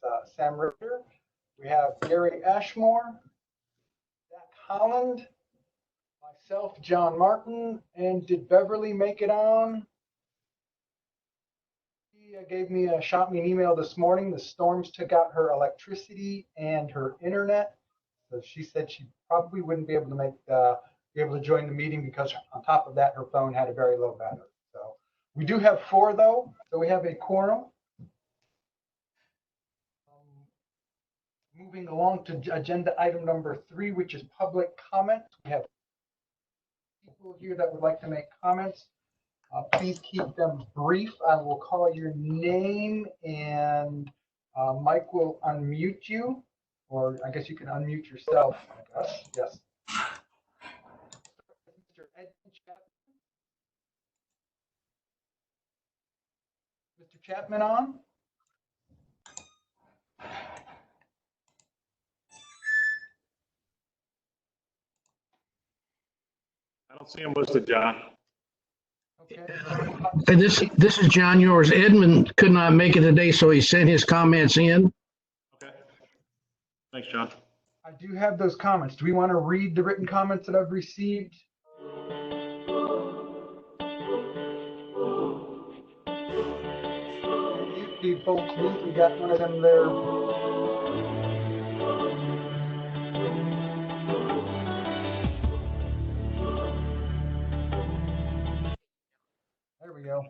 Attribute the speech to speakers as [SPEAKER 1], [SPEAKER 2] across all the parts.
[SPEAKER 1] That's Sam Ritter. We have Gary Ashmore, Zach Holland, myself, John Martin, and did Beverly make it on? She shot me an email this morning. The storms took out her electricity and her internet. So she said she probably wouldn't be able to join the meeting because on top of that, her phone had a very low battery. So we do have 4 though, so we have a quorum. Moving along to agenda item number 3, which is public comments. We have people here that would like to make comments. Please keep them brief. I will call your name and Mike will unmute you, or I guess you can unmute yourself, I guess. Yes. Mr. Edmund Chapman. Mr. Chapman on?
[SPEAKER 2] I don't see him listed, John.
[SPEAKER 1] Okay.
[SPEAKER 3] Hey, this is John Yours. Edmund could not make it today, so he sent his comments in.
[SPEAKER 2] Okay. Thanks, John.
[SPEAKER 1] I do have those comments. Do we want to read the written comments that I've received? People, please, we got one of them there. There we go.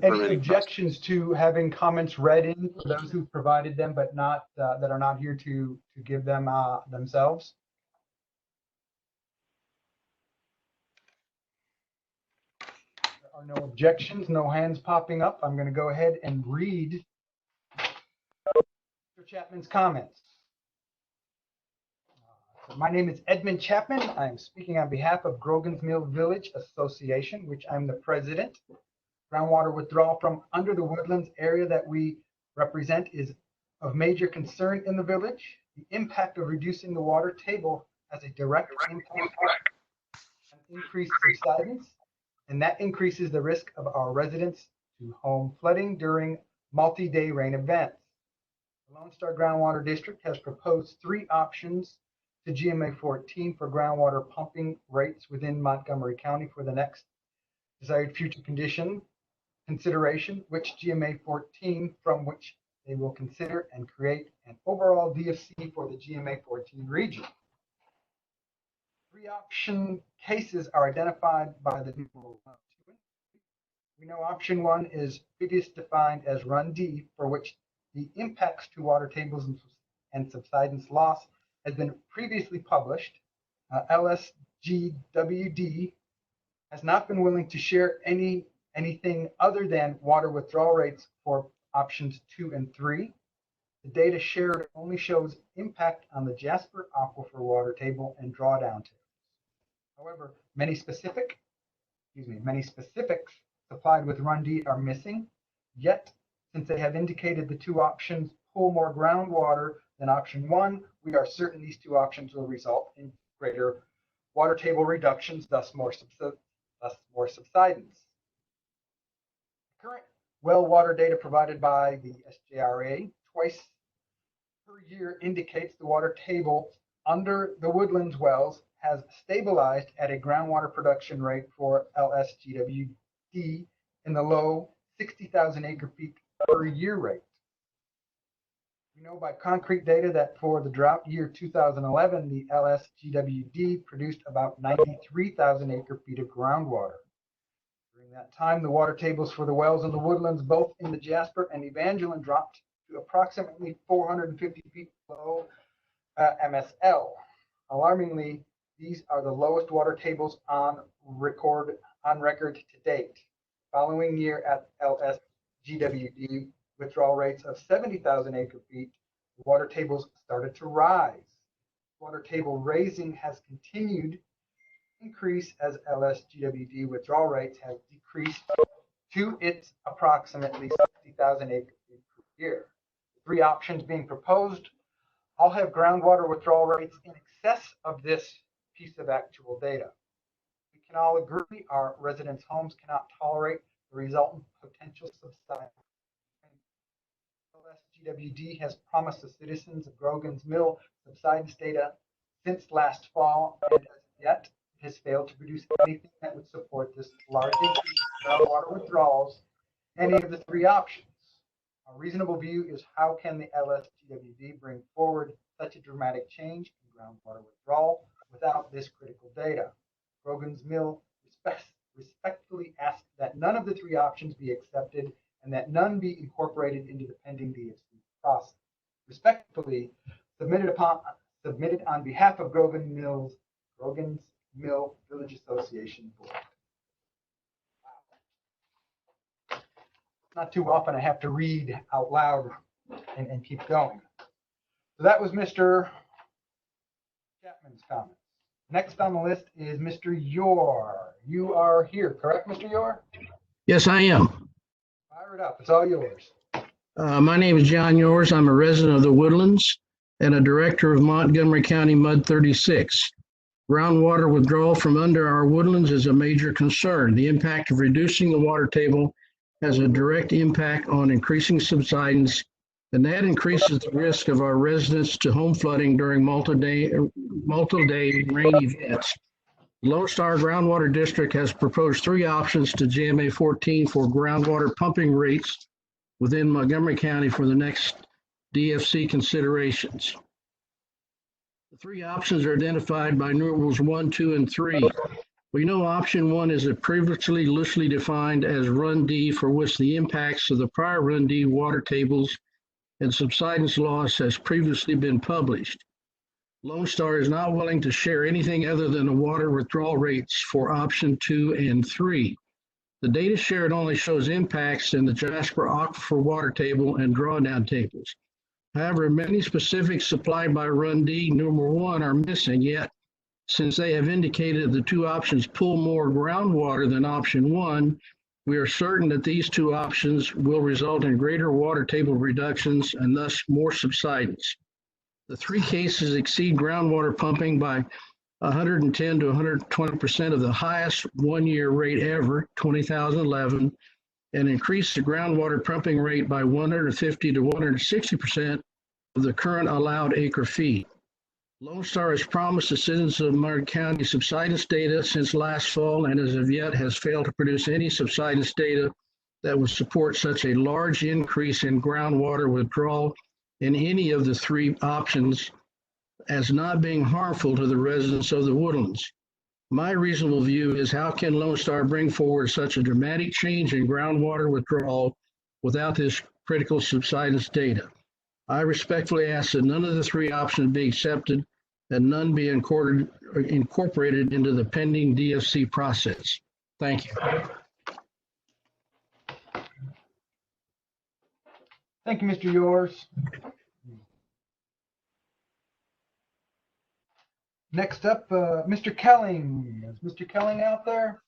[SPEAKER 1] Any objections to having comments read in for those who provided them, but not that are not here to give them themselves? There are no objections, no hands popping up. I'm going to go ahead and read Mr. Chapman's comments. My name is Edmund Chapman. I am speaking on behalf of Grogan's Mill Village Association, which I'm the president. Groundwater withdrawal from under the woodlands area that we represent is of major concern in the village. The impact of reducing the water table has a direct impact on increased subsidence, and that increases the risk of our residents to home flooding during multi-day rain events. The Lone Star Groundwater District has proposed 3 options to GMA14 for groundwater pumping rates within Montgomery County for the next desired future consideration, which GMA14 from which they will consider and create an overall DFC for the GMA14 region. 3 option cases are identified by the people. We know option 1 is previously defined as Run D, for which the impacts to water tables and subsidence loss has been previously published. LSGWD has not been willing to share anything other than water withdrawal rates for options 2 and 3. The data shared only shows impact on the Jasper Aquifer water table and drawdown tables. However, many specifics supplied with Run D are missing. Yet, since they have indicated the 2 options pull more groundwater than option 1, we are certain these 2 options will result in greater water table reductions, thus more subsidence. Current well water data provided by the SJRA twice per year indicates the water table under the woodlands wells has stabilized at a groundwater production rate for LSGWD in the low 60,000 acre feet per year rate. We know by concrete data that for the drought year 2011, the LSGWD produced about 93,000 acre feet of groundwater. During that time, the water tables for the wells in the woodlands, both in the Jasper and Evangeline, dropped to approximately 450 feet below MSL. Alarmingly, these are the lowest water tables on record to date. Following year at LSGWD, withdrawal rates of 70,000 acre feet, the water tables started to rise. Water table raising has continued to increase as LSGWD withdrawal rates have decreased to its approximately 60,000 acre feet per year. The 3 options being proposed all have groundwater withdrawal rates in excess of this piece of actual data. We can all agree our residents' homes cannot tolerate the resultant potential subsidence. LSTWD has promised the citizens of Grogan's Mill subsidence data since last fall, and as yet it has failed to produce anything that would support this large increase in groundwater withdrawals, any of the three options. A reasonable view is how can the LSTWD bring forward such a dramatic change in groundwater withdrawal without this critical data? Grogan's Mill respectfully asks that none of the three options be accepted and that none be incorporated into the pending DFC process. Respectfully submitted on behalf of Grogan's Mill Village Association Board. Not too often I have to read out loud and keep going. So that was Mr. Chapman's comments. Next on the list is Mr. Yore. You are here, correct, Mr. Yore?
[SPEAKER 3] Yes, I am.
[SPEAKER 1] Fire it up. It's all yours.
[SPEAKER 3] My name is John Yores. I'm a resident of the Woodlands and a director of Montgomery County MUD 36. Groundwater withdrawal from under our woodlands is a major concern. The impact of reducing the water table has a direct impact on increasing subsidence, and that increases the risk of our residents to home flooding during multi-day rain events. Lone Star Groundwater District has proposed three options to GMA14 for groundwater pumping rates within Montgomery County for the next DFC considerations. The three options are identified by numerals 1, 2, and 3. We know option 1 is previously loosely defined as Run D, for which the impacts of the prior Run D water tables and subsidence loss has previously been published. Lone Star is not willing to share anything other than the water withdrawal rates for option 2 and 3. The data shared only shows impacts in the Jasper Aquifer water table and drawdown tables. However, many specifics supplied by Run D numeral 1 are missing, yet since they have indicated the two options pull more groundwater than option 1, we are certain that these two options will result in greater water table reductions and thus more subsidence. The three cases exceed groundwater pumping by 110 to 120% of the highest one-year rate ever, 2011, and increase the groundwater pumping rate by 150 to 160% of the current allowed acre feet. Lone Star has promised the citizens of Montgomery County subsidence data since last fall, and as of yet has failed to produce any subsidence data that would support such a large increase in groundwater withdrawal in any of the three options as not being harmful to the residents of the woodlands. My reasonable view is how can Lone Star bring forward such a dramatic change in groundwater withdrawal without this critical subsidence data? I respectfully ask that none of the three options be accepted and none be incorporated into the pending DFC process. Thank you.
[SPEAKER 1] Thank you, Mr. Yores. Next up, Mr. Kelling. Is Mr. Kelling out there?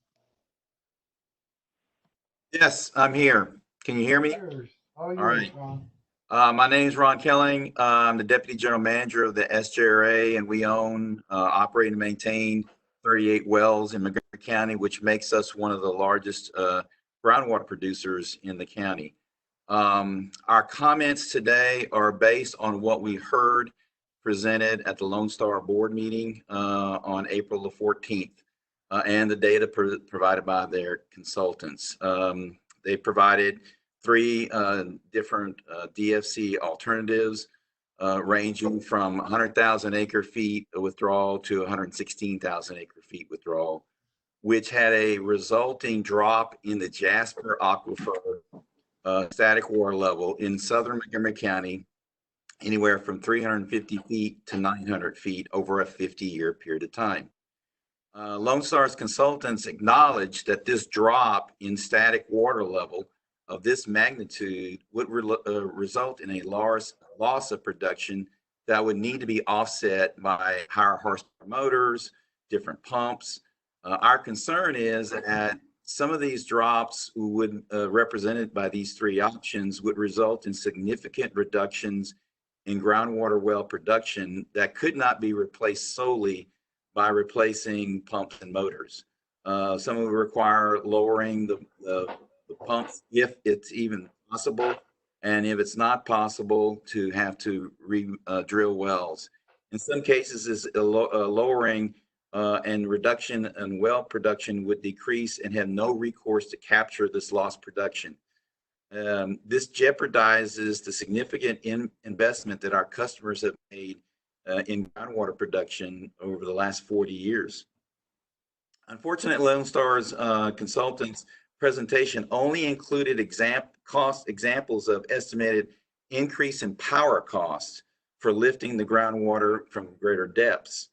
[SPEAKER 4] Yes, I'm here. Can you hear me?
[SPEAKER 1] All
[SPEAKER 4] right.
[SPEAKER 1] Ron.
[SPEAKER 4] My name is Ron Kelling. I'm the Deputy General Manager of the SJRA, and we own, operate, and maintain 38 wells in Montgomery County, which makes us one of the largest groundwater producers in the county. Our comments today are based on what we heard presented at the Lone Star board meeting on April the 14th and the data provided by their consultants. They provided three different DFC alternatives ranging from 100,000 acre feet withdrawal to 116,000 acre feet withdrawal, which had a resulting drop in the Jasper Aquifer static water level in southern Montgomery County, anywhere from 350 feet to 900 feet over a 50-year period of time. Lone Star's consultants acknowledged that this drop in static water level of this magnitude would result in a large loss of production that would need to be offset by higher horsepower motors, different pumps. Our concern is that some of these drops would represented by these three options would result in significant reductions in groundwater well production that could not be replaced solely by replacing pumps and motors. Some would require lowering the pumps if it's even possible, and if it's not possible, to have to drill wells. In some cases, is lowering and reduction in well production would decrease and have no recourse to capture this lost production. This jeopardizes the significant investment that our customers have made in groundwater production over the last 40 years. Unfortunately, Lone Star's consultants' presentation only included examples of estimated increase in power costs for lifting the groundwater from greater depths.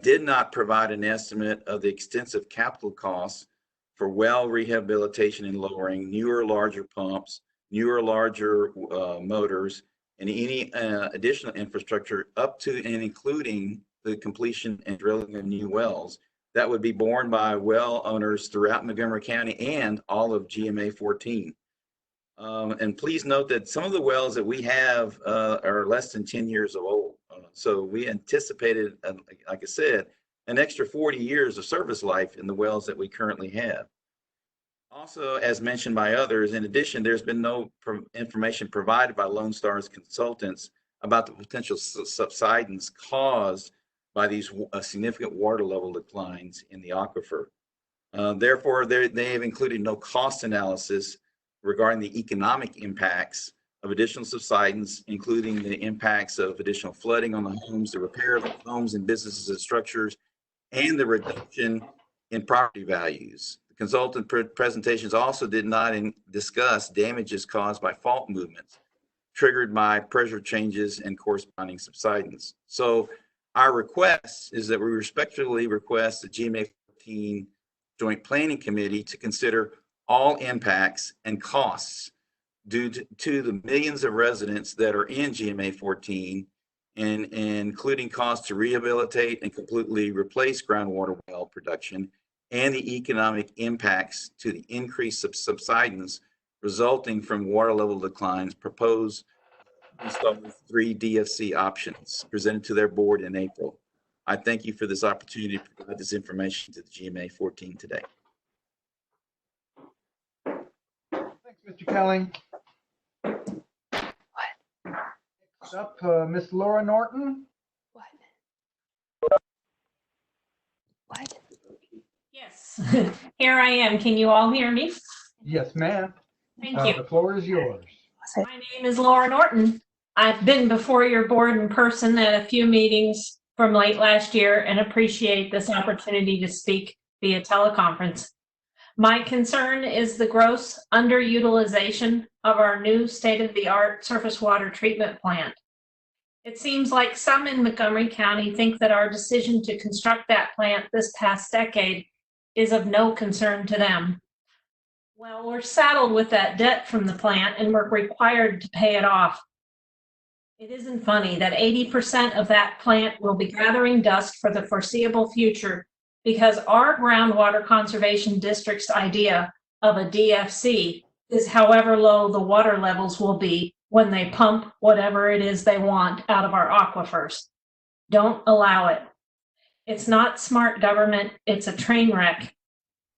[SPEAKER 4] Did not provide an estimate of the extensive capital costs for well rehabilitation and lowering, newer, larger pumps, newer, larger motors, and any additional infrastructure up to and including the completion and drilling of new wells that would be borne by well owners throughout Montgomery County and all of GMA14. And please note that some of the wells that we have are less than 10 years old. So we anticipated, like I said, an extra 40 years of service life in the wells that we currently have. Also, as mentioned by others, in addition, there's been no information provided by Lone Star's consultants about the potential subsidence caused by these significant water level declines in the aquifer. Therefore, they have included no cost analysis regarding the economic impacts of additional subsidence, including the impacts of additional flooding on the homes, the repair of the homes and businesses and structures, and the reduction in property values. The consultant presentations also did not discuss damages caused by fault movements triggered by pressure changes and corresponding subsidence. So our request is that we respectfully request the GMA14 Joint Planning Committee to consider all impacts and costs due to the millions of residents that are in GMA14, and including costs to rehabilitate and completely replace groundwater well production, and the economic impacts to the increase of subsidence resulting from water level declines proposed based on the 3 DFC options presented to their board in April. I thank you for this opportunity to provide this information to the GMA14 today.
[SPEAKER 1] Thanks, Mr. Kelly. Next up, Miss Laura Norton.
[SPEAKER 5] What?
[SPEAKER 6] Yes, here I am. Can you all hear me?
[SPEAKER 1] Yes, ma'am.
[SPEAKER 6] Thank you.
[SPEAKER 1] The floor is yours.
[SPEAKER 6] My name is Laura Norton. I've been before your board in person at a few meetings from late last year and appreciate this opportunity to speak via teleconference. My concern is the gross underutilization of our new state-of-the-art surface water treatment plant. It seems like some in Montgomery County think that our decision to construct that plant this past decade is of no concern to them. Well, we're saddled with that debt from the plant and we're required to pay it off. It isn't funny that 80% of that plant will be gathering dust for the foreseeable future because our groundwater conservation district's idea of a DFC is however low the water levels will be when they pump whatever it is they want out of our aquifers. Don't allow it. It's not smart government, it's a train wreck.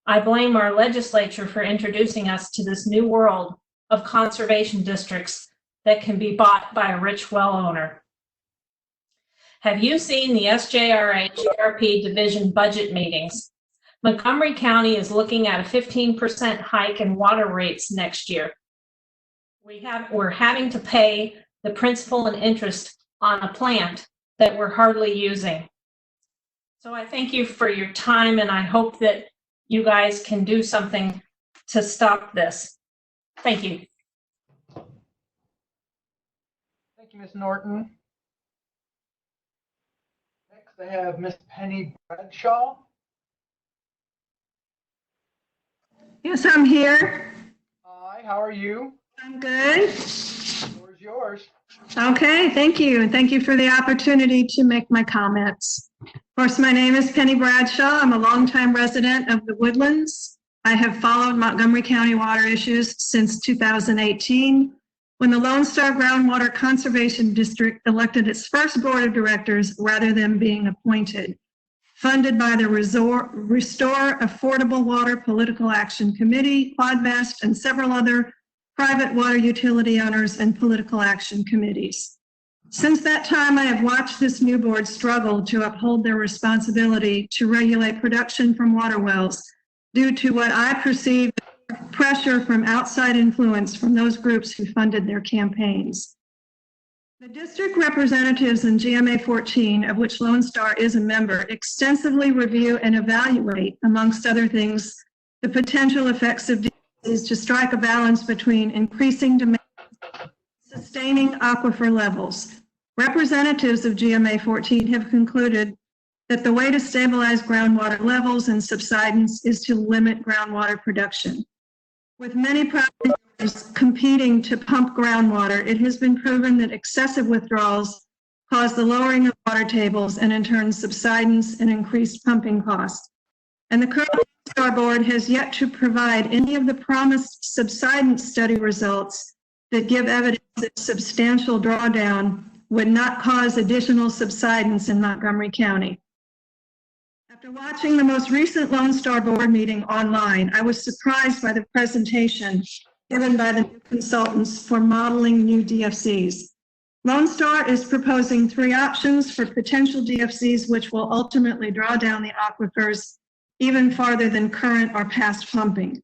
[SPEAKER 6] I blame our legislature for introducing us to this new world of conservation districts that can be bought by a rich well owner. Have you seen the SJRA GRP division budget meetings? Montgomery County is looking at a 15% hike in water rates next year. We're having to pay the principal and interest on a plant that we're hardly using. So I thank you for your time and I hope that you guys can do something to stop this. Thank you.
[SPEAKER 1] Thank you, Ms. Norton. Next, I have Miss Penny Bradshaw.
[SPEAKER 7] Yes, I'm here.
[SPEAKER 1] Hi, how are you?
[SPEAKER 7] I'm good.
[SPEAKER 1] The floor is yours.
[SPEAKER 7] Okay, thank you. And thank you for the opportunity to make my comments. Of course, my name is Penny Bradshaw. I'm a longtime resident of the Woodlands. I have followed Montgomery County water issues since 2018, when the Lone Star Groundwater Conservation District elected its first board of directors rather than being appointed, funded by the Restore Affordable Water Political Action Committee, Quadvest, and several other private water utility owners, and political action committees. Since that time, I have watched this new board struggle to uphold their responsibility to regulate production from water wells due to what I perceive as pressure from outside influence from those groups who funded their campaigns. The district representatives in GMA14, of which Lone Star is a member, extensively review and evaluate, amongst other things, the potential effects of DFCs to strike a balance between increasing demand and sustaining aquifer levels. Representatives of GMA14 have concluded that the way to stabilize groundwater levels and subsidence is to limit groundwater production. With many property owners competing to pump groundwater, it has been proven that excessive withdrawals cause the lowering of water tables and in turn subsidence and increased pumping costs. And the current Star Board has yet to provide any of the promised subsidence study results that give evidence that substantial drawdown would not cause additional subsidence in Montgomery County. After watching the most recent Lone Star Board meeting online, I was surprised by the presentation given by the new consultants for modeling new DFCs. Lone Star is proposing 3 options for potential DFCs, which will ultimately draw down the aquifers even farther than current or past pumping.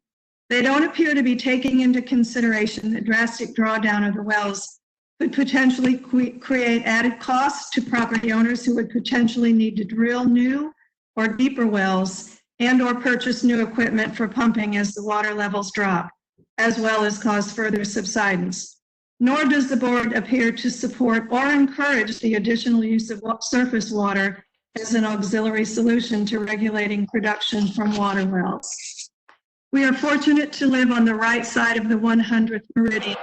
[SPEAKER 7] They don't appear to be taking into consideration the drastic drawdown of the wells could potentially create added costs to property owners who would potentially need to drill new or deeper wells and or purchase new equipment for pumping as the water levels drop, as well as cause further subsidence. Nor does the board appear to support or encourage the additional use of surface water as an auxiliary solution to regulating production from water wells. We are fortunate to live on the right side of the 100th meridian.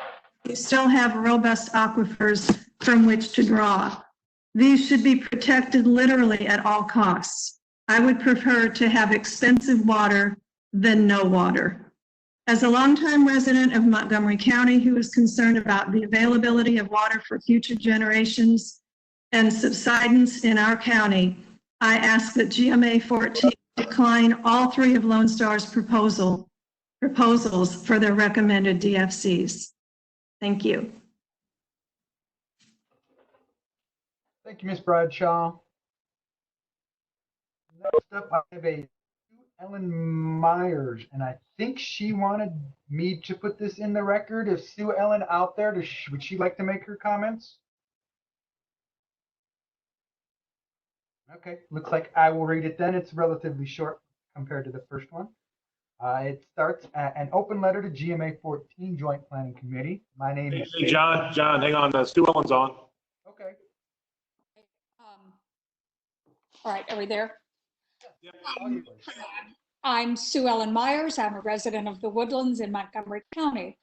[SPEAKER 7] We still have robust aquifers from which to draw. These should be protected literally at all costs. I would prefer to have expensive water than no water. As a longtime resident of Montgomery County who is concerned about the availability of water for future generations and subsidence in our county, I ask that GMA14 decline all 3 of Lone Star's proposals for their recommended DFCs. Thank you.
[SPEAKER 1] Thank you, Ms. Bradshaw. Next up, I have a Ellen Myers, and I think she wanted me to put this in the record. Is Sue Ellen out there? Would she like to make her comments? Okay, looks like I will read it then. It's relatively short compared to the first one. It starts an open letter to GMA14 Joint Planning Committee. My name is
[SPEAKER 2] Hey, John, hang on. Stu Ellen's on.
[SPEAKER 1] Okay.
[SPEAKER 5] All right, are we there?
[SPEAKER 2] Yep.
[SPEAKER 5] I'm Sue Ellen Myers. I'm a resident of the Woodlands in Montgomery County.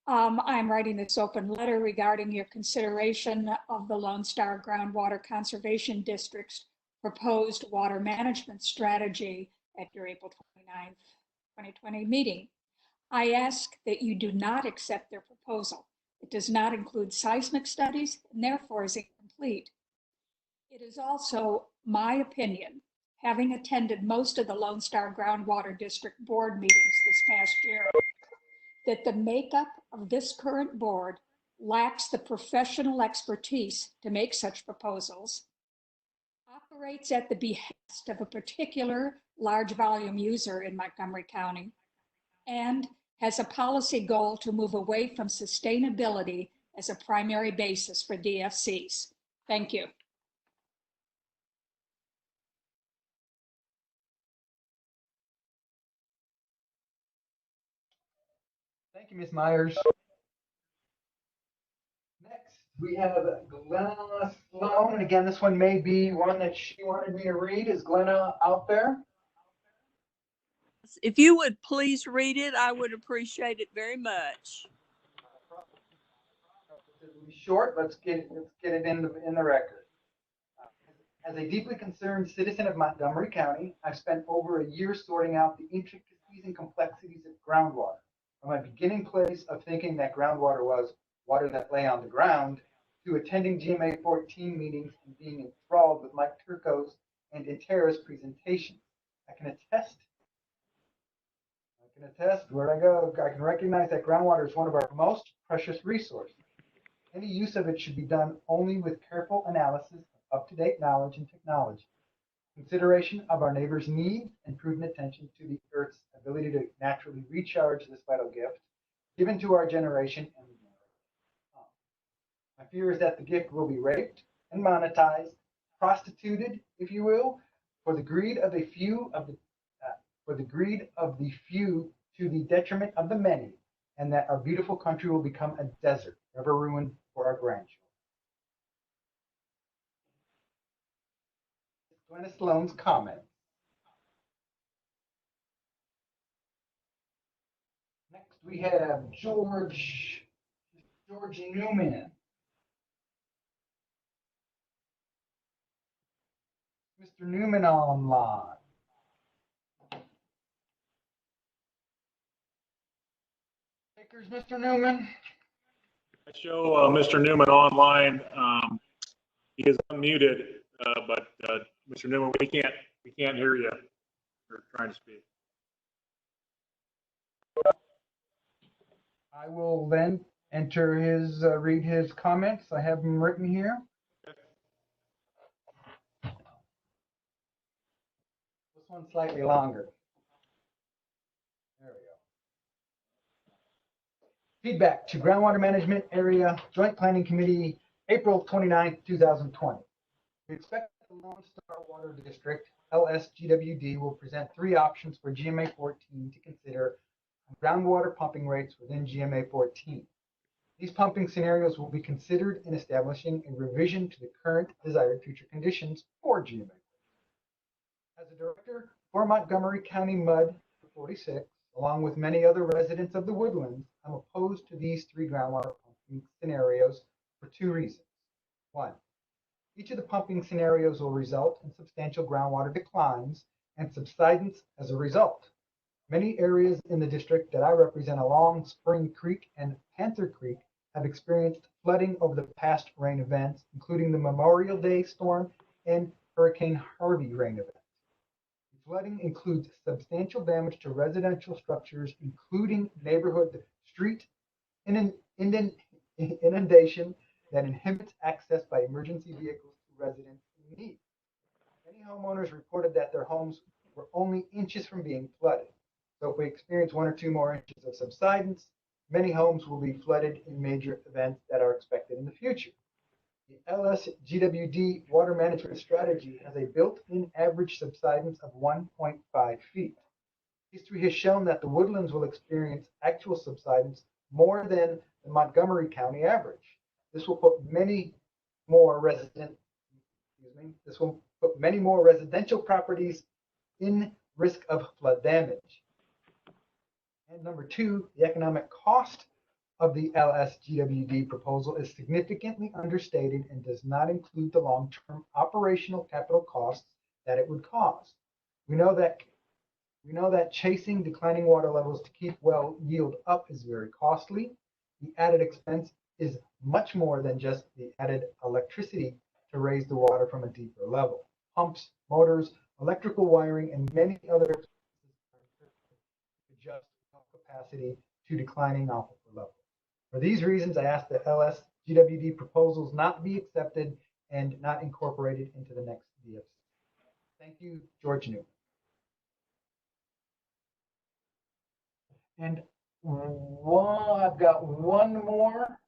[SPEAKER 5] I'm writing this open letter regarding your consideration of the Lone Star Groundwater Conservation District's proposed water management strategy at your April 29th, 2020 meeting. I ask that you do not accept their proposal. It does not include seismic studies and therefore is incomplete. It is also my opinion, having attended most of the Lone Star Groundwater District board meetings this past year, that the makeup of this current board lacks the professional expertise to make such proposals, operates at the behest of a particular large volume user in Montgomery County, and has a policy goal to move away from sustainability as a primary basis for DFCs. Thank you.
[SPEAKER 1] Thank you, Ms. Myers. Next, we have Glenna Sloan. And again, this one may be one that she wanted me to read. Is Glenna out there?
[SPEAKER 8] If you would please read it, I would appreciate it very much.
[SPEAKER 1] Relatively short. Let's get it in the record. As a deeply concerned citizen of Montgomery County, I've spent over a year sorting out the intricacies and complexities of groundwater. From my beginning place of thinking that groundwater was water that lay on the ground, to attending GMA14 meetings and being enthralled with Mike Turco's and Intera's presentations. I can attest can attest, where I go, I can recognize that groundwater is one of our most precious resources. Any use of it should be done only with careful analysis of up-to-date knowledge and technology, consideration of our neighbors' needs, and prudent attention to the Earth's ability to naturally recharge this vital gift given to our generation and the generation to come. My fear is that the gift will be raped and monetized, prostituted, if you will, for the greed of the few to the detriment of the many, and that our beautiful country will become a desert, ever ruined for our grandchildren. Glennis Sloan's comment. Next, we have George Newman. Mr. Newman online. Takers, Mr. Newman.
[SPEAKER 2] I show Mr. Newman online. He is unmuted, but Mr. Newman, we can't hear you. We're trying to speak.
[SPEAKER 1] I will then read his comments. I have them written here. This one's slightly longer. There we go. Feedback to Groundwater Management Area Joint Planning Committee, April 29, 2020. We expect the Lone Star Water District, LSGWD, will present 3 options for GMA14 to consider groundwater pumping rates within GMA14. These pumping scenarios will be considered in establishing a revision to the current desired future conditions for GMA. As a director for Montgomery County MUD 46, along with many other residents of the Woodlands, I'm opposed to these 3 groundwater pumping scenarios for 2 reasons. 1, each of the pumping scenarios will result in substantial groundwater declines and subsidence as a result. Many areas in the district that I represent along Spring Creek and Panther Creek have experienced flooding over the past rain events, including the Memorial Day storm and Hurricane Harvey rain events. Flooding includes substantial damage to residential structures, including neighborhood street inundation that inhibits access by emergency vehicles to residents in need. Many homeowners reported that their homes were only inches from being flooded. So if we experience 1 or 2 more inches of subsidence, many homes will be flooded in major events that are expected in the future. The LSGWD water management strategy has a built-in average subsidence of 1.5 feet. History has shown that the Woodlands will experience actual subsidence more than the Montgomery County average. This will put many more residential properties in risk of flood damage. And number 2, the economic cost of the LSGWD proposal is significantly understated and does not include the long-term operational capital costs that it would cause. We know that chasing declining water levels to keep well yield up is very costly. The added expense is much more than just the added electricity to raise the water from a deeper level. Pumps, motors, electrical wiring, and many other expenses adjust capacity to declining aquifer levels. For these reasons, I ask that LSGWD proposals not be accepted and not incorporated into the next DFC. Thank you, George Newman. And I've got one more.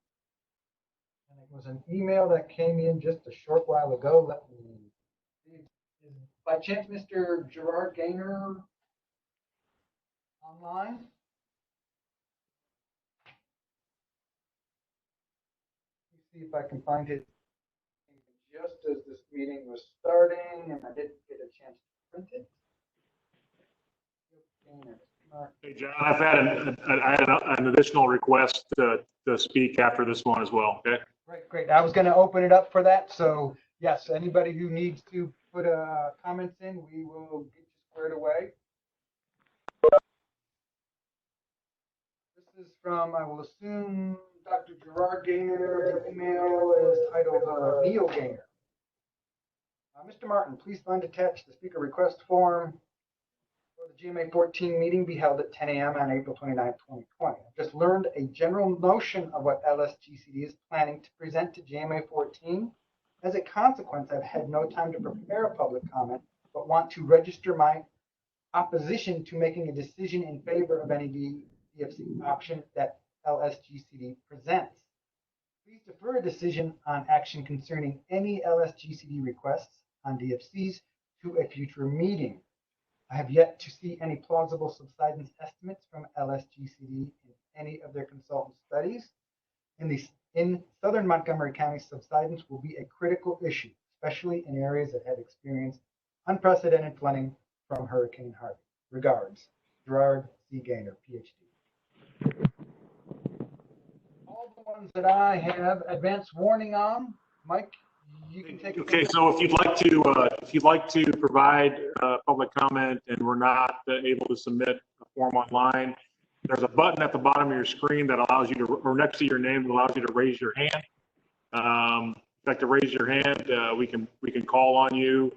[SPEAKER 1] And it was an email that came in just a short while ago. Let me see. Is by chance Mr. Gerard Gaynor online? Let me see if I can find it just as this meeting was starting, and I didn't get a chance to print it.
[SPEAKER 2] Hey, John, I had an additional request to speak after this one as well, okay?
[SPEAKER 1] Great. I was going to open it up for that. So yes, anybody who needs to put comments in, we will get you squared away. This is from, I will assume, Dr. Gerard Gaynor. The email is titled Neil Gaynor. Mr. Martin, please find attached the speaker request form for the GMA14 meeting be held at 10 a.m. on April 29, 2020. I've just learned a general notion of what LSGCD is planning to present to GMA14. As a consequence, I've had no time to prepare a public comment, but want to register my opposition to making a decision in favor of any DFC option that LSGCD presents. Please defer a decision on action concerning any LSGCD requests on DFCs to a future meeting. I have yet to see any plausible subsidence estimates from LSGCD in any of their consultant studies. In southern Montgomery County, subsidence will be a critical issue, especially in areas that have experienced unprecedented flooding from Hurricane Harvey. Regards, Gerard C. Gaynor, PhD. All the ones that I have advance warning on, Mike, you can take it.
[SPEAKER 2] Okay, so if you'd like to provide public comment and we're not able to submit a form online, there's a button at the bottom of your screen that allows you to, or next to your name, that allows you to raise your hand. If you'd like to raise your hand, we can call on you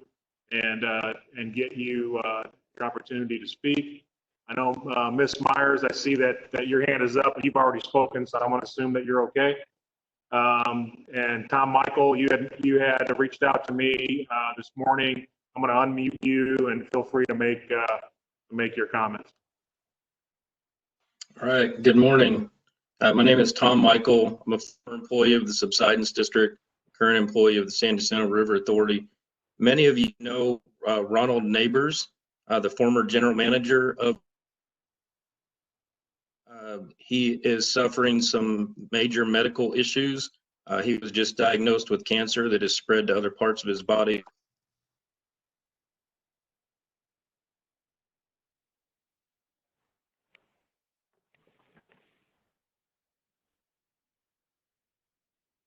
[SPEAKER 2] and get you your opportunity to speak. I know Ms. Myers, I see that your hand is up, but you've already spoken, so I'm going to assume that you're okay. And Tom Michael, you had reached out to me this morning. I'm going to unmute you and feel free to make your comments.
[SPEAKER 9] All right, good morning. My name is Tom Michael. I'm a former employee of the Subsidence District, current employee of the San Jacinto River Authority. Many of you know Ronald Neighbors, the former general manager of. He is suffering some major medical issues. He was just diagnosed with cancer that has spread to other parts of his body.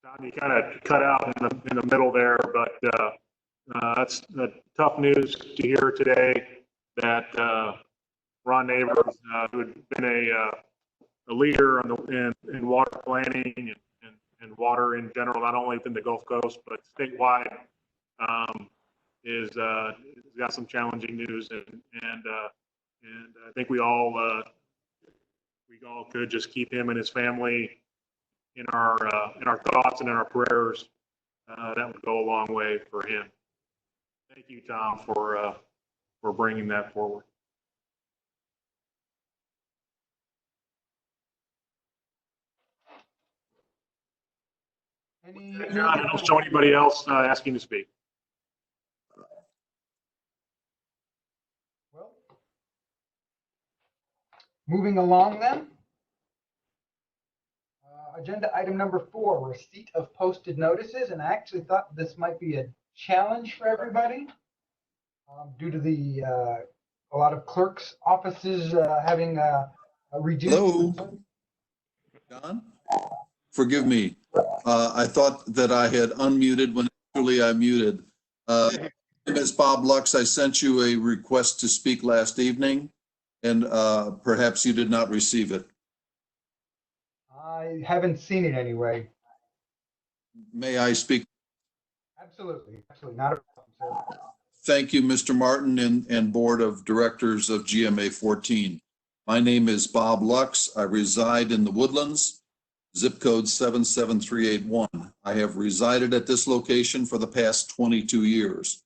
[SPEAKER 2] Tom, you kind of cut out in the middle there, but that's tough news to hear today that Ron Neighbors, who had been a leader in water planning and water in general, not only within the Gulf Coast but statewide, is got some challenging news, and I think we all could just keep him and his family in our thoughts and in our prayers. That would go a long way for him. Thank you, Tom, for bringing that forward. John, I don't show anybody else asking to speak.
[SPEAKER 1] Well, moving along then. Agenda item number 4, receipt of posted notices, and I actually thought this might be a challenge for everybody due to the a lot of clerks' offices having a reduced.
[SPEAKER 10] Hello, John. Forgive me. I thought that I had unmuted when actually I muted. Ms. Bob Lux, I sent you a request to speak last evening, and perhaps you did not receive it.
[SPEAKER 1] I haven't seen it anyway.
[SPEAKER 10] May I speak?
[SPEAKER 1] Absolutely, not a problem, sir.
[SPEAKER 10] Thank you, Mr. Martin and Board of Directors of GMA14. My name is Bob Lux. I reside in the Woodlands, zip code 77381. I have resided at this location for the past 22 years.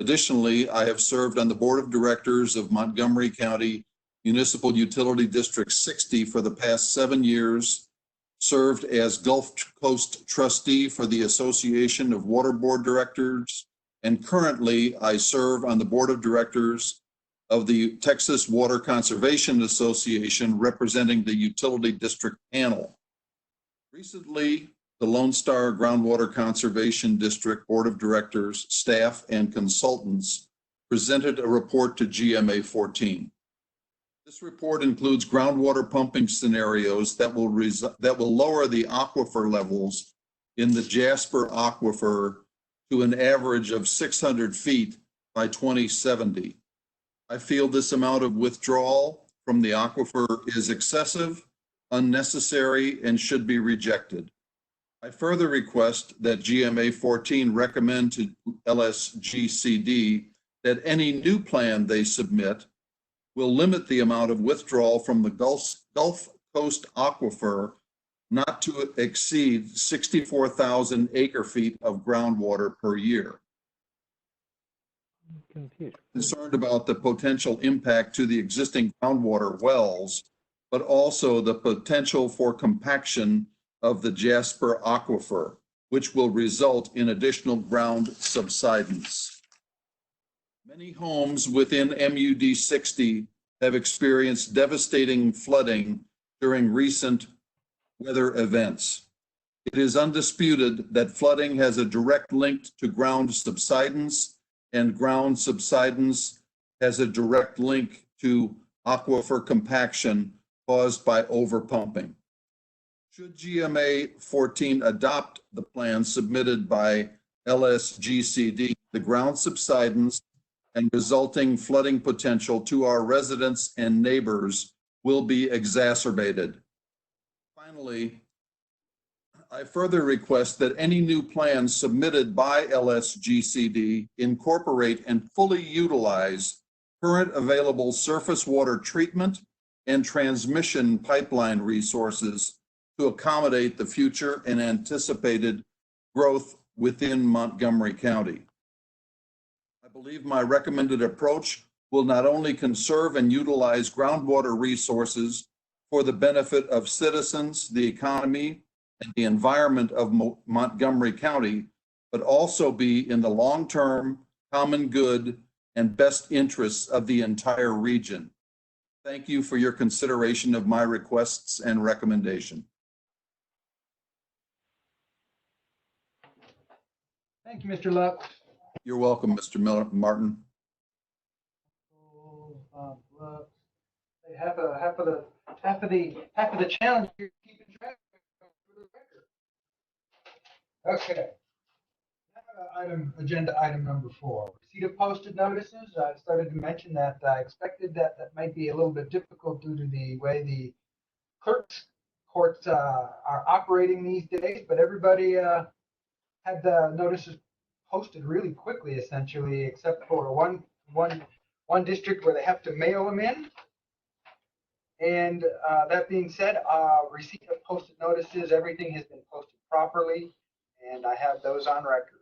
[SPEAKER 10] Additionally, I have served on the Board of Directors of Montgomery County Municipal Utility District 60 for the past 7 years, served as Gulf Coast Trustee for the Association of Water Board Directors, and currently I serve on the Board of Directors of the Texas Water Conservation Association, representing the Utility District Panel. Recently, the Lone Star Groundwater Conservation District Board of Directors, staff, and consultants presented a report to GMA14. This report includes groundwater pumping scenarios that will lower the aquifer levels in the Jasper Aquifer to an average of 600 feet by 2070. I feel this amount of withdrawal from the aquifer is excessive, unnecessary, and should be rejected. I further request that GMA14 recommend to LSGCD that any new plan they submit will limit the amount of withdrawal from the Gulf Coast aquifer not to exceed 64,000 acre-feet of groundwater per year. Concerned about the potential impact to the existing groundwater wells, but also the potential for compaction of the Jasper aquifer, which will result in additional ground subsidence. Many homes within MUD 60 have experienced devastating flooding during recent weather events. It is undisputed that flooding has a direct link to ground subsidence, and ground subsidence has a direct link to aquifer compaction caused by overpumping. Should GMA14 adopt the plan submitted by LSGCD, the ground subsidence and resulting flooding potential to our residents and neighbors will be exacerbated. Finally, I further request that any new plans submitted by LSGCD incorporate and fully utilize current available surface water treatment and transmission pipeline resources to accommodate the future and anticipated growth within Montgomery County. I believe my recommended approach will not only conserve and utilize groundwater resources for the benefit of citizens, the economy, and the environment of Montgomery County, but also be in the long-term common good and best interests of the entire region. Thank you for your consideration of my requests and recommendation.
[SPEAKER 1] Thank you, Mr. Lux.
[SPEAKER 10] You're welcome, Mr. Martin.
[SPEAKER 1] Half of the challenge here is keeping track for the record. Okay. Agenda item number 4. Receipt of posted notices. I started to mention that I expected that might be a little bit difficult due to the way the clerks courts are operating these days, but everybody had the notices posted really quickly, essentially, except for one district where they have to mail them in. And that being said, receipt of posted notices, everything has been posted properly, and I have those on record.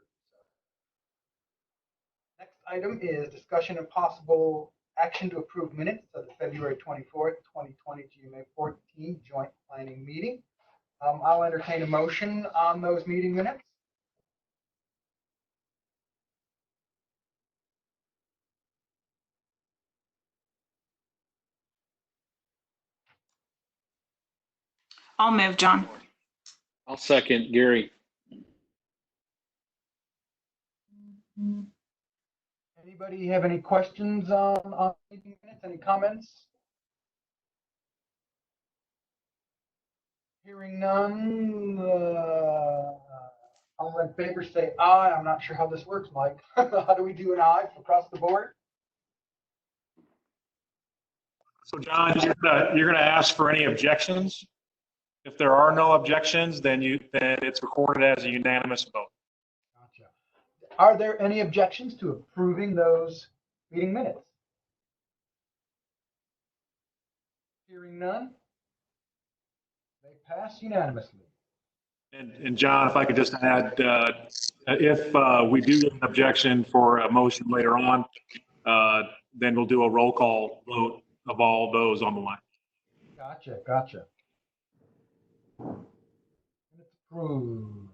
[SPEAKER 1] Next item is discussion and possible action to approve minutes of the February 24th, 2020 GMA14 joint planning meeting. I'll entertain a motion on those meeting minutes.
[SPEAKER 11] I'll move, John.
[SPEAKER 12] I'll second, Gary.
[SPEAKER 1] Anybody have any questions on meeting minutes? Any comments? Hearing none, all in favor say aye. I'm not sure how this works, Mike. How do we do an aye across the board?
[SPEAKER 2] So John, you're gonna ask for any objections. If there are no objections, then it's recorded as a unanimous vote.
[SPEAKER 1] Gotcha. Are there any objections to approving those meeting minutes? Hearing none, they pass unanimously.
[SPEAKER 2] And John, if I could just add, if we do get an objection for a motion later on, then we'll do a roll call vote of all those on the line.
[SPEAKER 1] Gotcha. It's approved.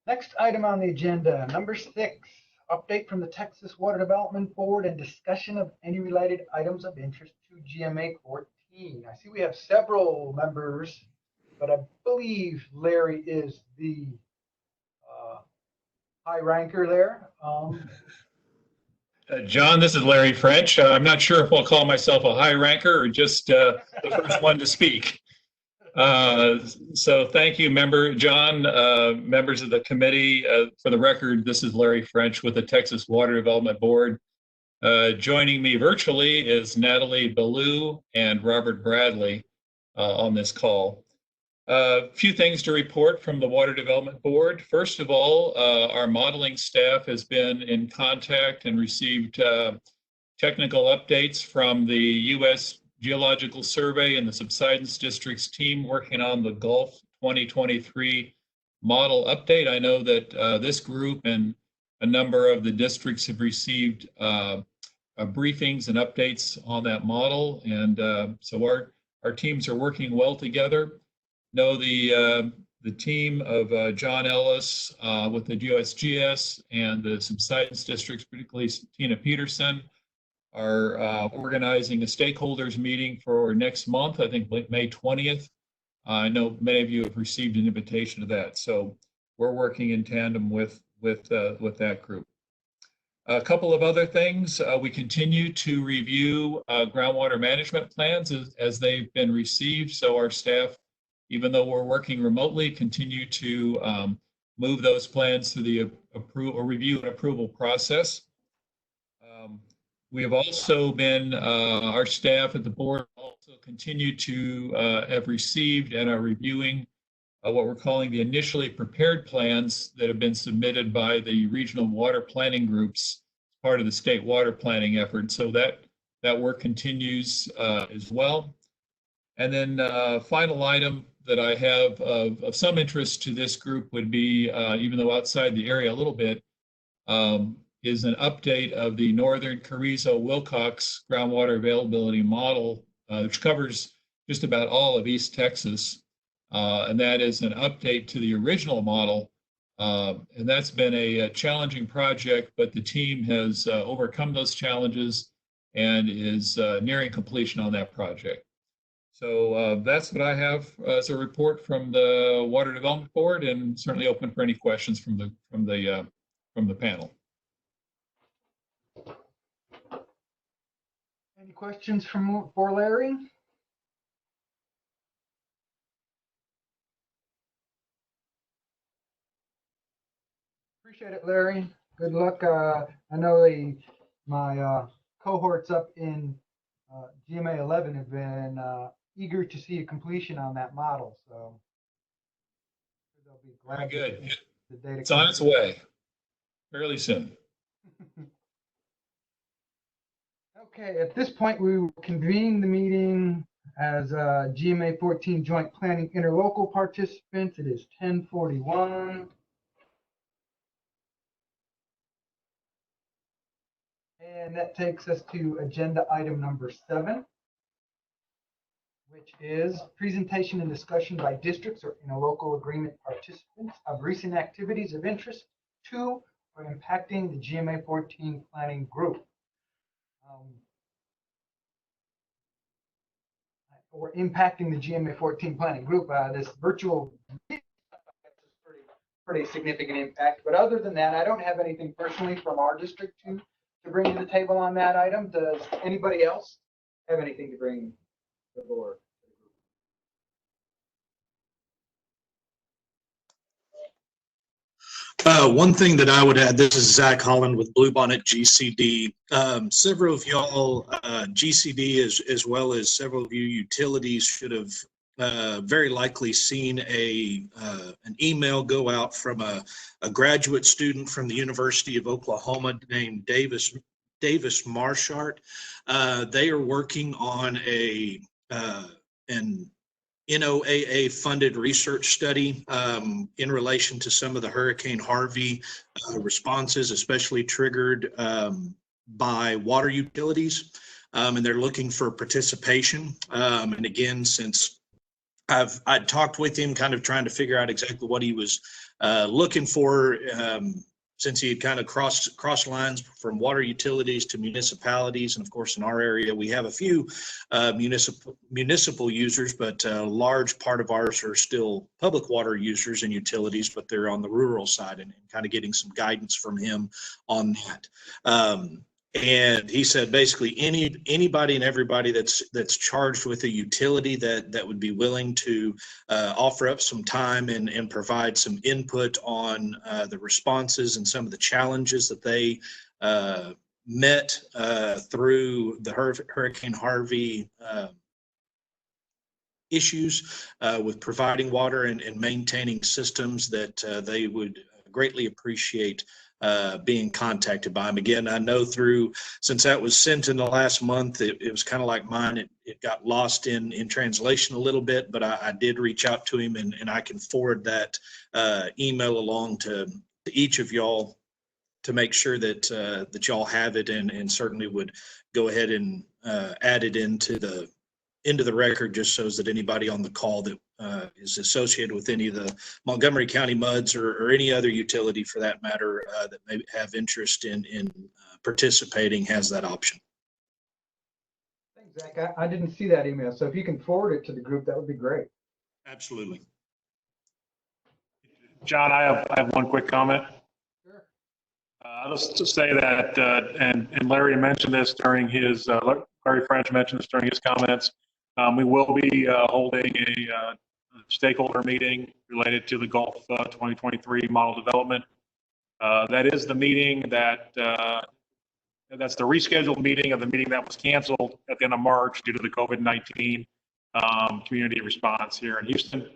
[SPEAKER 1] Next item on the agenda, number 6, update from the Texas Water Development Board and discussion of any related items of interest to GMA14. I see we have several members, but I believe Larry is the high ranker there.
[SPEAKER 13] John, this is Larry French. I'm not sure if I'll call myself a high ranker or just the first one to speak. So thank you, Member John, members of the committee. For the record, this is Larry French with the Texas Water Development Board. Joining me virtually is Natalie Ballou and Robert Bradley on this call. A few things to report from the Water Development Board. First of all, our modeling staff has been in contact and received technical updates from the U.S. Geological Survey and the Subsidence District's team working on the Gulf 2023 model update. I know that this group and a number of the districts have received briefings and updates on that model, and so our teams are working well together. Know the team of John Ellis with the USGS and the Subsidence Districts, particularly Tina Peterson, are organizing a stakeholders meeting for next month, I think May 20th. I know many of you have received an invitation to that, so we're working in tandem with that group. A couple of other things, we continue to review groundwater management plans as they've been received, so our staff, even though we're working remotely, continue to move those plans through the review and approval process. We have also been, our staff at the board also continue to have received and are reviewing what we're calling the initially prepared plans that have been submitted by the regional water planning groups, part of the state water planning effort. So that work continues as well. And then final item that I have of some interest to this group would be, even though outside the area a little bit, is an update of the Northern Carrizo-Wilcox groundwater availability model, which covers just about all of East Texas. And that is an update to the original model. And that's been a challenging project, but the team has overcome those challenges and is nearing completion on that project. So that's what I have as a report from the Water Development Board, and certainly open for any questions from the panel.
[SPEAKER 1] Any questions for Larry? Appreciate it, Larry. Good luck. I know my cohorts up in GMA11 have been eager to see a completion on that model, so they'll be glad.
[SPEAKER 13] Very good.
[SPEAKER 1] The data
[SPEAKER 13] it's on its way fairly soon.
[SPEAKER 1] Okay, at this point, we will convene the meeting as GMA14 Joint Planning Interlocal participants. It is 10:41. And that takes us to agenda item number 7, which is presentation and discussion by districts or interlocal agreement participants of recent activities of interest to or impacting the GMA14 planning group. Or impacting the GMA14 planning group. This virtual is pretty significant impact. But other than that, I don't have anything personally from our district to bring to the table on that item. Does anybody else have anything to bring to the board?
[SPEAKER 14] One thing that I would add, this is Zach Holland with Bluebonnet GCD. Several of y'all, GCD as well as several of you utilities should have very likely seen an email go out from a graduate student from the University of Oklahoma named Davis Marshart. They are working on an NOAA funded research study in relation to some of the Hurricane Harvey responses, especially triggered by water utilities, and they're looking for participation. And again, since I'd talked with him, kind of trying to figure out exactly what he was looking for, since he had kind of crossed lines from water utilities to municipalities. And of course, in our area, we have a few municipal users, but a large part of ours are still public water users and utilities, but they're on the rural side, and kind of getting some guidance from him on that. And he said basically anybody and everybody that's charged with a utility that would be willing to offer up some time and provide some input on the responses and some of the challenges that they met through the Hurricane Harvey issues with providing water and maintaining systems, that they would greatly appreciate being contacted by him. Again, I know since that was sent in the last month, it was kind of like mine. It got lost in translation a little bit, but I did reach out to him, and I can forward that email along to each of y'all to make sure that y'all have it, and certainly would go ahead and add it into the record, just so that anybody on the call that is associated with any of the Montgomery County MUDs or any other utility for that matter that may have interest in participating has that option.
[SPEAKER 1] Thanks, Zach. I didn't see that email, so if you can forward it to the group, that would be great.
[SPEAKER 14] Absolutely.
[SPEAKER 2] John, I have one quick comment.
[SPEAKER 1] Sure.
[SPEAKER 2] I'll just say that, and Larry mentioned this during his, Larry French mentioned this during his comments. We will be holding a stakeholder meeting related to the Gulf 2023 model development. That is the meeting that's the rescheduled meeting of the meeting that was canceled at the end of March due to the COVID-19 community response here in Houston.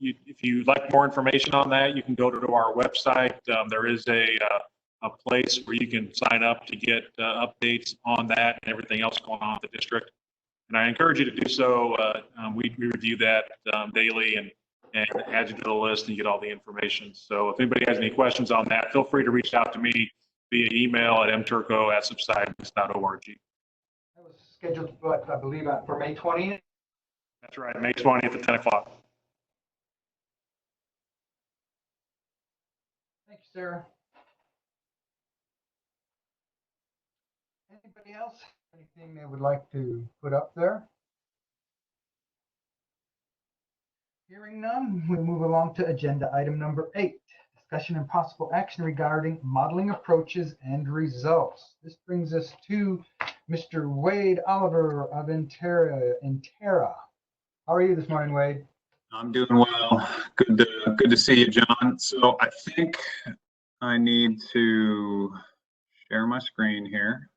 [SPEAKER 2] If you'd like more information on that, you can go to our website. There is a place where you can sign up to get updates on that and everything else going on at the district. And I encourage you to do so. We review that daily and add you to the list and get all the information. So if anybody has any questions on that, feel free to reach out to me via email at mturco@subsidence.org.
[SPEAKER 1] That was scheduled, I believe, for May 20th.
[SPEAKER 2] That's right, May 20th at 10 o'clock.
[SPEAKER 1] Thank you, Sarah. Anybody else? Anything they would like to put up there? Hearing none, we move along to agenda item number 8, discussion and possible action regarding modeling approaches and results. This brings us to Mr. Wade Oliver of Intera. How are you this morning, Wade?
[SPEAKER 15] I'm doing well. Good to see you, John. So I think I need to share my screen here.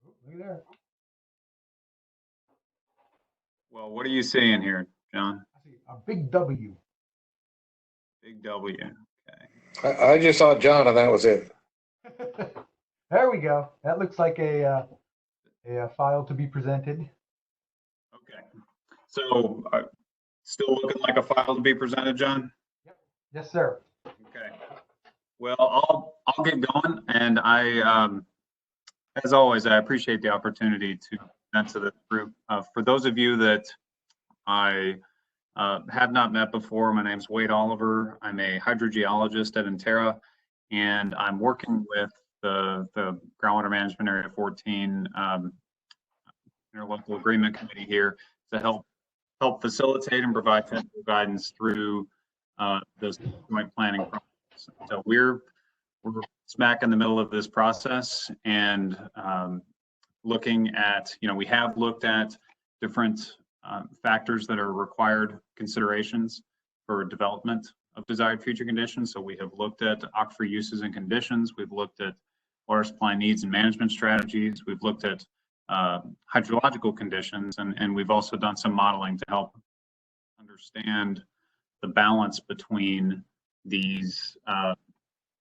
[SPEAKER 1] Look at there.
[SPEAKER 15] Well, what are you seeing here, John?
[SPEAKER 1] I see a big W.
[SPEAKER 15] Big W. Okay.
[SPEAKER 16] I just saw John, and that was it.
[SPEAKER 1] There we go. That looks like a file to be presented.
[SPEAKER 15] Okay. So still looking like a file to be presented, John?
[SPEAKER 1] Yep. Yes, sir.
[SPEAKER 15] Okay. Well, I'll get going, and as always, I appreciate the opportunity to present to the group. For those of you that I have not met before, my name is Wade Oliver. I'm a hydrogeologist at Intera, and I'm working with the Groundwater Management Area 14 Interlocal Agreement Committee here to help facilitate and provide technical guidance through this joint planning process. So we're smack in the middle of this process, and looking at, we have looked at different factors that are required considerations for development of desired future conditions. So we have looked at aquifer uses and conditions. We've looked at water supply needs and management strategies. We've looked at hydrological conditions, and we've also done some modeling to help understand the balance between these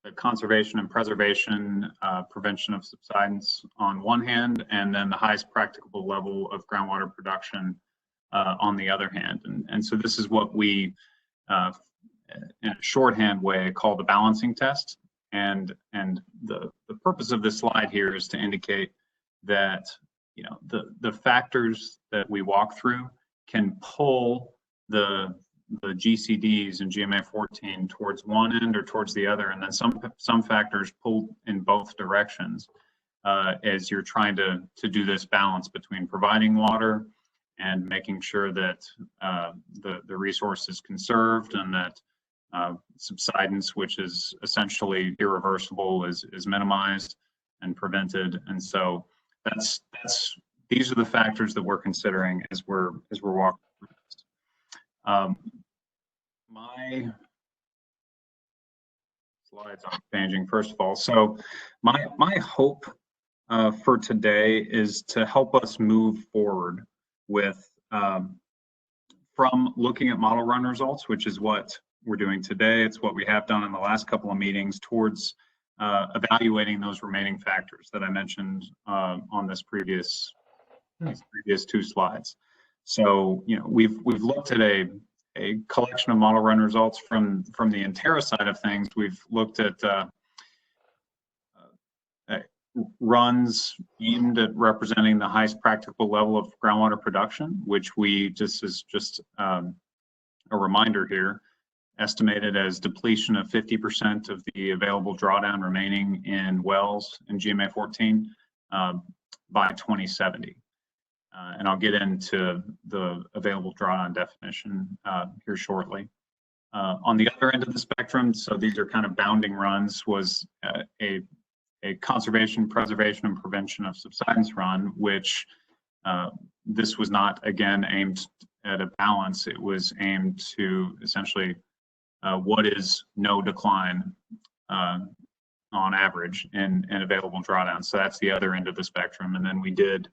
[SPEAKER 15] the conservation and preservation, prevention of subsidence on one hand, and then the highest practicable level of groundwater production on the other hand. And so this is what we, in a shorthand way, call the balancing test. And the purpose of this slide here is to indicate that the factors that we walk through can pull the GCDs and GMA14 towards one end or towards the other, and then some factors pull in both directions as you're trying to do this balance between providing water and making sure that the resource is conserved, and that subsidence, which is essentially irreversible, is minimized and prevented. And so these are the factors that we're considering as we're walking through this. My slides aren't changing, first of all. So my hope for today is to help us move forward with from looking at model run results, which is what we're doing today. It's what we have done in the last couple of meetings, towards evaluating those remaining factors that I mentioned on these previous 2 slides. So, you know, we've looked at a collection of model run results from the Intera side of things. We've looked at runs aimed at representing the highest practical level of groundwater production, which we just a reminder here, estimated as depletion of 50% of the available drawdown remaining in wells in GMA14 by 2070. And I'll get into the available drawdown definition here shortly. On the other end of the spectrum, so these are kind of bounding runs, was a conservation, preservation, and prevention of subsidence run, which this was not, again, aimed at a balance. It was aimed to essentially what is no decline on average in available drawdown. So that's the other end of the spectrum. And then we did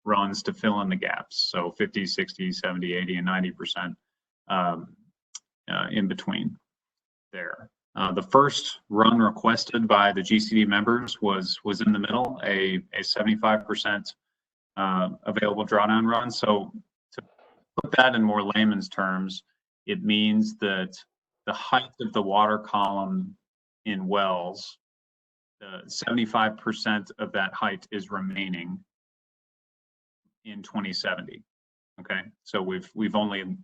[SPEAKER 15] runs to fill in the gaps. So 50, 60, 70, 80, and 90% in between there. The first run requested by the GCD members was in the middle, a 75% available drawdown run. So to put that in more layman's terms, it means that the height of the water column in wells, 75% of that height is remaining in 2070. Okay, so we've only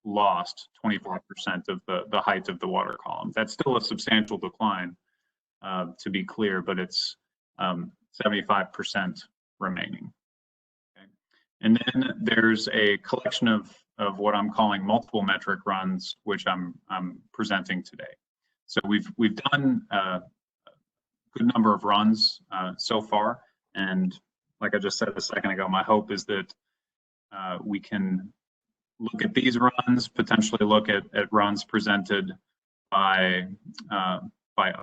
[SPEAKER 15] lost 24% of the height of the water column. That's still a substantial decline, to be clear, but it's 75% remaining. Okay. And then there's a collection of what I'm calling multiple metric runs, which I'm presenting today. So we've done a good number of runs so far, and like I just said a second ago, my hope is that we can look at these runs, potentially look at runs presented by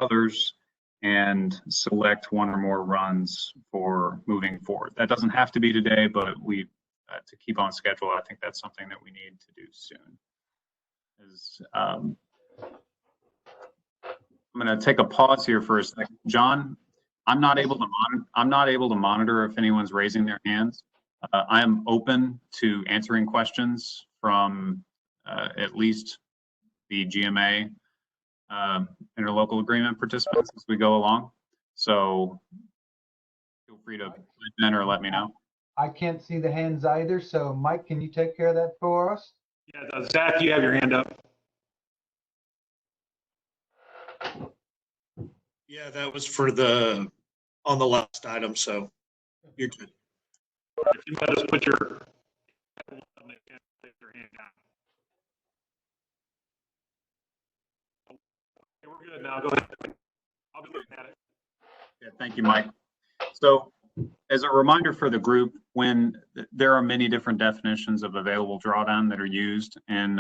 [SPEAKER 15] others, and select one or more runs for moving forward. That doesn't have to be today, but we to keep on schedule, I think that's something that we need to do soon. I'm going to take a pause here for a second. John, I'm not able to monitor if anyone's raising their hands. I am open to answering questions from at least the GMA interlocal agreement participants as we go along. So feel free to type in or let me know.
[SPEAKER 1] I can't see the hands either. So Mike, can you take care of that for us?
[SPEAKER 2] Yeah, Zach, you have your hand up.
[SPEAKER 14] Yeah, that was for on the last item, so you're good.
[SPEAKER 2] If you might just put your hand down. Okay, we're good now. Go ahead. I'll be looking at it.
[SPEAKER 15] Yeah, thank you, Mike. So as a reminder for the group, when there are many different definitions of available drawdown that are used in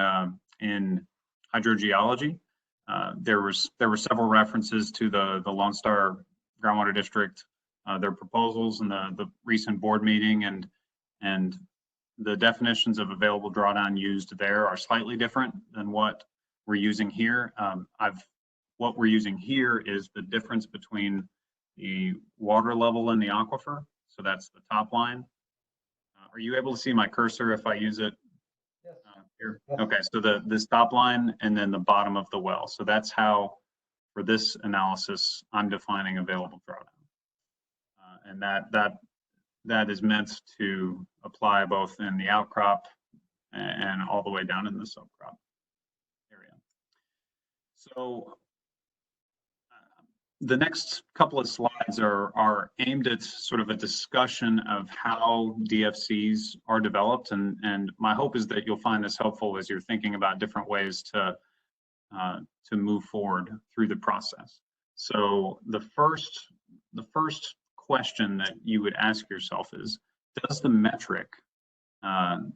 [SPEAKER 15] hydrogeology, there were several references to the Lone Star Groundwater District, their proposals in the recent board meeting, and the definitions of available drawdown used there are slightly different than what we're using here. What we're using here is the difference between the water level in the aquifer. So that's the top line. Are you able to see my cursor if I use it here? Okay, so this top line and then the bottom of the well. So that's how, for this analysis, I'm defining available drawdown. And that is meant to apply both in the outcrop and all the way down in the subcrop area. So the next couple of slides are aimed at sort of a discussion of how DFCs are developed, and my hope is that you'll find this helpful as you're thinking about different ways to move forward through the process. So the first question that you would ask yourself is, does the metric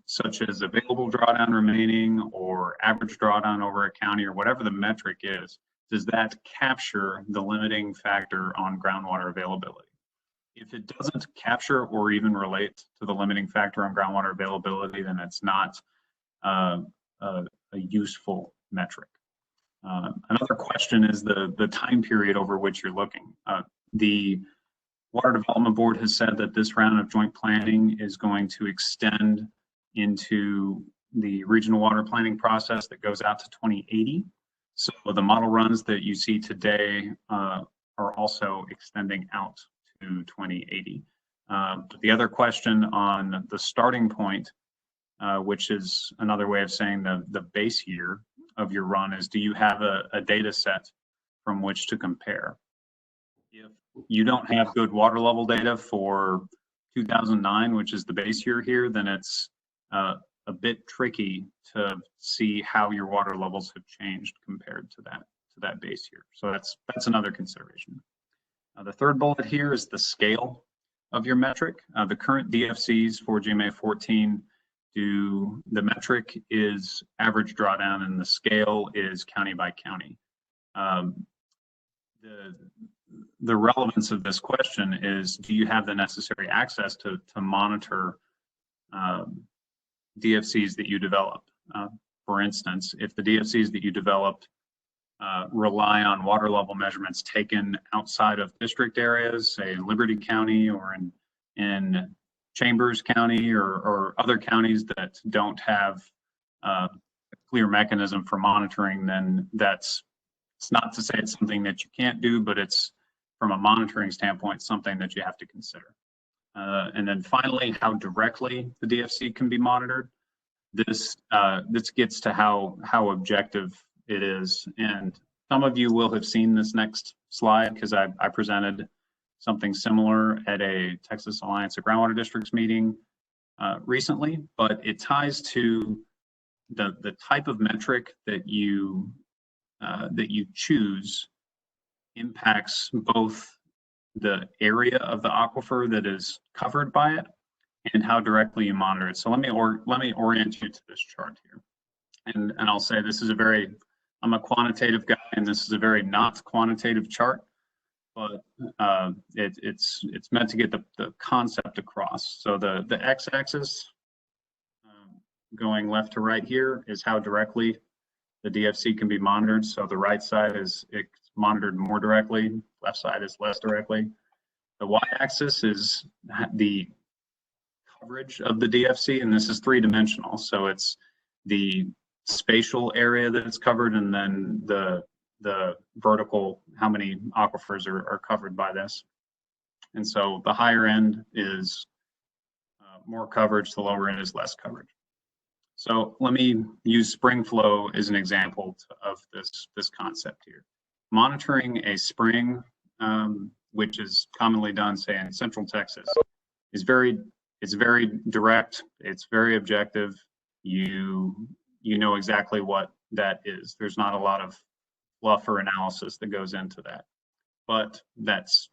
[SPEAKER 15] such as available drawdown remaining or average drawdown over a county or whatever the metric is, does that capture the limiting factor on groundwater availability? If it doesn't capture or even relate to the limiting factor on groundwater availability, then it's not a useful metric. Another question is the time period over which you're looking. The Water Development Board has said that this round of joint planning is going to extend into the regional water planning process that goes out to 2080. So the model runs that you see today are also extending out to 2080. But the other question on the starting point, which is another way of saying the base year of your run, is do you have a data set from which to compare? If you don't have good water level data for 2009, which is the base year here, then it's a bit tricky to see how your water levels have changed compared to that base year. So that's another consideration. The third bullet here is the scale of your metric. The current DFCs for GMA14 the metric is average drawdown and the scale is county by county. The relevance of this question is, do you have the necessary access to monitor DFCs that you develop? For instance, if the DFCs that you developed rely on water level measurements taken outside of district areas, say in Liberty County or in Chambers County or other counties that don't have a clear mechanism for monitoring, then it's not to say it's something that you can't do, but it's, from a monitoring standpoint, something that you have to consider. And then finally, how directly the DFC can be monitored. This gets to how objective it is. And some of you will have seen this next slide because I presented something similar at a Texas Alliance of Groundwater Districts meeting recently, but it ties to the type of metric that you choose impacts both the area of the aquifer that is covered by it and how directly you monitor it. So let me orient you to this chart here. And I'll say this is I'm a quantitative guy, and this is a very not quantitative chart, but it's meant to get the concept across. So the x-axis going left to right here is how directly the DFC can be monitored. So the right side is it's monitored more directly, left side is less directly. The y-axis is the coverage of the DFC, and this is three-dimensional. So it's the spatial area that it's covered, and then the vertical, how many aquifers are covered by this. And so the higher end is more coverage, the lower end is less coverage. So let me use spring flow as an example of this concept here. Monitoring a spring, which is commonly done, say in Central Texas, it's very direct, it's very objective. You know exactly what that is. There's not a lot of fluff or analysis that goes into that. But that's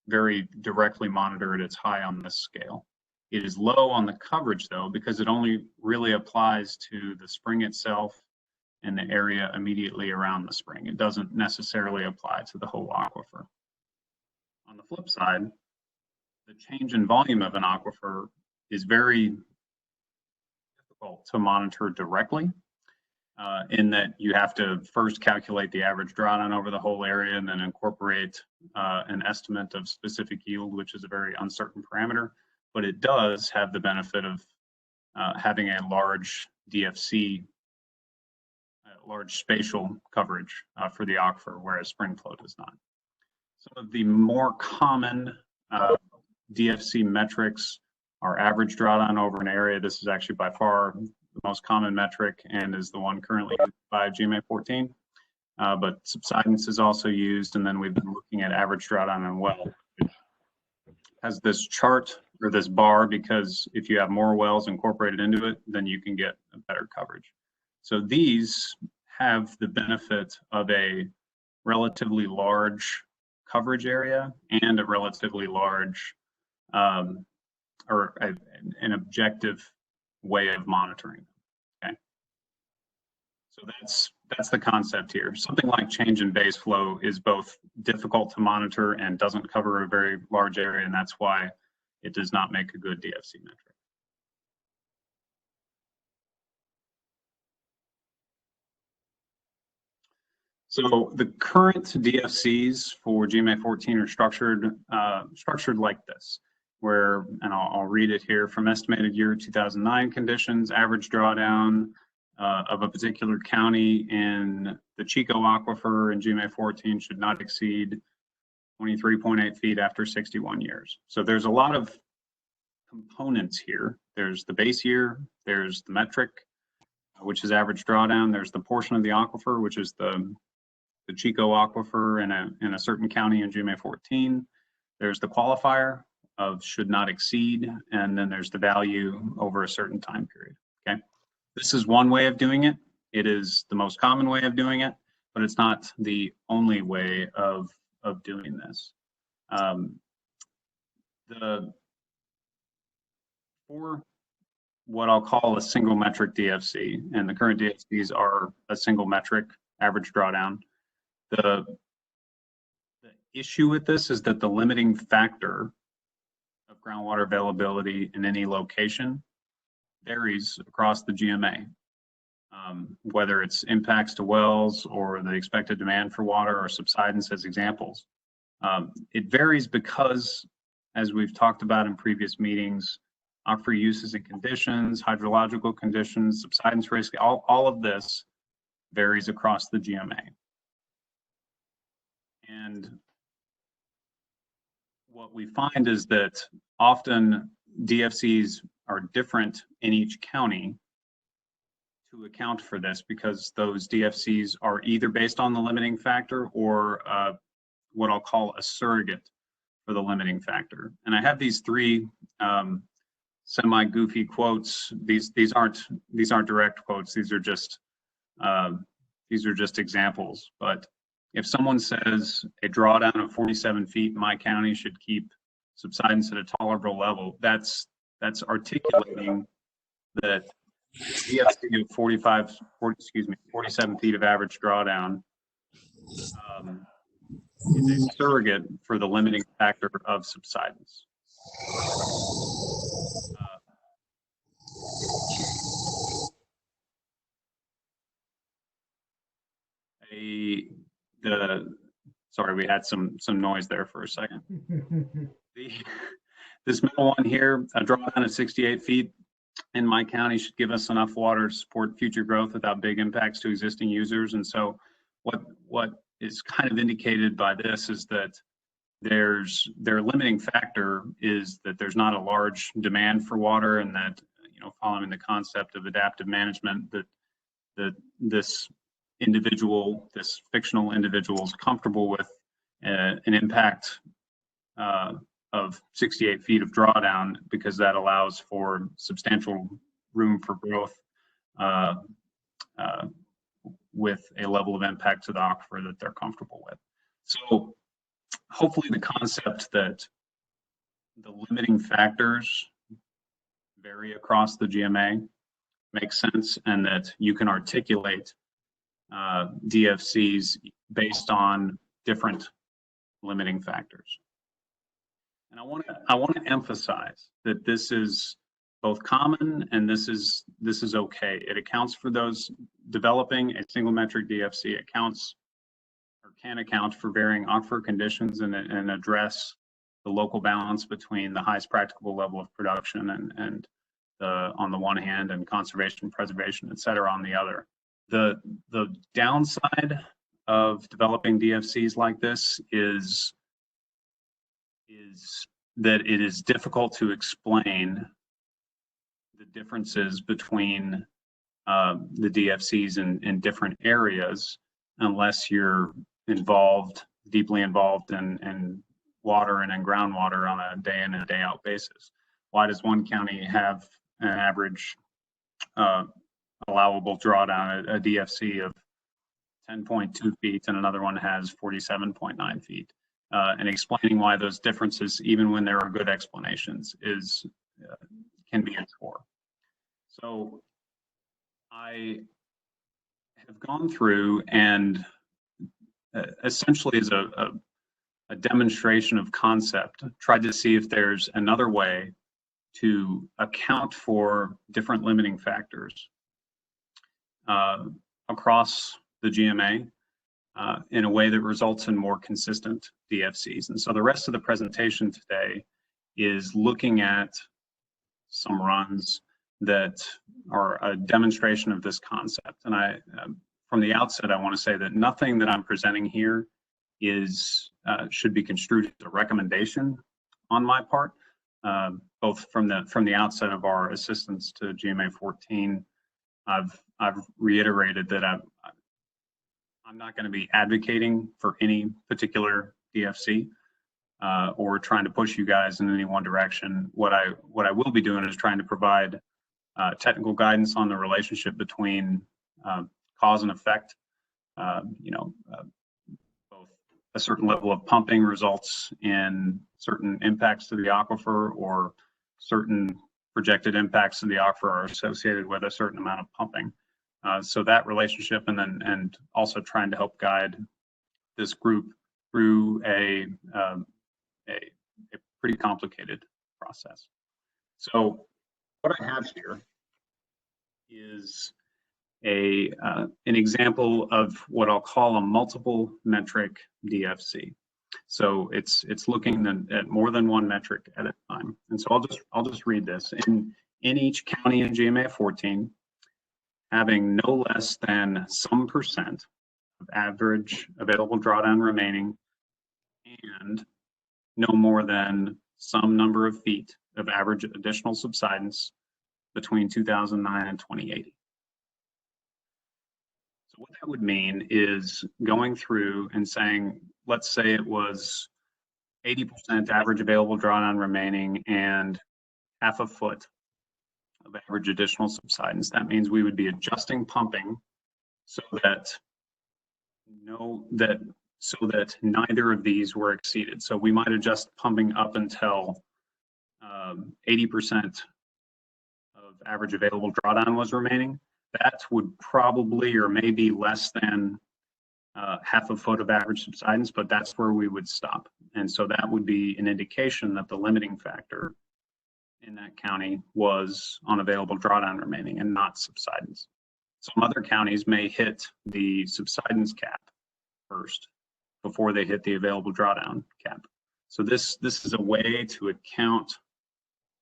[SPEAKER 15] very directly monitored. It's high on this scale. It is low on the coverage though, because it only really applies to the spring itself and the area immediately around the spring. It doesn't necessarily apply to the whole aquifer. On the flip side, the change in volume of an aquifer is very difficult to monitor directly, in that you have to first calculate the average drawdown over the whole area and then incorporate an estimate of specific yield, which is a very uncertain parameter. But it does have the benefit of having a large DFC, large spatial coverage for the aquifer, whereas spring flow does not. Some of the more common DFC metrics are average drawdown over an area. This is actually by far the most common metric and is the one currently used by GMA14. But subsidence is also used, and then we've been looking at average drawdown on well. It has this chart or this bar because if you have more wells incorporated into it, then you can get a better coverage. So these have the benefit of a relatively large coverage area and a relatively large an objective way of monitoring. Okay, so that's the concept here. Something like change in base flow is both difficult to monitor and doesn't cover a very large area, and that's why it does not make a good DFC metric. So the current DFCs for GMA14 are structured like this, where, and I'll read it here, from estimated year 2009 conditions, average drawdown of a particular county in the Chico Aquifer in GMA14 should not exceed 23.8 feet after 61 years. So there's a lot of components here. There's the base year, there's the metric, which is average drawdown, there's the portion of the aquifer, which is the Chico Aquifer in a certain county in GMA14. There's the qualifier of should not exceed, and then there's the value over a certain time period, okay? This is one way of doing it. It is the most common way of doing it, but it's not the only way of doing this. For what I'll call a single metric DFC, and the current DFCs are a single metric average drawdown. The issue with this is that the limiting factor of groundwater availability in any location varies across the GMA, whether it's impacts to wells or the expected demand for water or subsidence as examples. It varies because, as we've talked about in previous meetings, aquifer uses and conditions, hydrological conditions, subsidence risk, all of this varies across the GMA. And what we find is that often DFCs are different in each county to account for this, because those DFCs are either based on the limiting factor or what I'll call a surrogate for the limiting factor. And I have these three semi-goofy quotes. These aren't direct quotes. These are just examples. But if someone says a drawdown of 47 feet in my county should keep subsidence at a tolerable level, that's articulating that DFC of 47 feet of average drawdown is a surrogate for the limiting factor of subsidence. Sorry, we had some noise there for a second. This middle one here, a drawdown of 68 feet in my county should give us enough water to support future growth without big impacts to existing users. And so what is kind of indicated by this is that their limiting factor is that there's not a large demand for water, and that, following the concept of adaptive management, that this fictional individual is comfortable with an impact of 68 feet of drawdown, because that allows for substantial room for growth with a level of impact to the aquifer that they're comfortable with. So hopefully the concept that the limiting factors vary across the GMA makes sense, and that you can articulate DFCs based on different limiting factors. And I want to emphasize that this is both common and this is okay. It accounts for those developing a single metric DFC, accounts or can account for varying aquifer conditions and address the local balance between the highest practicable level of production and on the one hand, and conservation, preservation, et cetera, on the other. The downside of developing DFCs like this is that it is difficult to explain the differences between the DFCs in different areas unless you're deeply involved in water and in groundwater on a day in and day out basis. Why does one county have an average allowable drawdown, a DFC of 10.2 feet, and another one has 47.9 feet? And explaining why those differences, even when there are good explanations, can be explored. So I have gone through and essentially as a demonstration of concept, tried to see if there's another way to account for different limiting factors across the GMA in a way that results in more consistent DFCs. And so the rest of the presentation today is looking at some runs that are a demonstration of this concept. And from the outset, I want to say that nothing that I'm presenting here is should be construed as a recommendation on my part. Both from the outset of our assistance to GMA14, I've reiterated that I'm not going to be advocating for any particular DFC or trying to push you guys in any one direction. What I will be doing is trying to provide technical guidance on the relationship between cause and effect. Both a certain level of pumping results in certain impacts to the aquifer, or certain projected impacts to the aquifer are associated with a certain amount of pumping. So that relationship, and also trying to help guide this group through a pretty complicated process. So what I have here is an example of what I'll call a multiple metric DFC. So it's looking at more than one metric at a time. And so I'll just read this. In each county in GMA14, having no less than some percent of average available drawdown remaining, and no more than some number of feet of average additional subsidence between 2009 and 2080. So what that would mean is going through and saying, let's say it was 80% average available drawdown remaining and half a foot of average additional subsidence. That means we would be adjusting pumping so that neither of these were exceeded. So we might adjust pumping up until 80% of average available drawdown was remaining. That would probably, or maybe less than half a foot of average subsidence, but that's where we would stop. And so that would be an indication that the limiting factor in that county was on available drawdown remaining and not subsidence. Some other counties may hit the subsidence cap first before they hit the available drawdown cap. So this is a way to account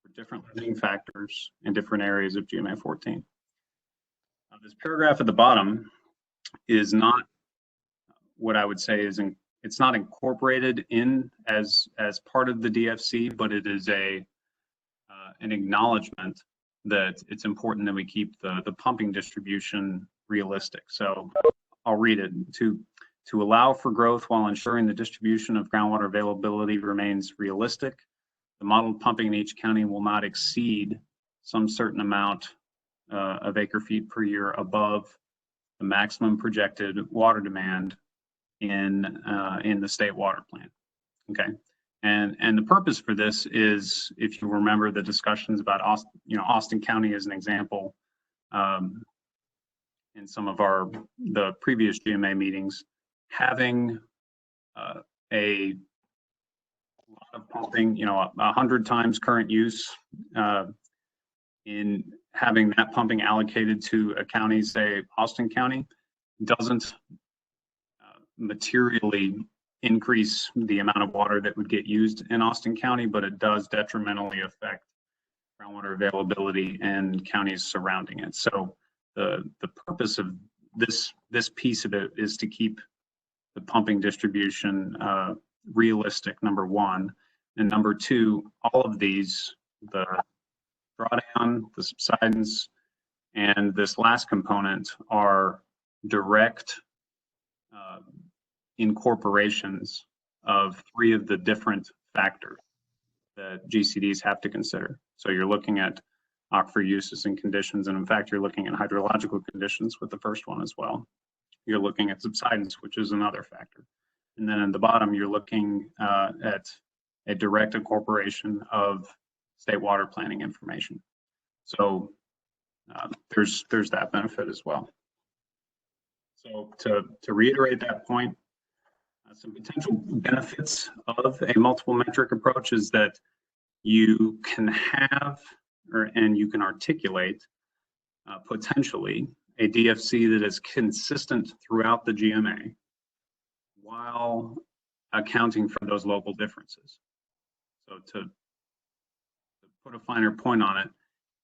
[SPEAKER 15] for different limiting factors in different areas of GMA14. This paragraph at the bottom is not what I would say is it's not incorporated in as part of the DFC, but it is an acknowledgement that it's important that we keep the pumping distribution realistic. So I'll read it. To allow for growth while ensuring the distribution of groundwater availability remains realistic, the modeled pumping in each county will not exceed some certain amount of acre feet per year above the maximum projected water demand in the state water plan. Okay. And the purpose for this is, if you remember the discussions about Austin County as an example, in some of the previous GMA meetings, having a lot of pumping, 100 times current use, in having that pumping allocated to a county, say Austin County, doesn't materially increase the amount of water that would get used in Austin County, but it does detrimentally affect groundwater availability in counties surrounding it. So the purpose of this piece of it is to keep the pumping distribution realistic, number one. And number two, all of these, the drawdown, the subsidence, and this last component are direct incorporations of three of the different factors that GCDs have to consider. So you're looking at aquifer uses and conditions, and in fact, you're looking at hydrological conditions with the first one as well. You're looking at subsidence, which is another factor. And then at the bottom, you're looking at a direct incorporation of state water planning information. So there's that benefit as well. So to reiterate that point, some potential benefits of a multiple metric approach is that you can have and you can articulate potentially a DFC that is consistent throughout the GMA while accounting for those local differences. So to put a finer point on it,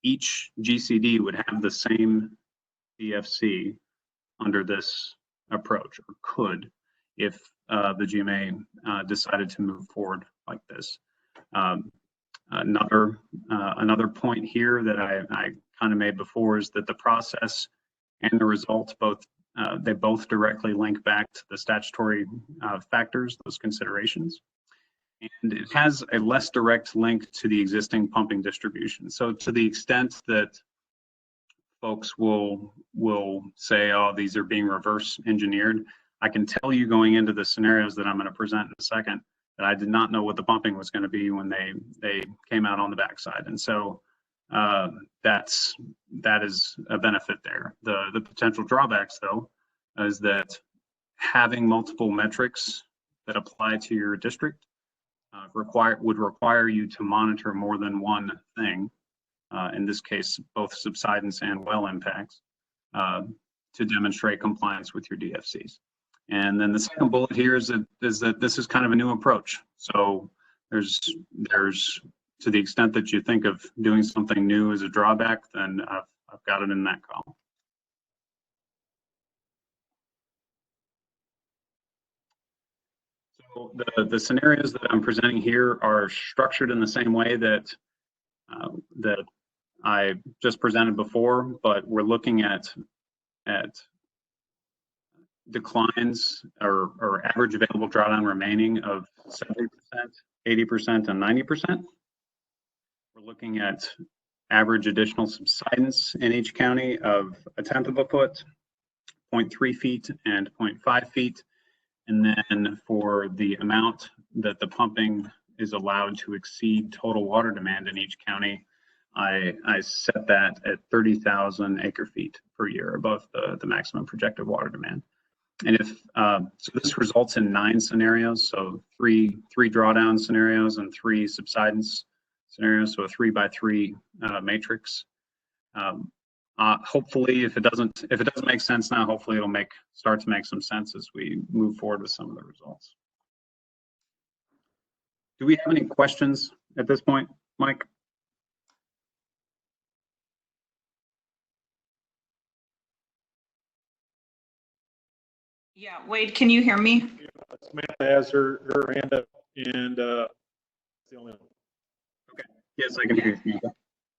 [SPEAKER 15] each GCD would have the same DFC under this approach, or could, if the GMA decided to move forward like this. Another point here that I kind of made before is that the process and the results they both directly link back to the statutory factors, those considerations. And it has a less direct link to the existing pumping distribution. So to the extent that folks will say, oh, these are being reverse engineered, I can tell you going into the scenarios that I'm going to present in a second that I did not know what the pumping was going to be when they came out on the backside. And so that is a benefit there. The potential drawbacks, though, is that having multiple metrics that apply to your district would require you to monitor more than one thing, in this case, both subsidence and well impacts, to demonstrate compliance with your DFCs. And then the second bullet here is that this is kind of a new approach. So there's to the extent that you think of doing something new as a drawback, then I've got it in that column. So the scenarios that I'm presenting here are structured in the same way that I just presented before, but we're looking at declines or average available drawdown remaining of 70%, 80%, and 90%. We're looking at average additional subsidence in each county of 1/10 of a foot, 0.3 feet, and 0.5 feet. And then for the amount that the pumping is allowed to exceed total water demand in each county, I set that at 30,000 acre feet per year above the maximum projected water demand. And so this results in 9 scenarios, so three drawdown scenarios and 3 subsidence scenarios, so a 3x3 matrix. Hopefully, if it doesn't make sense now, hopefully it'll start to make some sense as we move forward with some of the results. Do we have any questions at this point, Mike?
[SPEAKER 11] Yeah, Wade, can you hear me?
[SPEAKER 2] Samantha has her hand up, and the only one.
[SPEAKER 15] Okay. Yes, I can hear you.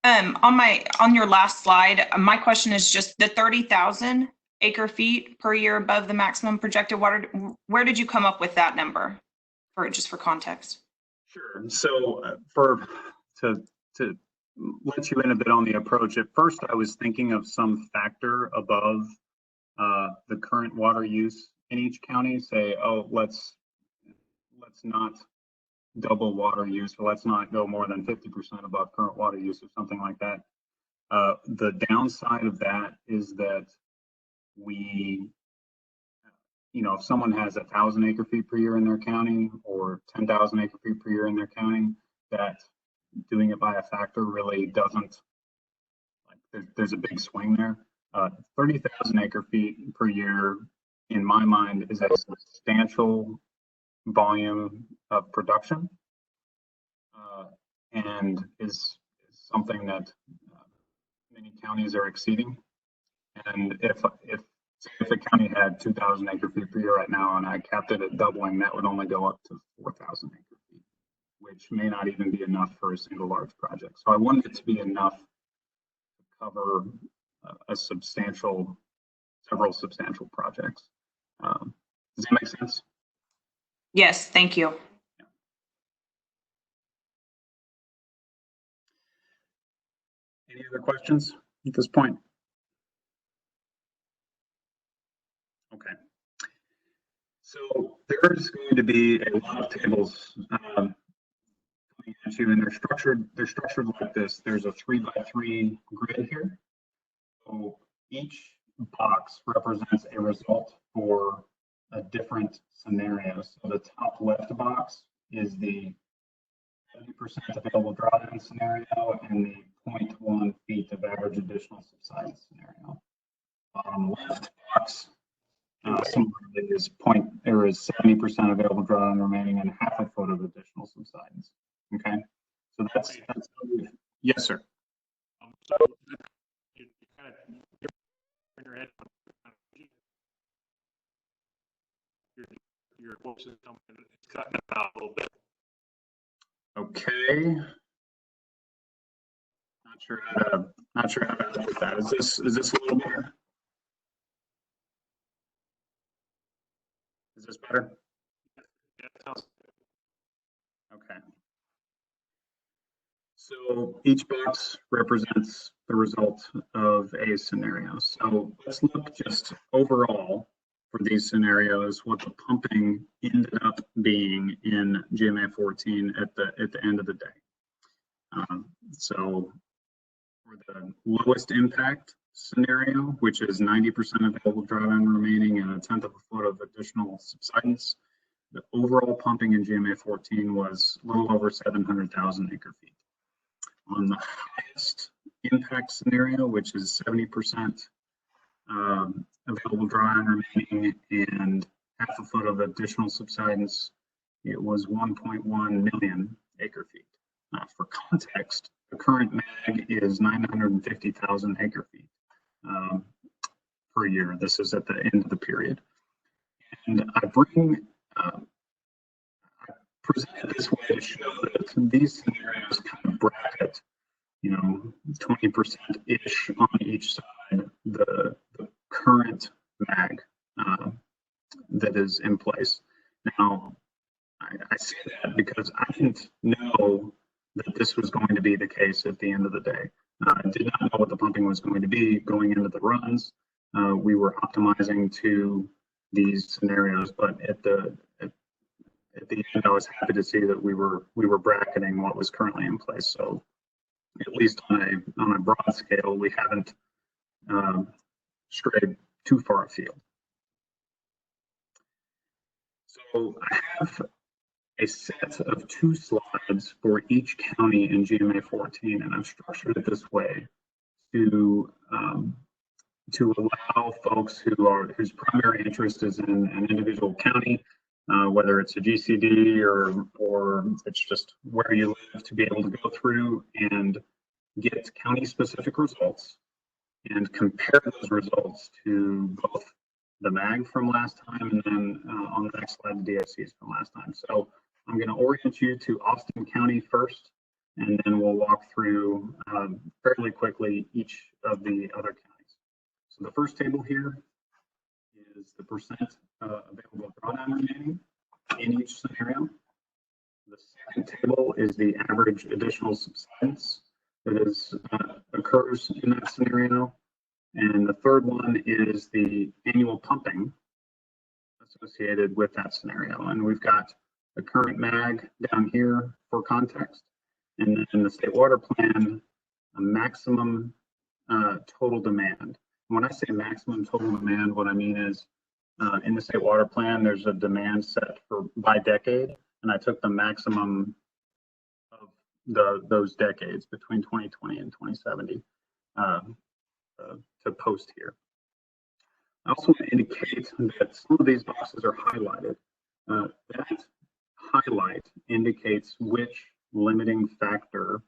[SPEAKER 11] On your last slide, my question is just the 30,000 acre feet per year above the maximum projected water. Where did you come up with that number, just for context?
[SPEAKER 15] Sure. So to let you in a bit on the approach, at first I was thinking of some factor above the current water use in each county. Say, oh, let's not double water use, or let's not go more than 50% above current water use, or something like that. The downside of that is that if someone has 1,000 acre feet per year in their county or 10,000 acre feet per year in their county, that doing it by a factor really doesn't, there's a big swing there. 30,000 acre feet per year, in my mind, is a substantial volume of production, and is something that many counties are exceeding. And if a county had 2,000 acre feet per year right now, and I capped it at doubling, that would only go up to 4,000 acre feet, which may not even be enough for a single large project. So I wanted it to be enough to cover several substantial projects. Does that make sense?
[SPEAKER 11] Yes, thank you.
[SPEAKER 15] Yeah. Any other questions at this point? Okay. So there's going to be a lot of tables coming at you, and they're structured like this. There's a 3x3 grid here. So each box represents a result for a different scenario. So the top left box is the 70% available drawdown scenario and the 0.1 feet of average additional subsidence scenario. Bottom left box similarly is 70% available drawdown remaining and half a foot of additional subsidence. Okay, so that's yes, sir.
[SPEAKER 2] So you kind of in your head, your voice is coming, it's cutting out a little bit.
[SPEAKER 15] Okay. Not sure how to do that. Is this a little better? Is this better? Okay. So each box represents the result of a scenario. So let's look just overall for these scenarios, what the pumping ended up being in GMA14 at the end of the day. So for the lowest impact scenario, which is 90% available drawdown remaining and a 1/10 of a foot of additional subsidence, the overall pumping in GMA14 was a little over 700,000 acre feet. On the highest impact scenario, which is 70% available drawdown remaining and half a foot of additional subsidence, it was 1.1 million acre feet. For context, the current MAG is 950,000 acre feet per year. This is at the end of the period. And I present it this way to show that these scenarios kind of bracket, 20%-ish on each side, the current MAG that is in place. Now, I say that because I didn't know that this was going to be the case at the end of the day. I did not know what the pumping was going to be going into the runs. We were optimizing to these scenarios, but at the end, I was happy to see that we were bracketing what was currently in place. So at least on a broad scale, we haven't strayed too far afield. So I have a set of 2 slides for each county in GMA14, and I've structured it this way to allow folks whose primary interest is in an individual county, whether it's a GCD or it's just where you live, to be able to go through and get county-specific results and compare those results to both the MAG from last time and then on the next slide, the DICs from last time. So I'm going to orient you to Austin County first, and then we'll walk through fairly quickly each of the other counties. So the first table here is the percent available drawdown remaining in each scenario. The second table is the average additional subsidence that occurs in that scenario. And the third one is the annual pumping associated with that scenario. And we've got the current MAG down here for context. And then in the state water plan, a maximum total demand. When I say maximum total demand, what I mean is in the state water plan, there's a demand set by decade. And I took the maximum of those decades between 2020 and 2070 to post here. I also want to indicate that some of these boxes are highlighted. That highlight indicates which limiting factor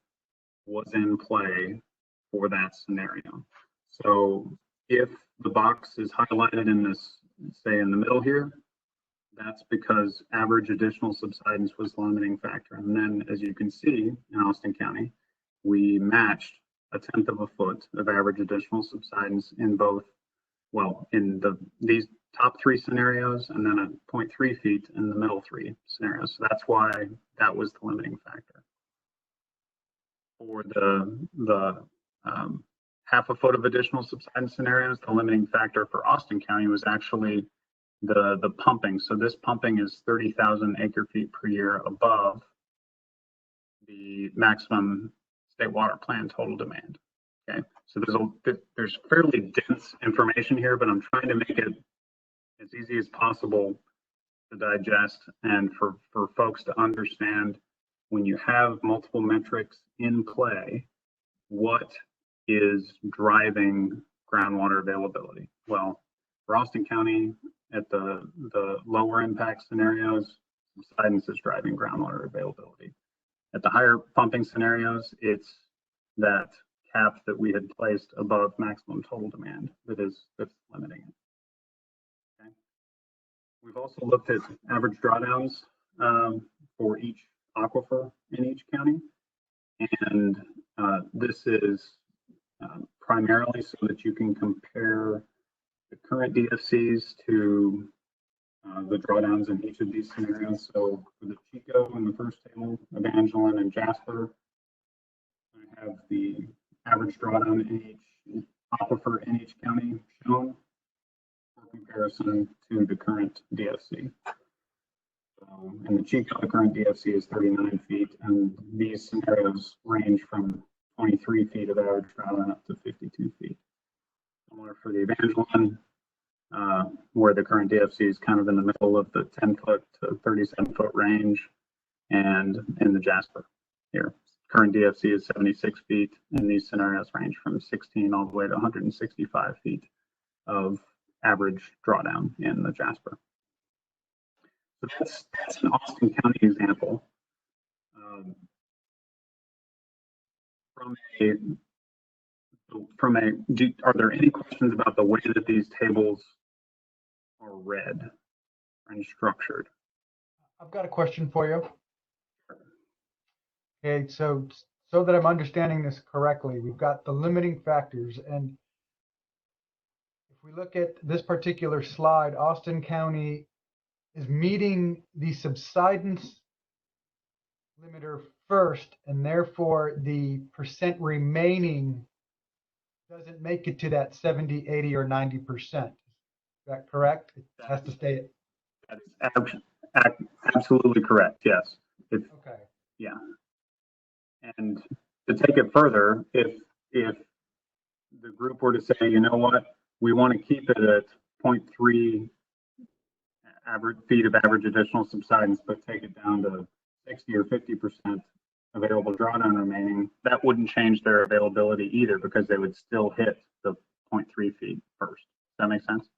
[SPEAKER 15] was in play for that scenario. So if the box is highlighted in this, say in the middle here, that's because average additional subsidence was the limiting factor. And then, as you can see, in Austin County, we matched a 1/10 of a foot of average additional subsidence in both, well, in these top 3 scenarios, and then a 0.3 feet in the middle 3 scenarios. So that's why that was the limiting factor. For the half a foot of additional subsidence scenarios, the limiting factor for Austin County was actually the pumping. So this pumping is 30,000 acre feet per year above the maximum state water plan total demand. Okay, so there's fairly dense information here, but I'm trying to make it as easy as possible to digest and for folks to understand when you have multiple metrics in play, what is driving groundwater availability? Well, for Austin County, at the lower impact scenarios, subsidence is driving groundwater availability. At the higher pumping scenarios, it's that cap that we had placed above maximum total demand that's limiting it. Okay. We've also looked at average drawdowns for each aquifer in each county, and this is primarily so that you can compare the current DFCs to the drawdowns in each of these scenarios. So for the Chico in the first table, Evangeline and Jasper, I have the average drawdown in each aquifer in each county shown for comparison to the current DFC. So in the Chico, the current DFC is 39 feet, and these scenarios range from 23 feet of average drawdown up to 52 feet. Similar for the Evangeline, where the current DFC is kind of in the middle of the 10-foot to 37-foot range, and in the Jasper here. Current DFC is 76 feet, and these scenarios range from 16 all the way to 165 feet of average drawdown in the Jasper. So that's an Austin County example. Are there any questions about the way that these tables are read and structured?
[SPEAKER 1] I've got a question for you. Okay, so that I'm understanding this correctly, we've got the limiting factors, and if we look at this particular slide, Austin County is meeting the subsidence limiter first, and therefore the percent remaining doesn't make it to that 70, 80, or 90%. Is that correct? It has to stay at.
[SPEAKER 15] That is absolutely correct, yes.
[SPEAKER 1] Okay.
[SPEAKER 15] Yeah. And to take it further, if the group were to say, you know what, we want to keep it at 0.3 average feet of average additional subsidence, but take it down to 60 or 50% available drawdown remaining, that wouldn't change their availability either, because they would still hit the 0.3 feet first. Does that make sense?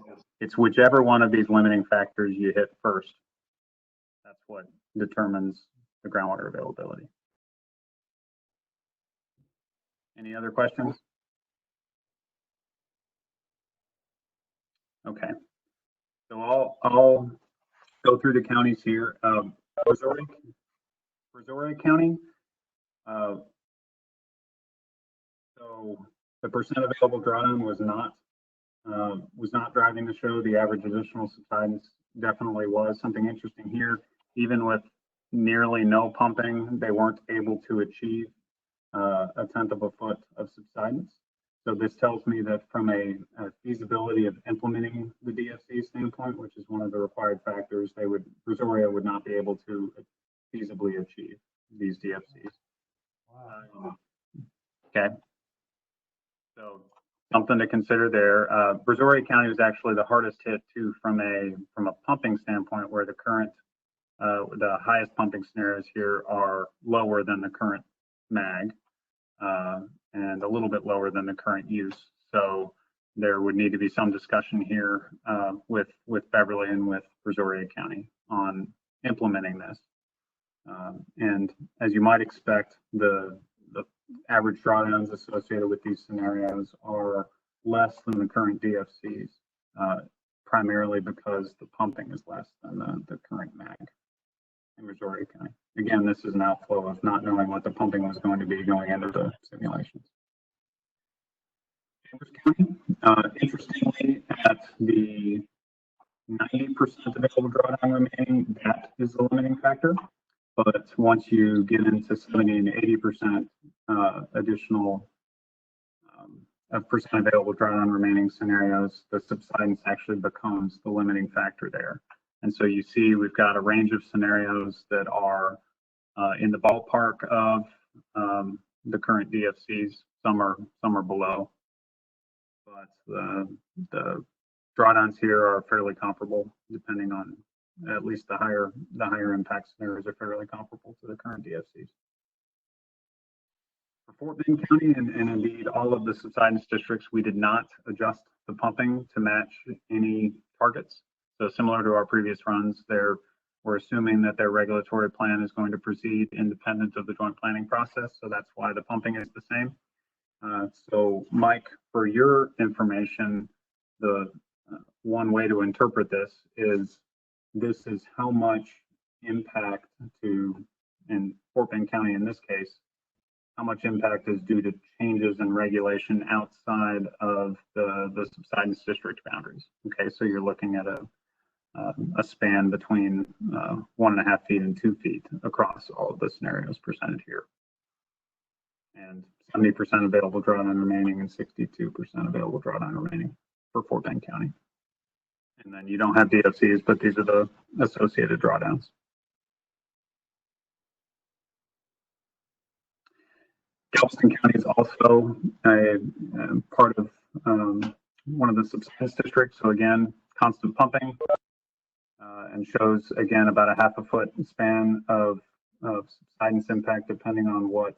[SPEAKER 15] Yes. It's whichever one of these limiting factors you hit first. That's what determines the groundwater availability. Any other questions? Okay. So I'll go through the counties here. Brazoria County. So the percent available drawdown was not driving the show. The average additional subsidence definitely was. Something interesting here, even with nearly no pumping, they weren't able to achieve a tenth of a foot of subsidence. So this tells me that from a feasibility of implementing the DFC standpoint, which is one of the required factors, Brazoria would not be able to feasibly achieve these DFCs. Wow. Okay. So something to consider there. Brazoria County was actually the hardest hit too from a pumping standpoint, where the current the highest pumping scenarios here are lower than the current MAG and a little bit lower than the current use. So there would need to be some discussion here with Beverly and with Brazoria County on implementing this. And as you might expect, the average drawdowns associated with these scenarios are less than the current DFCs, primarily because the pumping is less than the current MAG in Brazoria County. Again, this is an outflow of not knowing what the pumping was going to be going into the simulations. Chambers County, interestingly, at the 90% available drawdown remaining, that is the limiting factor. But once you get into 70 and 80% additional percent available drawdown remaining scenarios, the subsidence actually becomes the limiting factor there. And so you see we've got a range of scenarios that are in the ballpark of the current DFCs. some are below. But the drawdowns here are fairly comparable, depending on at least the higher impact scenarios are fairly comparable to the current DFCs. For Fort Bend County and indeed all of the subsidence districts, we did not adjust the pumping to match any targets. So similar to our previous runs, we're assuming that their regulatory plan is going to proceed independent of the joint planning process. So that's why the pumping is the same. So Mike, for your information, the one way to interpret this is how much impact in Fort Bend County in this case, how much impact is due to changes in regulation outside of the subsidence district boundaries. Okay, so you're looking at a span between 1.5 feet and 2 feet across all of the scenarios presented here. And 70% available drawdown remaining and 62% available drawdown remaining for Fort Bend County. And then you don't have DFCs, but these are the associated drawdowns. Galveston County is also a part of one of the subsidence districts. So again, constant pumping and shows again about a 1/2 foot span of subsidence impact depending on what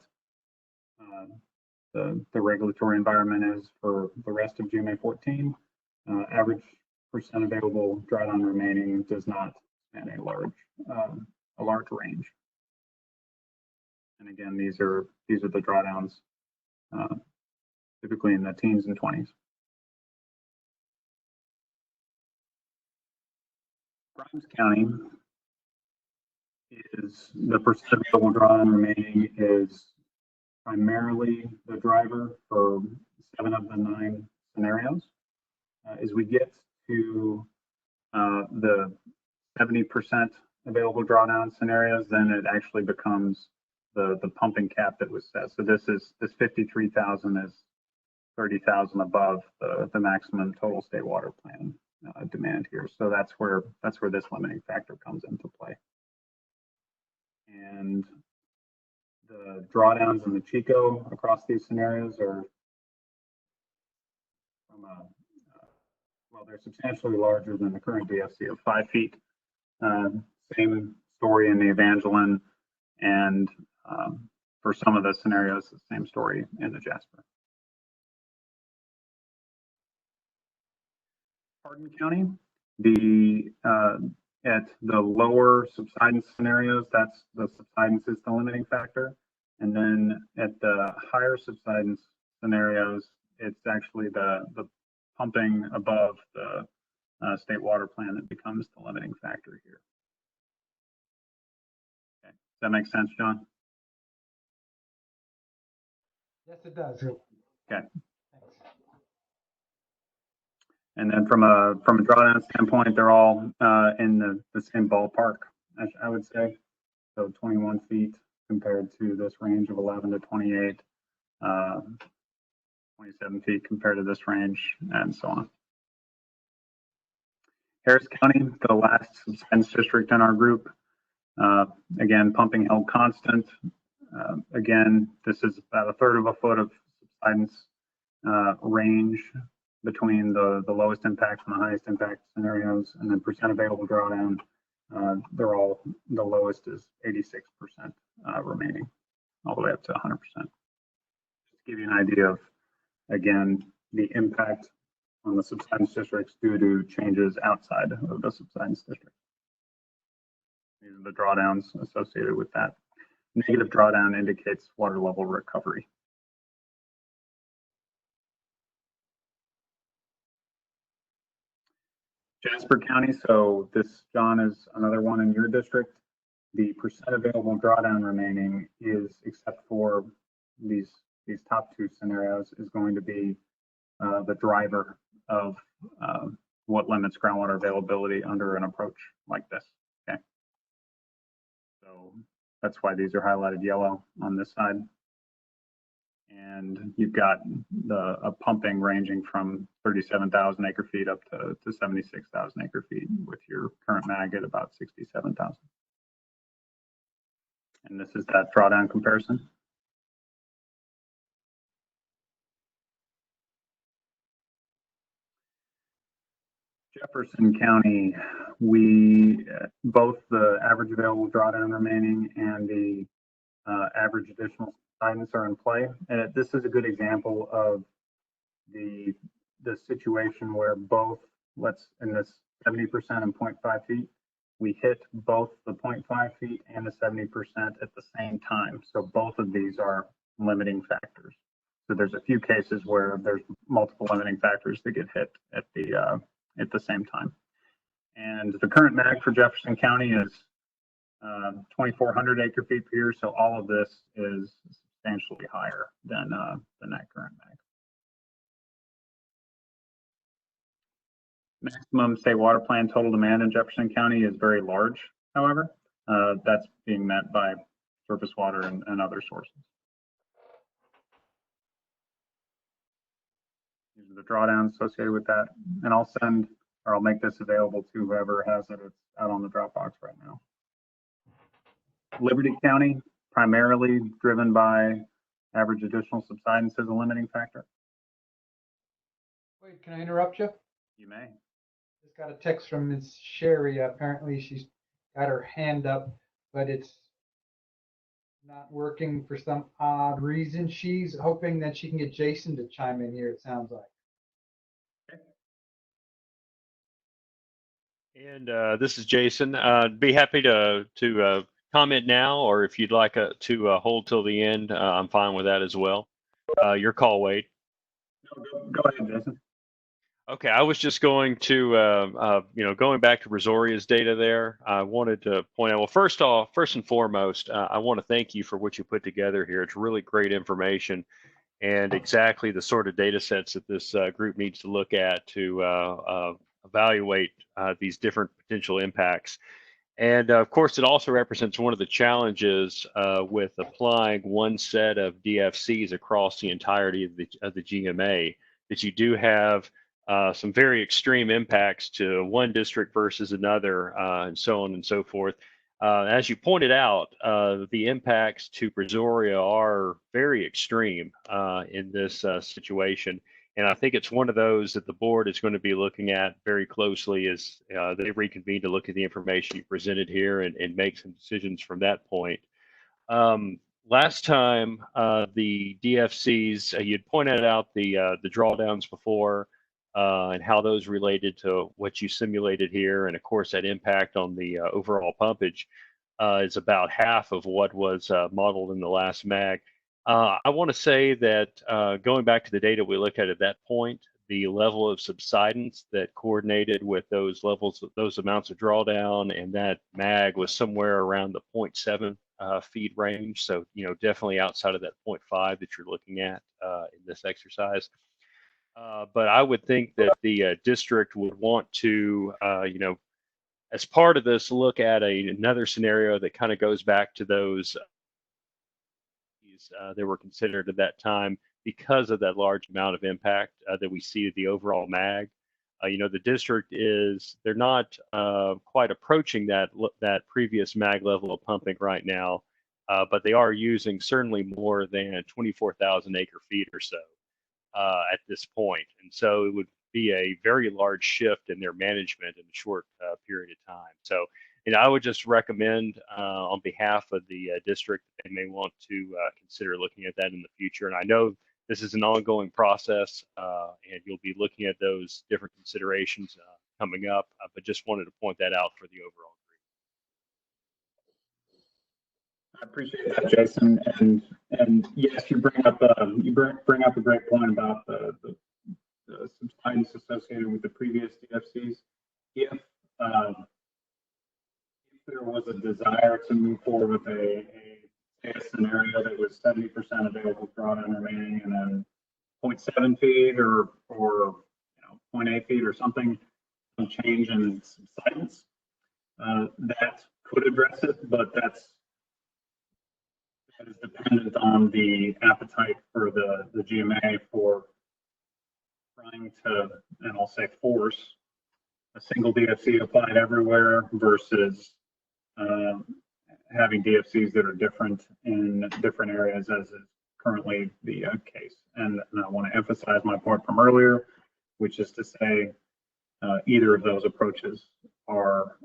[SPEAKER 15] the regulatory environment is for the rest of GMA14. Average percent available drawdown remaining does not span a large range. And again, these are the drawdowns typically in the teens and 20s. Grimes County is the percent available drawdown remaining is primarily the driver for 7 of the 9 scenarios. As we get to the 70% available drawdown scenarios, then it actually becomes the pumping cap that was set. So this 53,000 is 30,000 above the maximum total state water plan demand here. So that's where this limiting factor comes into play. And the drawdowns in the Chico across these scenarios are from well, they're substantially larger than the current DFC of 5 feet. Same story in the Evangeline, and for some of the scenarios, the same story in the Jasper. Hardin County, at the lower subsidence scenarios, that's the subsidence is the limiting factor. And then at the higher subsidence scenarios, it's actually the pumping above the state water plan that becomes the limiting factor here. Okay. Does that make sense, John?
[SPEAKER 1] Yes, it does.
[SPEAKER 15] Okay.
[SPEAKER 1] Thanks.
[SPEAKER 15] And then from a drawdown standpoint, they're all in the same ballpark, I would say. So 21 feet compared to this range of 11 to 28, 27 feet compared to this range, and so on. Harris County, the last subsidence district in our group. Again, pumping held constant. Again, this is about 1/3 of a foot of subsidence range between the lowest impact and the highest impact scenarios, and then percent available drawdown. They're all, the lowest is 86% remaining, all the way up to 100%. Just to give you an idea of, again, the impact on the subsidence districts due to changes outside of the subsidence district. These are the drawdowns associated with that. Negative drawdown indicates water level recovery. Jasper County, so this, John, is another one in your district. The percent available drawdown remaining is, except for these top 2 scenarios, is going to be the driver of what limits groundwater availability under an approach like this. Okay, so that's why these are highlighted yellow on this side. And you've got a pumping ranging from 37,000 acre feet up to 76,000 acre feet, with your current mag at about 67,000. And this is that drawdown comparison. Jefferson County, we, both the average available drawdown remaining and the average additional guidance are in play. And this is a good example of the situation where both, in this 70% and 0.5 feet, we hit both the 0.5 feet and the 70% at the same time. So both of these are limiting factors. So there's a few cases where there's multiple limiting factors that get hit at the same time. And the current MAG for Jefferson County is 2,400 acre feet per year. So all of this is substantially higher than that current MAG. Maximum state water plan total demand in Jefferson County is very large, however. That's being met by surface water and other sources. These are the drawdowns associated with that. And I'll make this available to whoever has it. It's out on the Dropbox right now. Liberty County, primarily driven by average additional subsidence as a limiting factor.
[SPEAKER 1] Wait, can I interrupt you?
[SPEAKER 15] You may.
[SPEAKER 1] Just got a text from Ms. Sherry. Apparently she's got her hand up, but it's not working for some odd reason. She's hoping that she can get Jason to chime in here, it sounds like.
[SPEAKER 17] And this is Jason. Be happy to comment now, or if you'd like to hold till the end, I'm fine with that as well. Your call, Wade.
[SPEAKER 15] No, go ahead, Jason.
[SPEAKER 17] Okay, I was just going to, going back to Resoria's data there, I wanted to point out, well, first and foremost, I want to thank you for what you put together here. It's really great information and exactly the sort of data sets that this group needs to look at to evaluate these different potential impacts. And of course, it also represents one of the challenges with applying one set of DFCs across the entirety of the GMA, that you do have some very extreme impacts to one district versus another, and so on and so forth. As you pointed out, the impacts to Brazoria are very extreme in this situation. And I think it's one of those that the board is going to be looking at very closely as they reconvene to look at the information you presented here and make some decisions from that point. Last time, the DFCs, you'd pointed out the drawdowns before, and how those related to what you simulated here. And of course, that impact on the overall pumpage is about half of what was modeled in the last MAG. I want to say that going back to the data we looked at that point, the level of subsidence that coordinated with those levels, those amounts of drawdown, and that MAG was somewhere around the 0.7 feet range. So, definitely outside of that 0.5 that you're looking at in this exercise. But I would think that the district would want to, as part of this, look at another scenario that kind of goes back to those that were considered at that time because of that large amount of impact that we see at the overall MAG. The district they're not quite approaching that previous MAG level of pumping right now, but they are using certainly more than 24,000 acre feet or so at this point. And so it would be a very large shift in their management in a short period of time. So, I would just recommend on behalf of the district, they may want to consider looking at that in the future. And I know this is an ongoing process, and you'll be looking at those different considerations coming up, but just wanted to point that out for the overall group.
[SPEAKER 15] I appreciate that, Jason. And yes, you bring up a great point about the subsidence associated with the previous DFCs. If there was a desire to move forward with a scenario that was 70% available drawdown remaining and then 0.7 feet or 0.8 feet or something, some change in subsidence, that could address it, but that is dependent on the appetite for the GMA for trying to, and I'll say force, a single DFC applied everywhere versus having DFCs that are different in different areas, as is currently the case. And I want to emphasize my point from earlier, which is to say either of those approaches are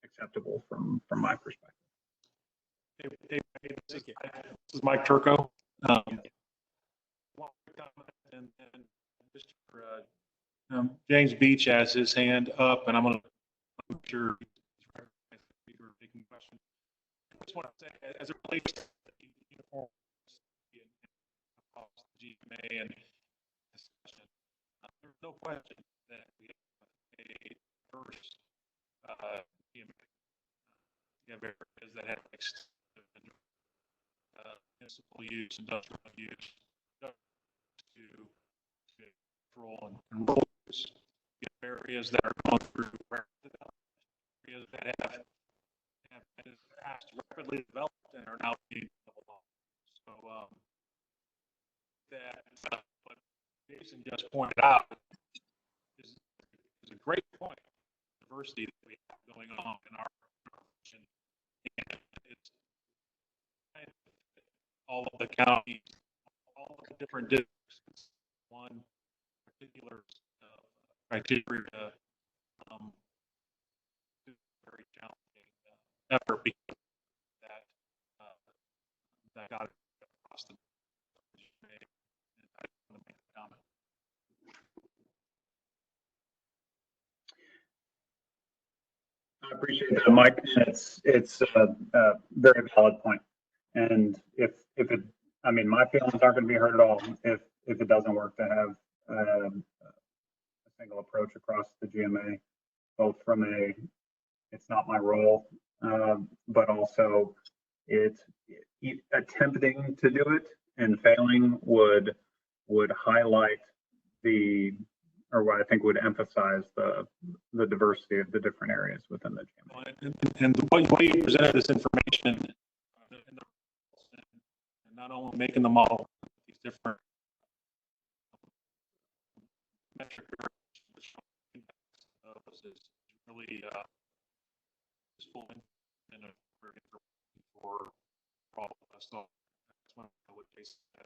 [SPEAKER 15] acceptable from my perspective.
[SPEAKER 2] This is Mike Turco. And Mr. James Beach has his hand up, and I'm going to make sure he's taking questions. I just want to say, as it relates to the uniform across the GMA and discussion, there's no question that we have a first GMA areas that have municipal use, industrial use, to control and rural use. You have areas that are going through areas that have in the past rapidly developed and are now being developed. So that what Jason just pointed out is a great point. Diversity that we have going on in our profession, and it's all of the counties, all of the different districts, one particular criteria, very challenging effort because that got it across the. I want to make a comment.
[SPEAKER 15] I appreciate that, Mike. It's a very valid point. And if it, I mean, my feelings aren't going to be hurt at all if it doesn't work to have a single approach across the GMA, both from it's not my role, but also attempting to do it and failing would highlight or what I think would emphasize the diversity of the different areas within the GMA.
[SPEAKER 2] And the way you presented this information, and not only making the model, these different metric which is really useful and for all of us. So that's one of what Jason said.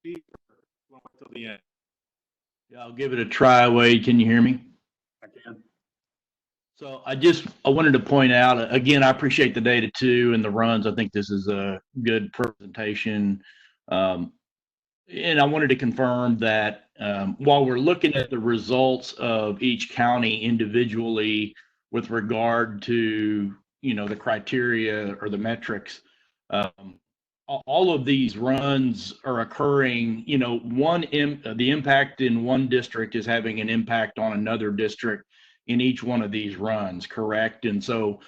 [SPEAKER 2] Speak or you want to wait till the end?
[SPEAKER 18] Yeah, I'll give it a try. Wade, can you hear me?
[SPEAKER 15] I can.
[SPEAKER 18] So I wanted to point out, again, I appreciate the data too and the runs. I think this is a good presentation. And I wanted to confirm that while we're looking at the results of each county individually with regard to, the criteria or the metrics, all of these runs are occurring, the impact in one district is having an impact on another district in each one of these runs, correct? And so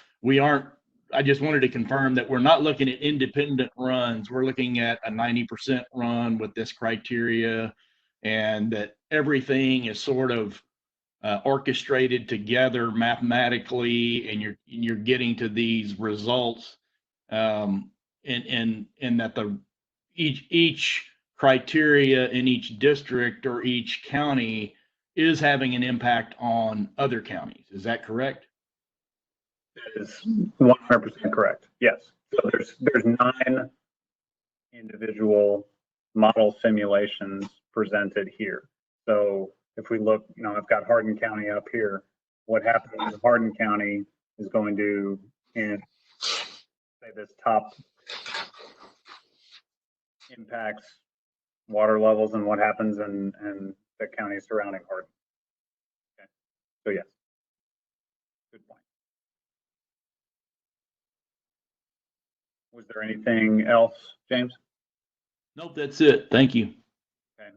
[SPEAKER 18] I just wanted to confirm that we're not looking at independent runs. We're looking at a 90% run with this criteria, and that everything is sort of orchestrated together mathematically, and you're getting to these results. And that each criteria in each district or each county is having an impact on other counties. Is that correct?
[SPEAKER 15] That is 100% correct. Yes. So there's 9 individual model simulations presented here. So if we look, I've got Hardin County up here. What happens in Hardin County is going to, in say this top impacts water levels and what happens in the county surrounding Hardin. Okay. So yes, good point. Was there anything else, James?
[SPEAKER 18] Nope, that's it. Thank you.
[SPEAKER 15] Okay.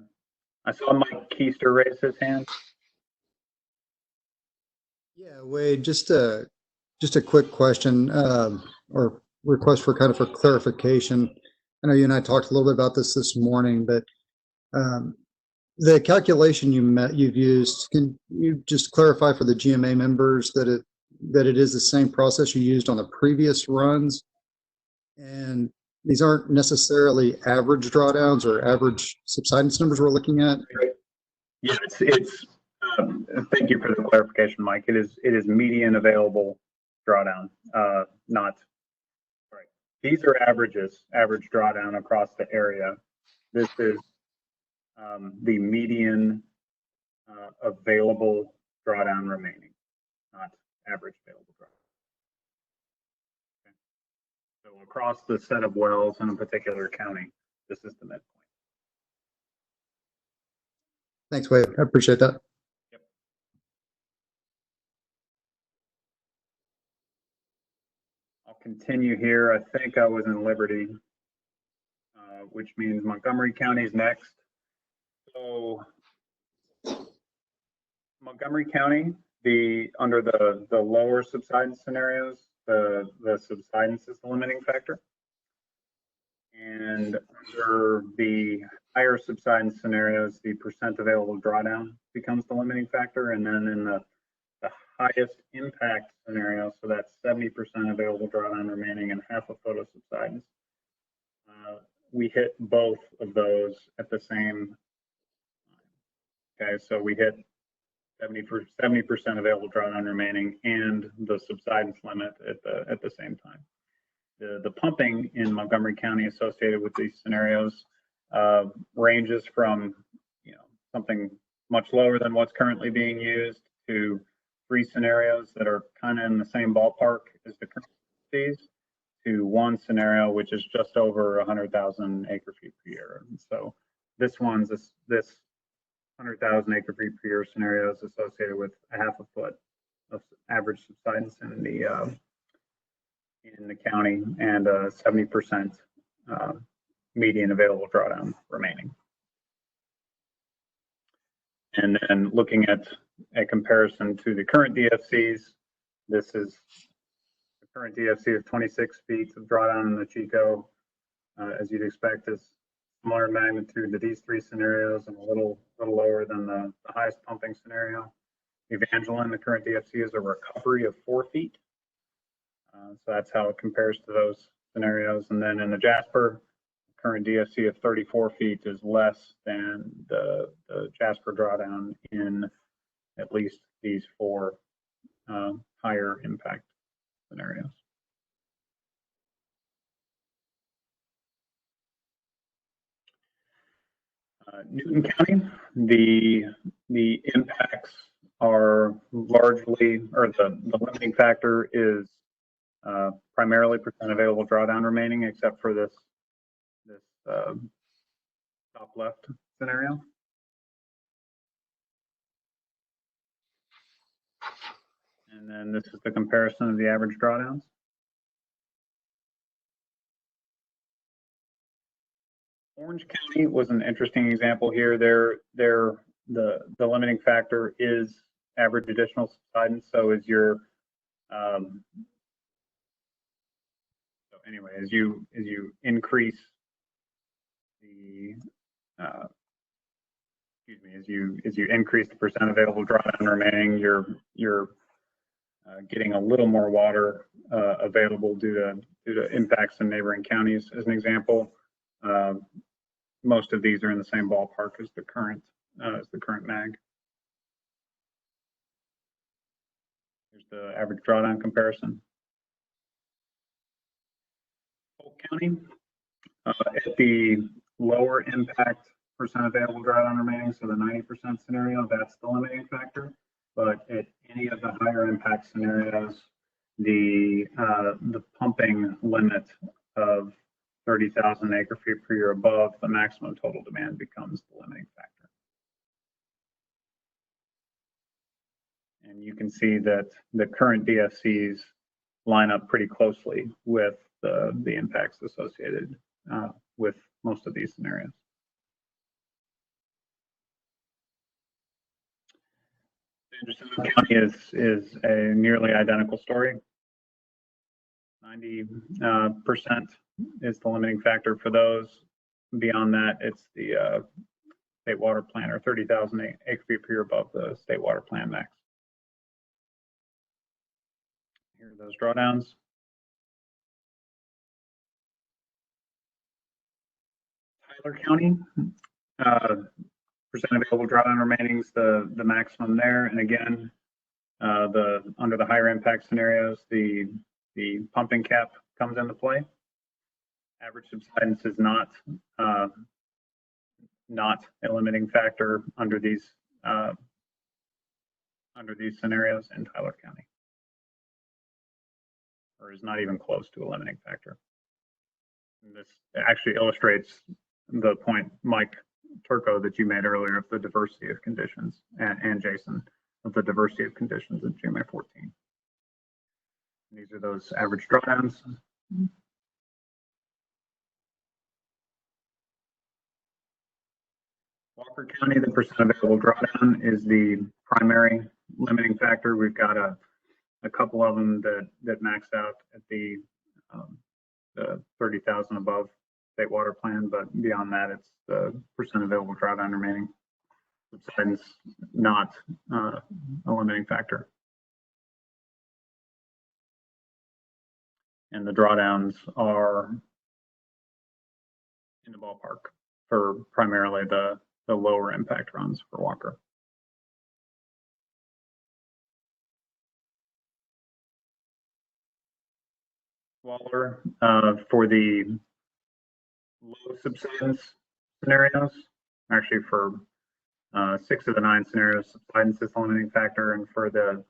[SPEAKER 15] I saw Mike Keister raise his hand.
[SPEAKER 19] Yeah, Wade, just a quick question or request for for clarification. I know you and I talked a little bit about this morning, but the calculation you've used, can you just clarify for the GMA members that it is the same process you used on the previous runs? And these aren't necessarily average drawdowns or average subsidence numbers we're looking at?
[SPEAKER 15] Yeah, it's thank you for the clarification, Mike. It is median available drawdown, not right. These are averages, average drawdown across the area. This is the median available drawdown remaining, not average available drawdown. Okay. So across the set of wells in a particular county, this is the midpoint.
[SPEAKER 19] Thanks, Wade. I appreciate that.
[SPEAKER 15] Yep. I'll continue here. I think I was in Liberty, which means Montgomery County is next. So Montgomery County, under the lower subsidence scenarios, the subsidence is the limiting factor. And under the higher subsidence scenarios, the percent available drawdown becomes the limiting factor. And then in the highest impact scenario, so that's 70% available drawdown remaining and half a foot of subsidence, we hit both of those at the same time. Okay, so we hit 70% available drawdown remaining and the subsidence limit at the same time. The pumping in Montgomery County associated with these scenarios ranges from something much lower than what's currently being used to 3 scenarios that are kind of in the same ballpark as the current fees, to 1 scenario which is just over 100,000 acre feet per year. And so this 100,000 acre feet per year scenario is associated with a half a foot of average subsidence in the county and 70% median available drawdown remaining. And then looking at a comparison to the current DFCs, this is the current DFC of 26 feet of drawdown in the Chico, as you'd expect, is similar magnitude to these 3 scenarios and a little lower than the highest pumping scenario. Evangeline, the current DFC, is a recovery of 4 feet. So that's how it compares to those scenarios. And then in the Jasper, the current DFC of 34 feet is less than the Jasper drawdown in at least these 4 higher impact scenarios. Newton County, the impacts are largely, or the limiting factor is primarily percent available drawdown remaining, except for this top left scenario. And then this is the comparison of the average drawdowns. Orange County was an interesting example here. The limiting factor is average additional subsidence. So as your so anyway, as you increase the as you increase the percent available drawdown remaining, you're getting a little more water available due to impacts in neighboring counties. As an example, most of these are in the same ballpark as the current MAG. Here's the average drawdown comparison. Polk County, at the lower impact percent available drawdown remaining, so the 90% scenario, that's the limiting factor. But at any of the higher impact scenarios, the pumping limit of 30,000 acre feet per year above the maximum total demand becomes the limiting factor. And you can see that the current DFCs line up pretty closely with the impacts associated with most of these scenarios. Anderson County is a nearly identical story. 90% is the limiting factor for those. Beyond that, it's the state water plan, or 30,000 acre feet per year above the state water plan max. Here are those drawdowns. Tyler County, percent available drawdown remaining is the maximum there. And again, under the higher impact scenarios, the pumping cap comes into play. Average subsidence is not not a limiting factor under these scenarios in Tyler County, or is not even close to a limiting factor. And this actually illustrates the point, Mike Turco, that you made earlier of the diversity of conditions, and Jason, of the diversity of conditions in GMA14. These are those average drawdowns. Walker County, the percent available drawdown is the primary limiting factor. We've got a couple of them that max out at the 30,000 above state water plan, but beyond that, it's the percent available drawdown remaining. Subsidence not a limiting factor. And the drawdowns are in the ballpark for primarily the lower impact runs for Walker. Waller, for the low subsidence scenarios, actually for 6 of the 9 scenarios, subsidence is the limiting factor, and for the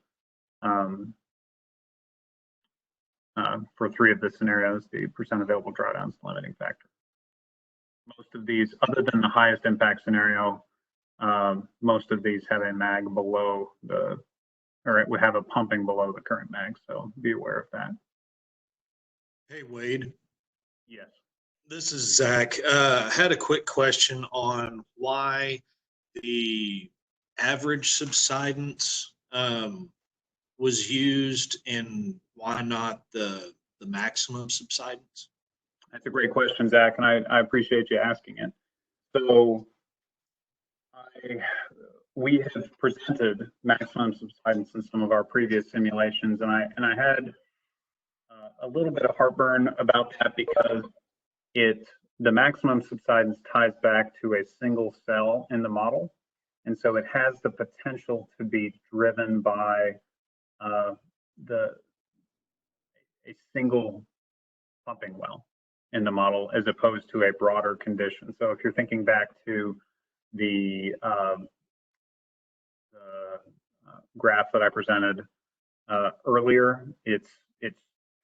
[SPEAKER 15] for 3 of the scenarios, the percent available drawdown is the limiting factor. Most of these, other than the highest impact scenario, most of these have a mag below the, or it would have a pumping below the current mag, so be aware of that.
[SPEAKER 14] Hey, Wade.
[SPEAKER 15] Yes.
[SPEAKER 14] This is Zach. Had a quick question on why the average subsidence was used and why not the maximum subsidence?
[SPEAKER 15] That's a great question, Zach, and I appreciate you asking it. So we have presented maximum subsidence in some of our previous simulations, and I had a little bit of heartburn about that because the maximum subsidence ties back to a single cell in the model, and so it has the potential to be driven by a single pumping well in the model as opposed to a broader condition. So if you're thinking back to the graph that I presented earlier, it's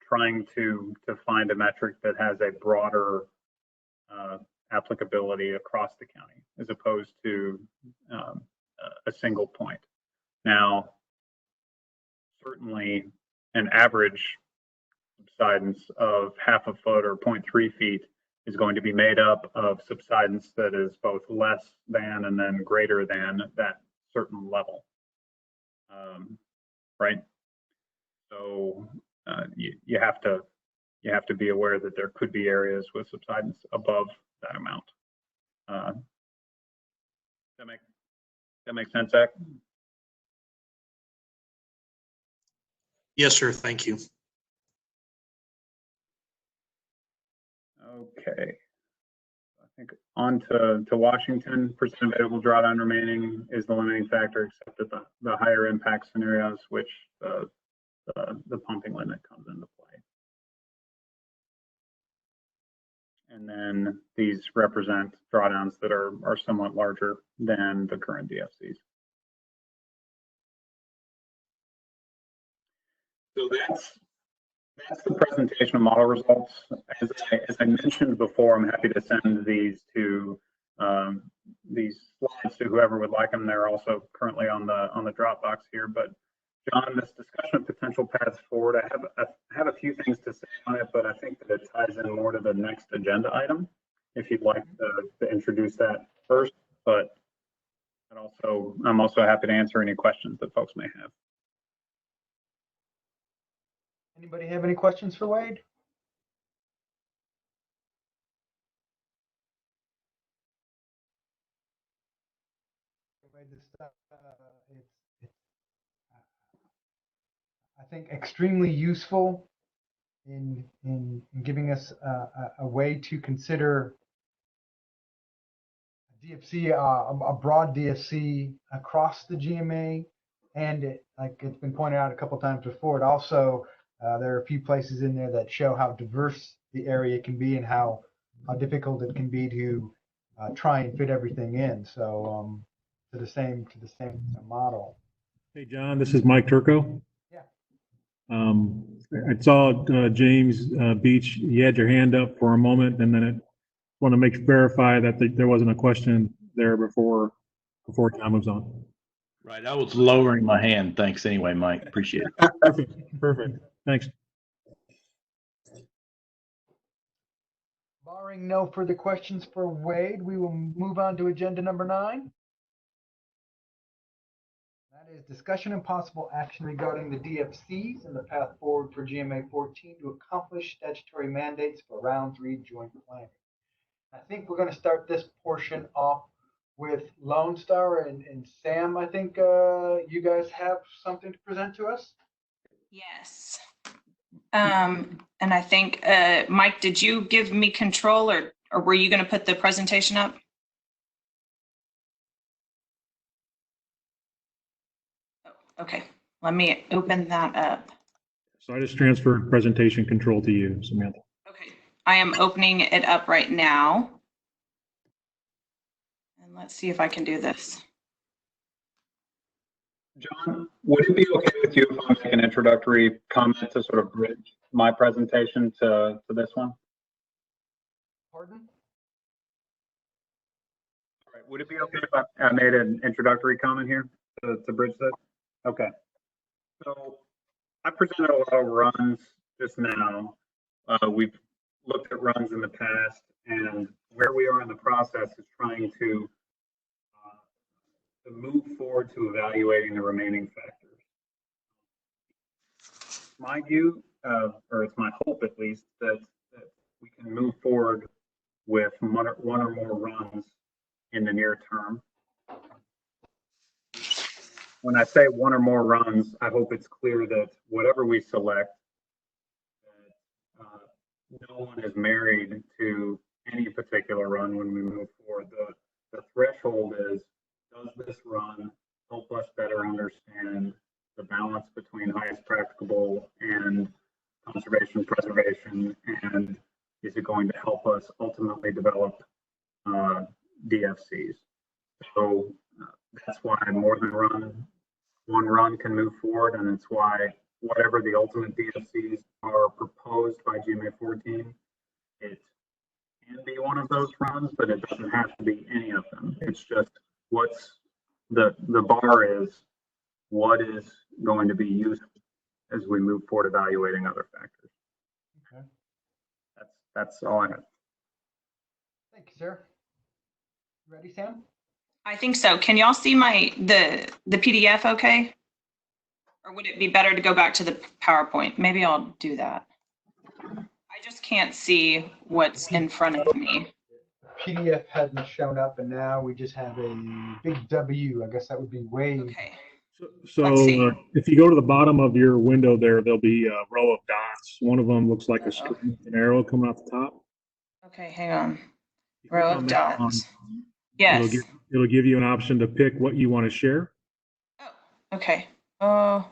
[SPEAKER 15] trying to find a metric that has a broader applicability across the county as opposed to a single point. Now, certainly an average subsidence of half a foot or 0.3 feet is going to be made up of subsidence that is both less than and then greater than that certain level, right? So you have to be aware that there could be areas with subsidence above that amount. That make sense, Zach?
[SPEAKER 14] Yes, sir. Thank you.
[SPEAKER 15] Okay. I think on to Washington, percent available drawdown remaining is the limiting factor, except that the higher impact scenarios, which the pumping limit comes into play. And then these represent drawdowns that are somewhat larger than the current DFCs. So that's the presentation of model results. As I mentioned before, I'm happy to send these slides to whoever would like them. They're also currently on the Dropbox here. But John, this discussion of potential paths forward, I have a few things to say on it, but I think that it ties in more to the next agenda item. If you'd like to introduce that first, but I'm also happy to answer any questions that folks may have.
[SPEAKER 1] Anybody have any questions for Wade? I think extremely useful in giving us a way to consider DFC, a broad DFC across the GMA, and like it's been pointed out a couple times before, it also there are a few places in there that show how diverse the area can be and how difficult it can be to try and fit everything in. So to the same model.
[SPEAKER 2] Hey, John, this is Mike Turco.
[SPEAKER 1] Yeah.
[SPEAKER 2] I saw James Beach, you had your hand up for a moment, and then I want to verify that there wasn't a question there before John moves on.
[SPEAKER 18] Right, I was lowering my hand. Thanks anyway, Mike. Appreciate it.
[SPEAKER 2] Perfect. Thanks.
[SPEAKER 1] Barring no further questions for Wade, we will move on to agenda number 9. That is discussion and possible action regarding the DFCs and the path forward for GMA14 to accomplish statutory mandates for round 3 joint planning. I think we're going to start this portion off with Lone Star and Sam. I think you guys have something to present to us.
[SPEAKER 11] Yes. And I think, Mike, did you give me control or were you going to put the presentation up? Okay, let me open that up.
[SPEAKER 2] So I just transferred presentation control to you, Samantha.
[SPEAKER 11] Okay, I am opening it up right now. And let's see if I can do this.
[SPEAKER 15] John, would it be okay with you if I make an introductory comment to sort of bridge my presentation to this one?
[SPEAKER 1] Pardon?
[SPEAKER 15] All right, would it be okay if I made an introductory comment here to bridge this? Okay. So I presented a lot of runs just now. We've looked at runs in the past, and where we are in the process is trying to move forward to evaluating the remaining factors. My view, or it's my hope at least, that we can move forward with one or more runs in the near term. When I say one or more runs, I hope it's clear that whatever we select, no one is married to any particular run when we move forward. The threshold is, does this run help us better understand the balance between highest practicable and conservation preservation, and is it going to help us ultimately develop DFCs? So that's why more than one run can move forward, and it's why whatever the ultimate DFCs are proposed by GMA14, it can be one of those runs, but it doesn't have to be any of them. It's just what's the bar is what is going to be useful as we move forward evaluating other factors.
[SPEAKER 1] Okay.
[SPEAKER 15] That's all I have.
[SPEAKER 1] Thank you, sir. Ready, Sam?
[SPEAKER 11] I think so. Can y'all see the PDF okay? Or would it be better to go back to the PowerPoint? Maybe I'll do that. I just can't see what's in front of me.
[SPEAKER 1] PDF hadn't shown up, and now we just have a big W. I guess that would be Wade.
[SPEAKER 11] Okay.
[SPEAKER 2] So if you go to the bottom of your window there'll be a row of dots. One of them looks like a string with an arrow coming off the top.
[SPEAKER 11] Okay, hang on. Row of dots. Yes.
[SPEAKER 2] It'll give you an option to pick what you want to share.
[SPEAKER 11] Oh, okay. It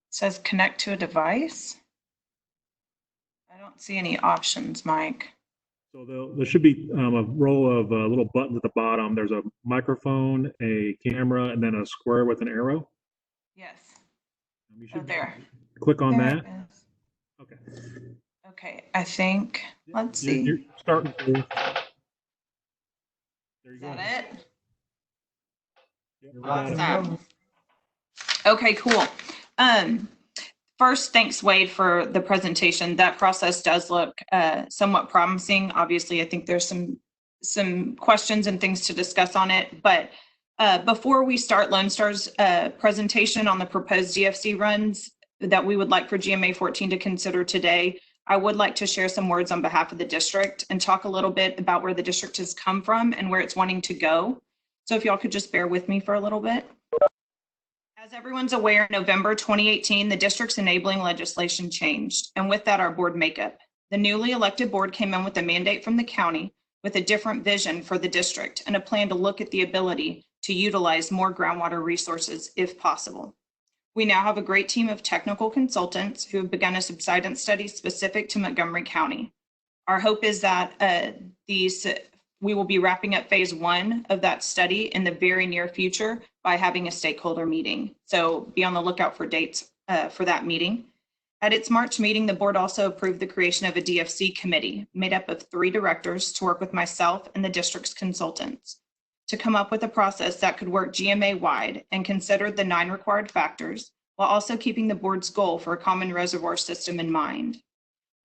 [SPEAKER 11] says connect to a device. I don't see any options, Mike.
[SPEAKER 2] So there should be a row of little buttons at the bottom. There's a microphone, a camera, and then a square with an arrow.
[SPEAKER 11] Yes.
[SPEAKER 2] You should
[SPEAKER 11] there.
[SPEAKER 2] Click on
[SPEAKER 11] There
[SPEAKER 2] that.
[SPEAKER 11] it is.
[SPEAKER 2] Okay.
[SPEAKER 11] Okay, I think, let's see.
[SPEAKER 2] You're starting to. There you
[SPEAKER 11] Is
[SPEAKER 2] go.
[SPEAKER 11] that it?
[SPEAKER 2] You're
[SPEAKER 11] Awesome. Okay, cool. First, thanks, Wade, for the presentation. That process does look somewhat promising. Obviously, I think there's some questions and things to discuss on it. But before we start Lone Star's presentation on the proposed DFC runs that we would like for GMA14 to consider today, I would like to share some words on behalf of the district and talk a little bit about where the district has come from and where it's wanting to go. So if y'all could just bear with me for a little bit. As everyone's aware, in November 2018, the district's enabling legislation changed, and with that, our board makeup. The newly elected board came in with a mandate from the county with a different vision for the district and a plan to look at the ability to utilize more groundwater resources if possible. We now have a great team of technical consultants who have begun a subsidence study specific to Montgomery County. Our hope is that these we will be wrapping up phase 1 of that study in the very near future by having a stakeholder meeting. So be on the lookout for dates for that meeting. At its March meeting, the board also approved the creation of a DFC committee made up of 3 directors to work with myself and the district's consultants to come up with a process that could work GMA-wide and consider the 9 required factors while also keeping the board's goal for a common reservoir system in mind.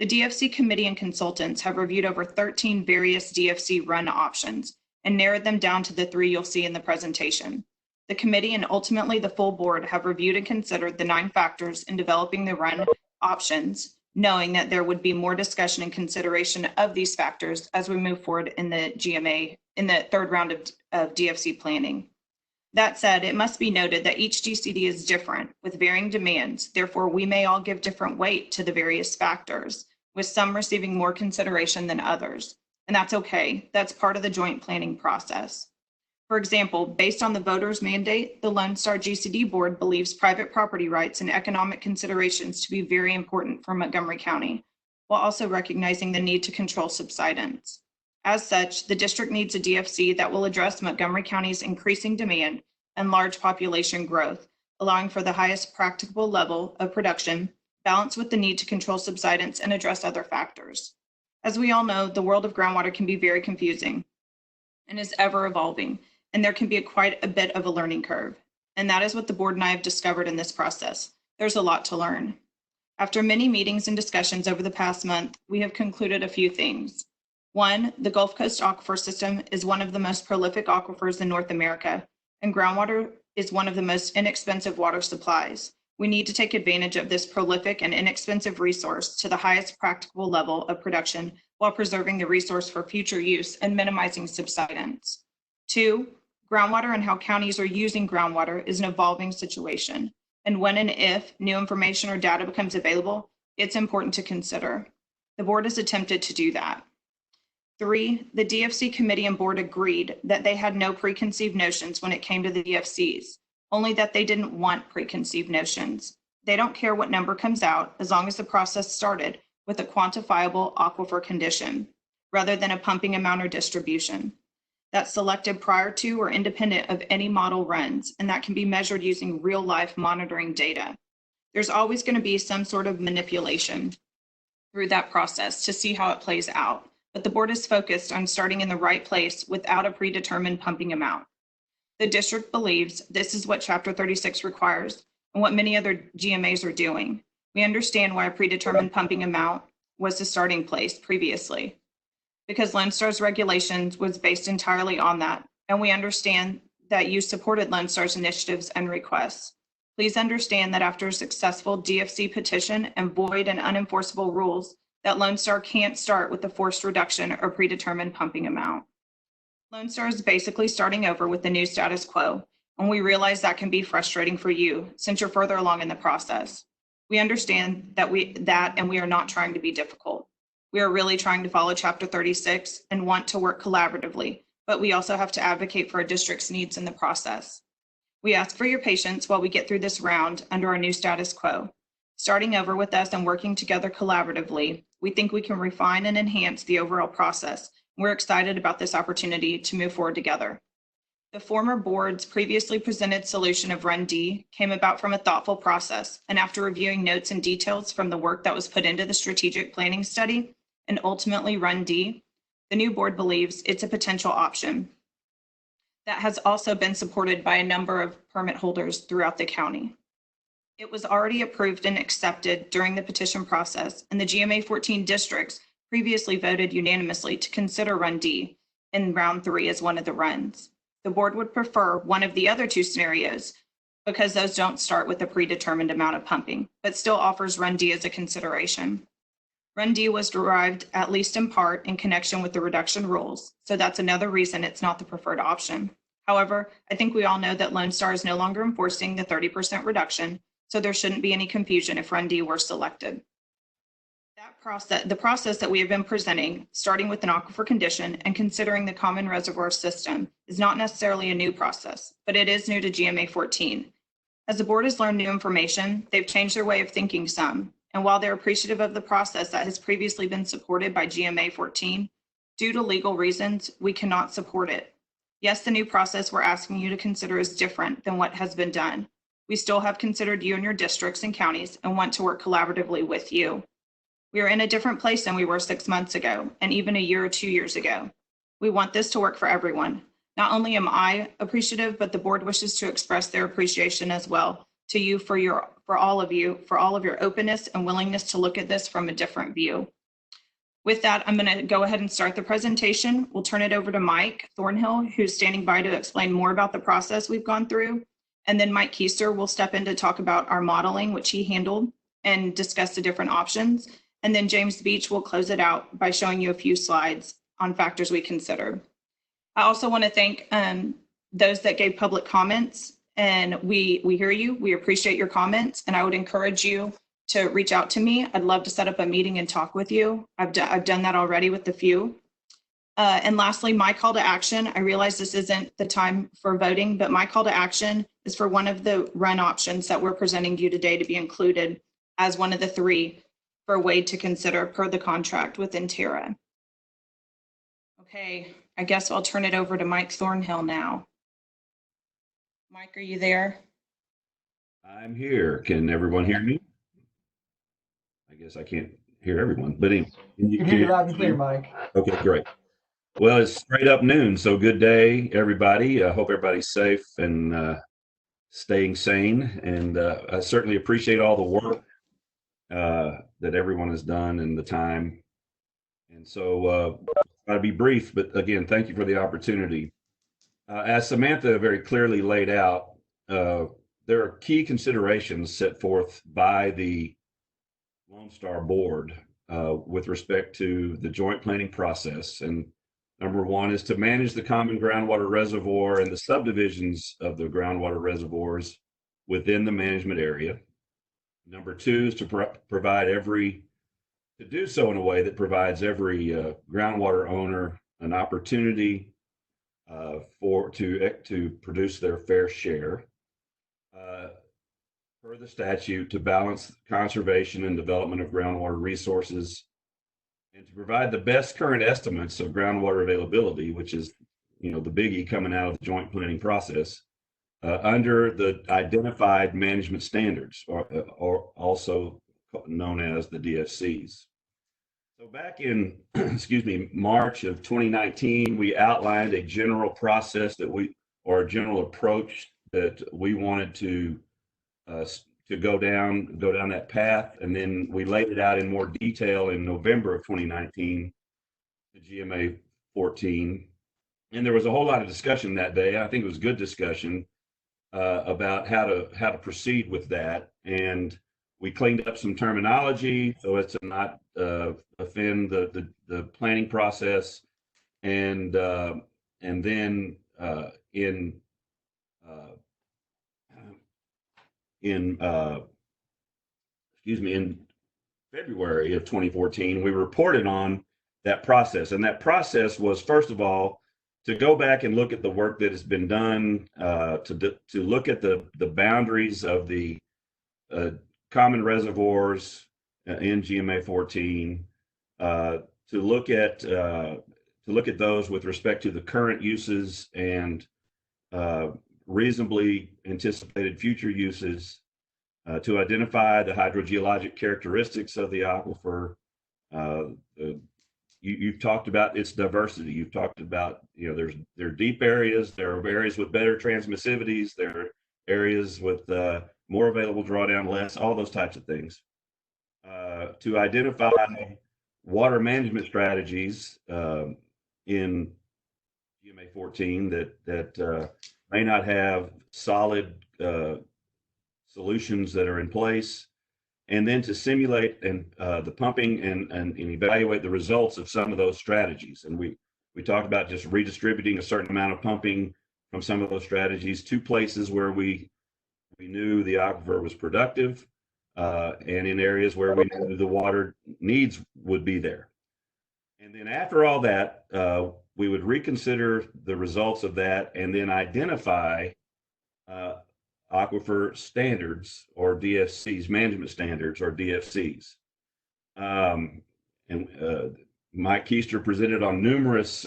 [SPEAKER 11] The DFC committee and consultants have reviewed over 13 various DFC run options and narrowed them down to the 3 you'll see in the presentation. The committee and ultimately the full board have reviewed and considered the 9 factors in developing the run options, knowing that there would be more discussion and consideration of these factors as we move forward in the GMA in the 3rd round of DFC planning. That said, it must be noted that each GCD is different with varying demands. Therefore, we may all give different weight to the various factors, with some receiving more consideration than others. And that's okay. That's part of the joint planning process. For example, based on the voters' mandate, the Lone Star GCD board believes private property rights and economic considerations to be very important for Montgomery County, while also recognizing the need to control subsidence. As such, the district needs a DFC that will address Montgomery County's increasing demand and large population growth, allowing for the highest practicable level of production, balanced with the need to control subsidence and address other factors. As we all know, the world of groundwater can be very confusing and is ever evolving, and there can be quite a bit of a learning curve. And that is what the board and I have discovered in this process. There's a lot to learn. After many meetings and discussions over the past month, we have concluded a few things. 1, the Gulf Coast aquifer system is one of the most prolific aquifers in North America, and groundwater is one of the most inexpensive water supplies. We need to take advantage of this prolific and inexpensive resource to the highest practicable level of production while preserving the resource for future use and minimizing subsidence. 2, groundwater and how counties are using groundwater is an evolving situation. And when and if new information or data becomes available, it's important to consider. The board has attempted to do that. 3, the DFC committee and board agreed that they had no preconceived notions when it came to the DFCs, only that they didn't want preconceived notions. They don't care what number comes out as long as the process started with a quantifiable aquifer condition, rather than a pumping amount or distribution. That's selected prior to or independent of any model runs, and that can be measured using real-life monitoring data. There's always going to be some sort of manipulation through that process to see how it plays out. But the board is focused on starting in the right place without a predetermined pumping amount. The district believes this is what Chapter 36 requires and what many other GMAs are doing. We understand why a predetermined pumping amount was the starting place previously, because Lone Star's regulations was based entirely on that, and we understand that you supported Lone Star's initiatives and requests. Please understand that after a successful DFC petition and void and unenforceable rules, that Lone Star can't start with a forced reduction or predetermined pumping amount. Lone Star is basically starting over with the new status quo, and we realize that can be frustrating for you since you're further along in the process. We understand that and we are not trying to be difficult. We are really trying to follow Chapter 36 and want to work collaboratively, but we also have to advocate for our district's needs in the process. We ask for your patience while we get through this round under our new status quo. Starting over with us and working together collaboratively, we think we can refine and enhance the overall process. We're excited about this opportunity to move forward together. The former board's previously presented solution of Run D came about from a thoughtful process, and after reviewing notes and details from the work that was put into the strategic planning study and ultimately Run D, the new board believes it's a potential option that has also been supported by a number of permit holders throughout the county. It was already approved and accepted during the petition process, and the GMA14 districts previously voted unanimously to consider Run D in round 3 as one of the runs. The board would prefer one of the other 2 scenarios because those don't start with a predetermined amount of pumping, but still offers Run D as a consideration. Run D was derived, at least in part, in connection with the reduction rules, so that's another reason it's not the preferred option. However, I think we all know that Lone Star is no longer enforcing the 30% reduction, so there shouldn't be any confusion if Run D were selected. The process that we have been presenting, starting with an aquifer condition and considering the common reservoir system, is not necessarily a new process, but it is new to GMA14. As the board has learned new information, they've changed their way of thinking some, and while they're appreciative of the process that has previously been supported by GMA14, Due to legal reasons, we cannot support it. Yes, the new process we're asking you to consider is different than what has been done. We still have considered you and your districts and counties and want to work collaboratively with you. We are in a different place than we were 6 months ago and even a year or 2 years ago. We want this to work for everyone. Not only am I appreciative, but the board wishes to express their appreciation as well to you for all of your openness and willingness to look at this from a different view. With that, I'm going to go ahead and start the presentation. We'll turn it over to Mike Thornhill, who's standing by to explain more about the process we've gone through. And then Mike Keister will step in to talk about our modeling, which he handled, and discuss the different options. And then James Beach will close it out by showing you a few slides on factors we considered. I also want to thank those that gave public comments, and we hear you. We appreciate your comments, and I would encourage you to reach out to me. I'd love to set up a meeting and talk with you. I've done that already with a few. And lastly, my call to action. I realize this isn't the time for voting, but my call to action is for one of the run options that we're presenting to you today to be included as one of the 3 for Wade to consider per the contract with Intera. Okay, I guess I'll turn it over to Mike Thornhill now. Mike, are you there?
[SPEAKER 20] I'm here. Can everyone hear me? I guess I can't hear everyone, but anyway.
[SPEAKER 1] You can hear you loud and clear, Mike.
[SPEAKER 20] Okay, great. Well, it's straight up noon, so good day, everybody. I hope everybody's safe and staying sane. And I certainly appreciate all the work that everyone has done and the time. And so I'll be brief, but again, thank you for the opportunity. As Samantha very clearly laid out, there are key considerations set forth by the Lone Star Board with respect to the joint planning process. And number 1 is to manage the common groundwater reservoir and the subdivisions of the groundwater reservoirs within the management area. Number 2 is to do so in a way that provides every groundwater owner an opportunity to produce their fair share. Per the statute, to balance conservation and development of groundwater resources, and to provide the best current estimates of groundwater availability, which is, the biggie coming out of the joint planning process, under the identified management standards, or also known as the DFCs. So back in, March of 2019, we outlined a general process or a general approach that we wanted to go down that path. And then we laid it out in more detail in November of 2019, the GMA14. And there was a whole lot of discussion that day. I think it was good discussion about how to proceed with that. And we cleaned up some terminology so as to not offend the planning process. And then in February of 2014, we reported on that process. And that process was, first of all, to go back and look at the work that has been done, to look at the boundaries of the common reservoirs in GMA14, to look at those with respect to the current uses and reasonably anticipated future uses, to identify the hydrogeologic characteristics of the aquifer. You've talked about its diversity. You've talked about, there are deep areas, there are areas with better transmissivities, there are areas with more available drawdown, less, all those types of things. To identify water management strategies in GMA14 that may not have solid solutions that are in place, and then to simulate and the pumping and evaluate the results of some of those strategies. And we talked about just redistributing a certain amount of pumping from some of those strategies to places where we knew the aquifer was productive, and in areas where we knew the water needs would be there. And then after all that, we would reconsider the results of that and then identify aquifer standards or DFCs, management standards or DFCs. And Mike Keister presented on numerous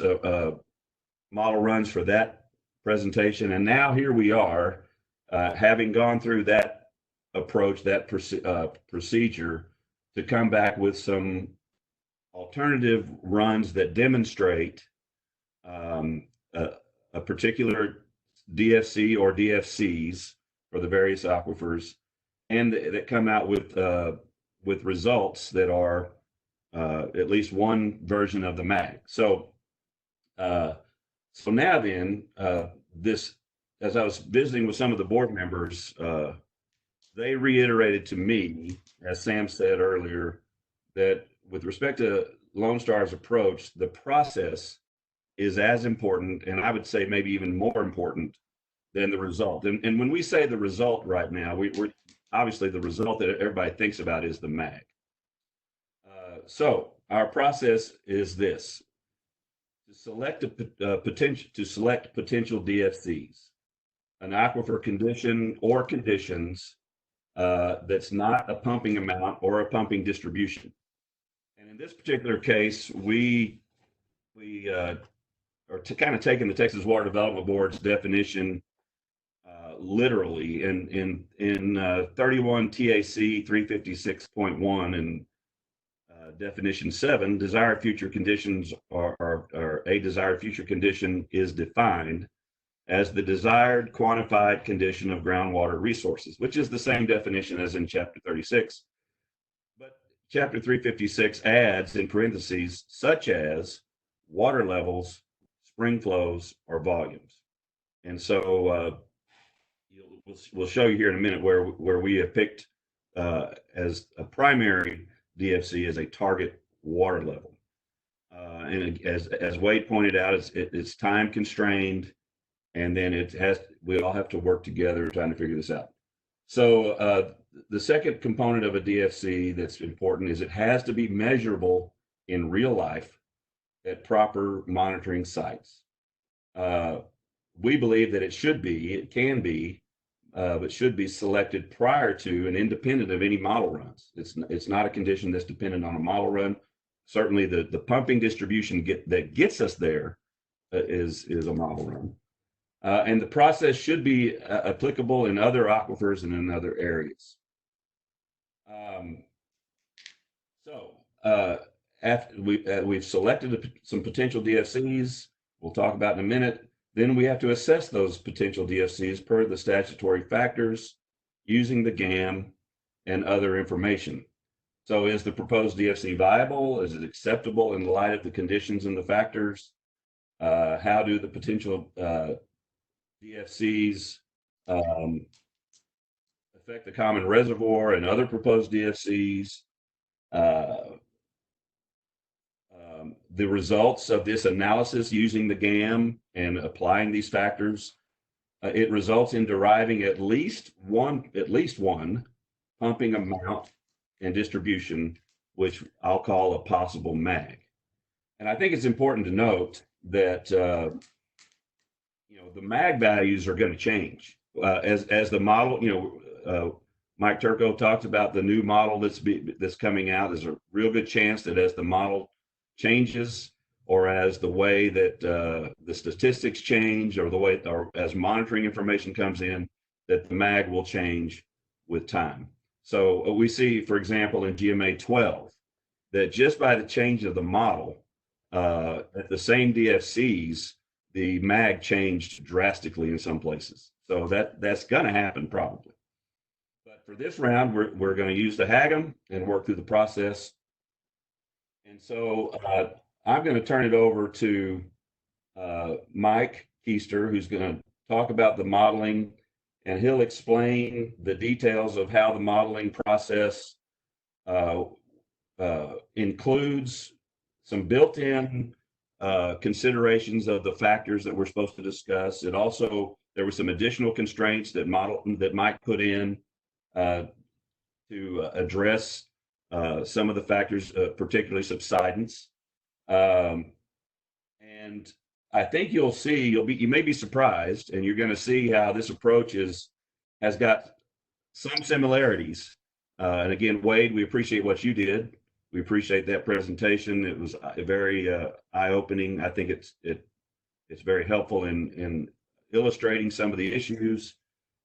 [SPEAKER 20] model runs for that presentation. And now here we are, having gone through that approach, that procedure, to come back with some alternative runs that demonstrate a particular DFC or DFCs for the various aquifers, and that come out with results that are at least one version of the MAG. So now then, this, as I was visiting with some of the board members, they reiterated to me, as Sam said earlier, that with respect to Lone Star's approach, the process is as important, and I would say maybe even more important than the result. And when we say the result right now, we're obviously the result that everybody thinks about is the MAG. So our process is this: to select potential DFCs, an aquifer condition or conditions that's not a pumping amount or a pumping distribution. And in this particular case, we are kind of taking the Texas Water Development Board's definition literally in 31 TAC 356.1 and definition 7, desired future conditions or a desired future condition is defined as the desired quantified condition of groundwater resources, which is the same definition as in chapter 36. But chapter 356 adds in parentheses, such as water levels, spring flows, or volumes. And so we'll show you here in a minute where we have picked as a primary DFC as a target water level. And as Wade pointed out, it's time constrained, and then we all have to work together trying to figure this out. So the second component of a DFC that's important is it has to be measurable in real life at proper monitoring sites. We believe that it can be, but should be selected prior to and independent of any model runs. It's not a condition that's dependent on a model run. Certainly the pumping distribution that gets us there is a model run. And the process should be applicable in other aquifers and in other areas. After we've selected some potential DFCs, we'll talk about in a minute. Then we have to assess those potential DFCs per the statutory factors using the GAM and other information. So is the proposed DFC viable? Is it acceptable in light of the conditions and the factors? How do the potential DFCs affect the common reservoir and other proposed DFCs? The results of this analysis using the GAM and applying these factors, it results in deriving at least one pumping amount and distribution, which I'll call a possible MAG. And I think it's important to note that the MAG values are going to change as the model. Mike Turco talked about the new model that's coming out. There's a real good chance that as the model changes, or as the way that the statistics change, or as monitoring information comes in, that the MAG will change with time. So we see, for example, in GMA14, that just by the change of the model, at the same DFCs, the MAG changed drastically in some places. So that's going to happen probably. But for this round, we're going to use the HAGM and work through the process. And so I'm going to turn it over to Mike Keister, who's going to talk about the modeling, and he'll explain the details of how the modeling process includes some built-in considerations of the factors that we're supposed to discuss. It also, there were some additional constraints that Mike put in to address some of the factors, particularly subsidence. And I think you'll see, you may be surprised, and you're going to see how this approach has got some similarities. And again, Wade, we appreciate what you did We appreciate that presentation. It was very eye-opening. I think it's very helpful in illustrating some of the issues.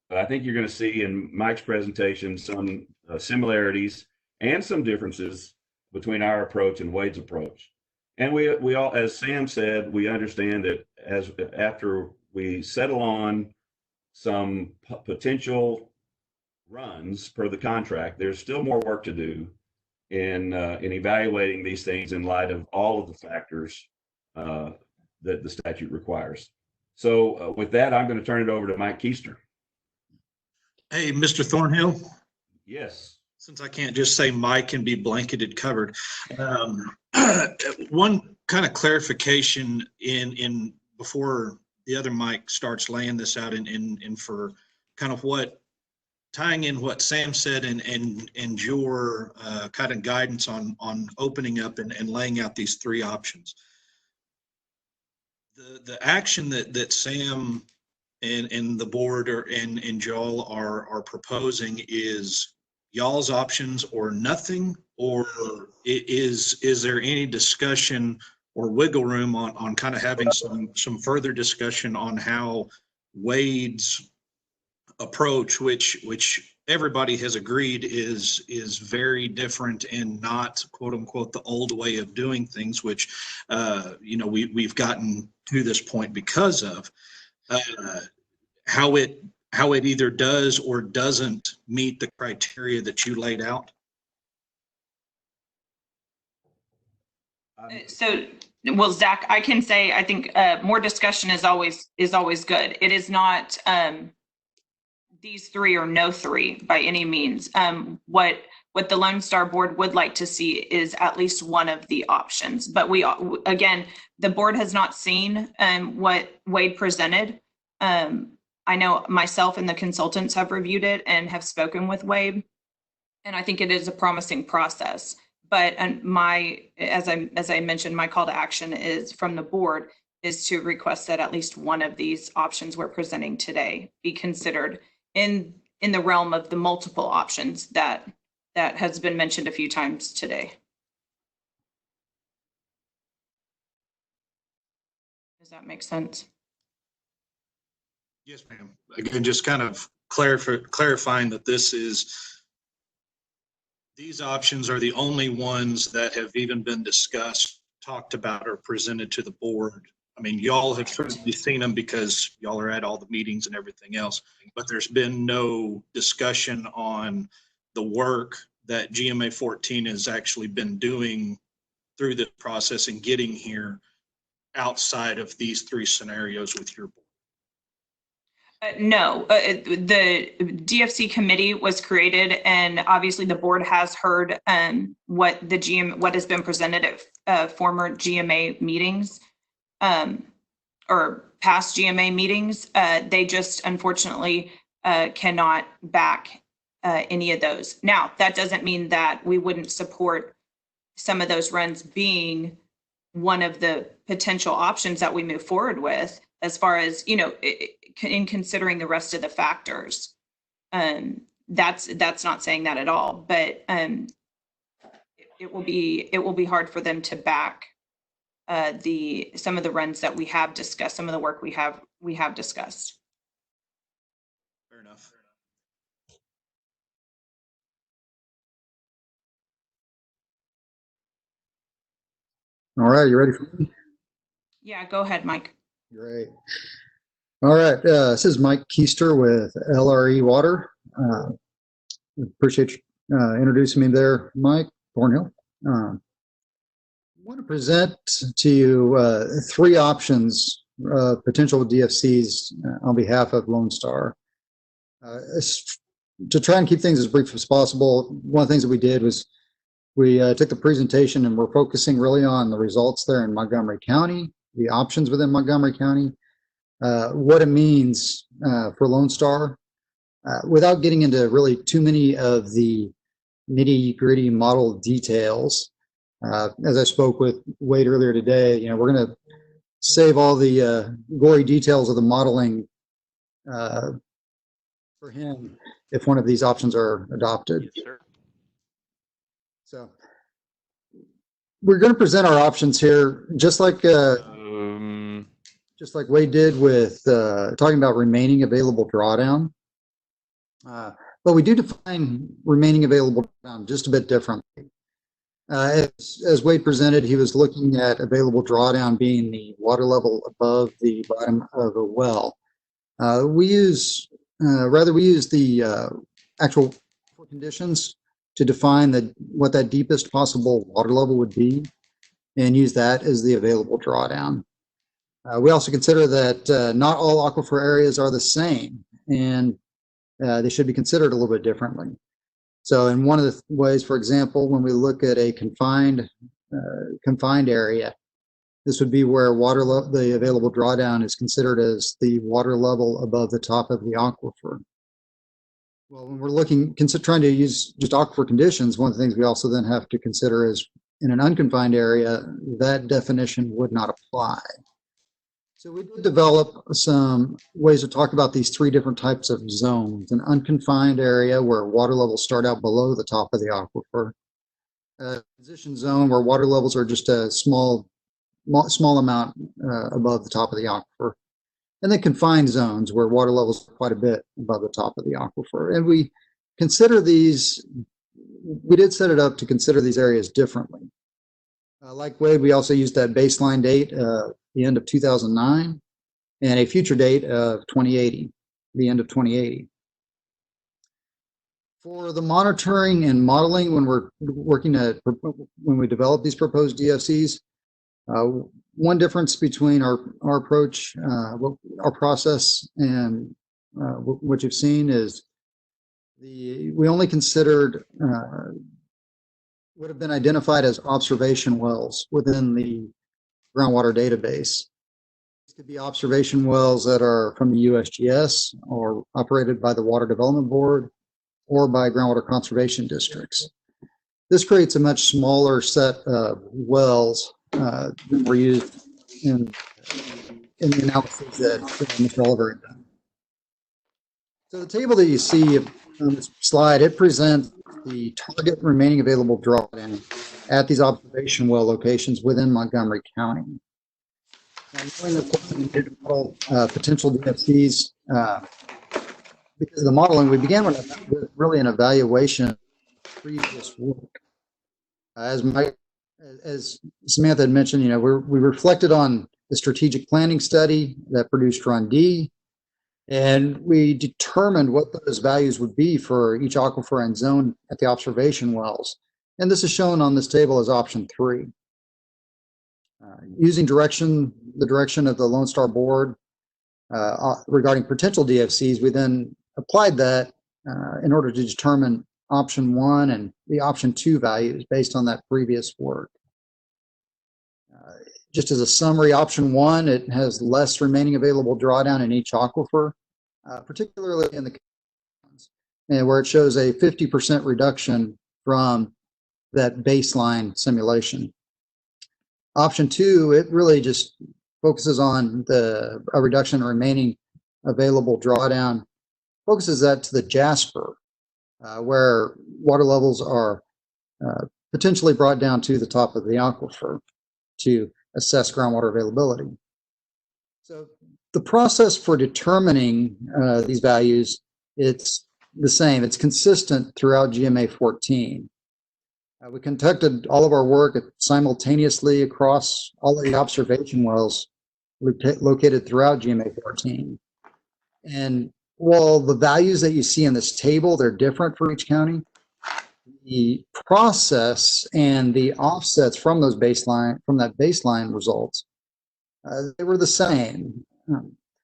[SPEAKER 20] But I think you're going to see in Mike's presentation some similarities and some differences between our approach and Wade's approach. And we all, as Sam said, we understand that after we settle on some potential runs per the contract, there's still more work to do in evaluating these things in light of all of the factors that the statute requires. So with that, I'm going to turn it over to Mike Keister.
[SPEAKER 14] Hey, Mr. Thornhill.
[SPEAKER 20] Yes.
[SPEAKER 14] Since I can't just say Mike and be blanketed covered, one kind of clarification in before the other Mike starts laying this out in for kind of what tying in what Sam said and your kind of guidance on opening up and laying out these three options. The action that Sam and the board and y'all are proposing is y'all's options or nothing, or is there any discussion or wiggle room on kind of having some further discussion on how Wade's approach, which everybody has agreed is very different and not quote unquote the old way of doing things, which we've gotten to this point because of how it either does or doesn't meet the criteria that you laid out?
[SPEAKER 11] So, well, Zach, I can say I think more discussion is always good. It is not these three or no three by any means. What the Lone Star Board would like to see is at least one of the options. But again, the board has not seen what Wade presented. I know myself and the consultants have reviewed it and have spoken with Wade, and I think it is a promising process. But as I mentioned, my call to action is from the board is to request that at least one of these options we're presenting today be considered in the realm of the multiple options that has been mentioned a few times today. Does that make sense?
[SPEAKER 14] Yes, ma'am. Again, just kind of clarifying that these options are the only ones that have even been discussed, talked about, or presented to the board. I mean, y'all have certainly seen them because y'all are at all the meetings and everything else, but there's been no discussion on the work that GMA14 has actually been doing through the process and getting here outside of these three scenarios with your board.
[SPEAKER 11] No, the DFC committee was created, and obviously the board has heard what has been presented at former GMA meetings or past GMA meetings. They just unfortunately cannot back any of those. Now, that doesn't mean that we wouldn't support some of those runs being one of the potential options that we move forward with, as far as, in considering the rest of the factors. That's not saying that at all, but it will be hard for them to back some of the runs that we have discussed, some of the work we have discussed.
[SPEAKER 14] Fair enough.
[SPEAKER 19] All right, you ready for me?
[SPEAKER 11] Yeah, go ahead, Mike.
[SPEAKER 19] Great. All right, this is Mike Keister with LRE Water. Appreciate you introducing me there, Mike Thornhill. I want to present to you three options, potential DFCs on behalf of Lone Star. To try and keep things as brief as possible, one of the things that we did was we took the presentation and we're focusing really on the results there in Montgomery County, the options within Montgomery County, what it means for Lone Star, without getting into really too many of the nitty-gritty model details. As I spoke with Wade earlier today, we're going to save all the gory details of the modeling for him if one of these options are adopted.
[SPEAKER 17] Yes, sir.
[SPEAKER 19] So we're going to present our options here, just like Wade did with talking about remaining available drawdown. But we do define remaining available drawdown just a bit differently. As Wade presented, he was looking at available drawdown being the water level above the bottom of a well. We use the actual conditions to define what that deepest possible water level would be, and use that as the available drawdown. We also consider that not all aquifer areas are the same, and they should be considered a little bit differently. So in one of the ways, for example, when we look at a confined area, this would be where the available drawdown is considered as the water level above the top of the aquifer. Well, when we're trying to use just aquifer conditions, one of the things we also then have to consider is in an unconfined area, that definition would not apply. So we did develop some ways to talk about these three different types of zones: an unconfined area where water levels start out below the top of the aquifer, a transition zone where water levels are just a small amount above the top of the aquifer, and then confined zones where water levels are quite a bit above the top of the aquifer. And we did set it up to consider these areas differently. Like Wade, we also used that baseline date, the end of 2009, and a future date of 2080, the end of 2080. For the monitoring and modeling, when we develop these proposed DFCs, one difference between our approach, our process, and what you've seen is we only considered would have been identified as observation wells within the groundwater database. These could be observation wells that are from the USGS or operated by the Water Development Board or by groundwater conservation districts. This creates a much smaller set of wells than were used in the analysis that Mr. Oliver had done. So the table that you see on this slide, it presents the target remaining available drawdown at these observation well locations within Montgomery County. And knowing that we need to model potential DFCs, because of the modeling, we began with really an evaluation of previous work. As Samantha had mentioned, we reflected on the strategic planning study that produced Run D, and we determined what those values would be for each aquifer and zone at the observation wells. And this is shown on this table as option 3. Using the direction of the Lone Star Board regarding potential DFCs, we then applied that in order to determine option 1 and the option 2 values based on that previous work. Just as a summary, option 1, it has less remaining available drawdown in each aquifer, particularly in the and where it shows a 50% reduction from that baseline simulation. Option 2, it really just focuses on a reduction in remaining available drawdown, focuses that to the Jasper, where water levels are potentially brought down to the top of the aquifer to assess groundwater availability. So the process for determining these values, it's the same. It's consistent throughout GMA14. We conducted all of our work simultaneously across all of the observation wells located throughout GMA14. And while the values that you see in this table, they're different for each county, the process and the offsets from that baseline results, they were the same.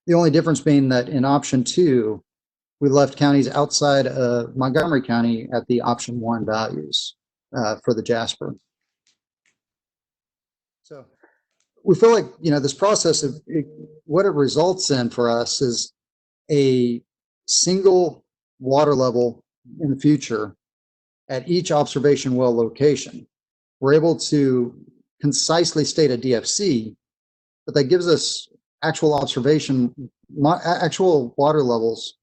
[SPEAKER 19] The only difference being that in option 2, we left counties outside of Montgomery County at the option 1 values for the Jasper. So we feel like, this process of what it results in for us is a single water level in the future at each observation well location. We're able to concisely state a DFC, but that gives us actual water levels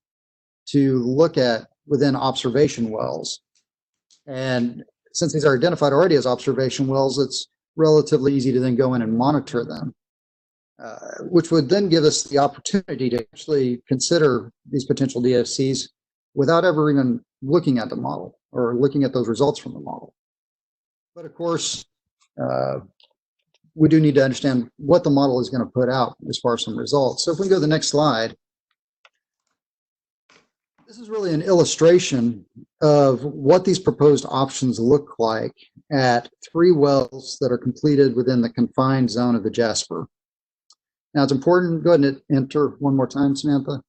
[SPEAKER 19] to look at within observation wells. And since these are identified already as observation wells, it's relatively easy to then go in and monitor them, which would then give us the opportunity to actually consider these potential DFCs without ever even looking at the model or looking at those results from the model. But of course, we do need to understand what the model is going to put out as far as some results. So if we go to the next slide, this is really an illustration of what these proposed options look like at 3 wells that are completed within the confined zone of the Jasper. Now it's important, go ahead and enter one more time, Samantha.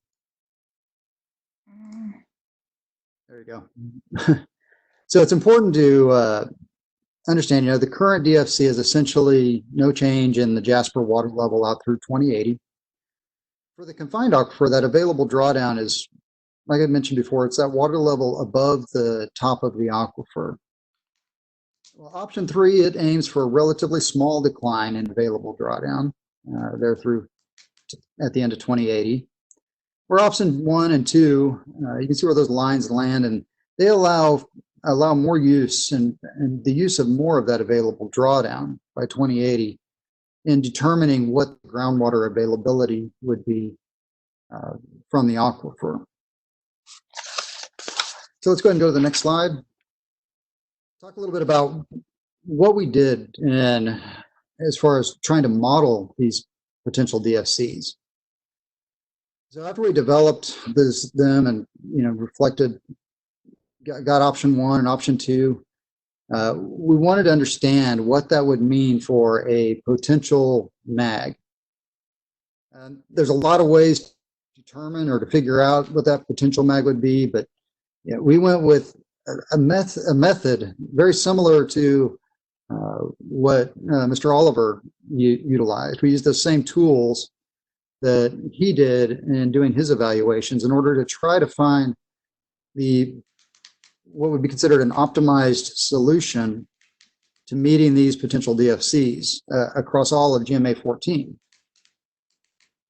[SPEAKER 19] There you go. So it's important to understand, the current DFC is essentially no change in the Jasper water level out through 2080. For the confined aquifer, that available drawdown is, like I mentioned before, it's that water level above the top of the aquifer. Well, option 3, it aims for a relatively small decline in available drawdown there through at the end of 2080. Where option 1 and 2, you can see where those lines land, and they allow more use and the use of more of that available drawdown by 2080 in determining what groundwater availability would be from the aquifer. So let's go ahead and go to the next slide. Talk a little bit about what we did in as far as trying to model these potential DFCs. So after we developed them and reflected, got option 1 and option 2, we wanted to understand what that would mean for a potential MAG. There's a lot of ways to determine or to figure out what that potential MAG would be, but we went with a method very similar to what Mr. Oliver utilized. We used those same tools that he did in doing his evaluations in order to try to find what would be considered an optimized solution to meeting these potential DFCs across all of GMA14.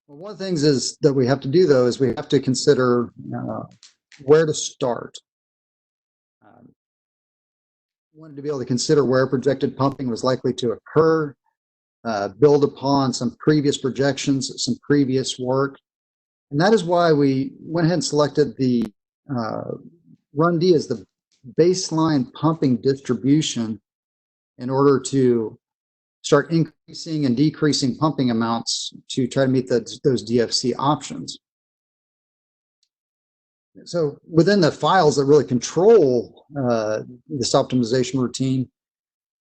[SPEAKER 19] Well, one of the things is that we have to do, though, is we have to consider where to start. Wanted to be able to consider where projected pumping was likely to occur, build upon some previous projections, some previous work. And that is why we went ahead and selected the Run D as the baseline pumping distribution in order to start increasing and decreasing pumping amounts to try to meet those DFC options. So within the files that really control this optimization routine,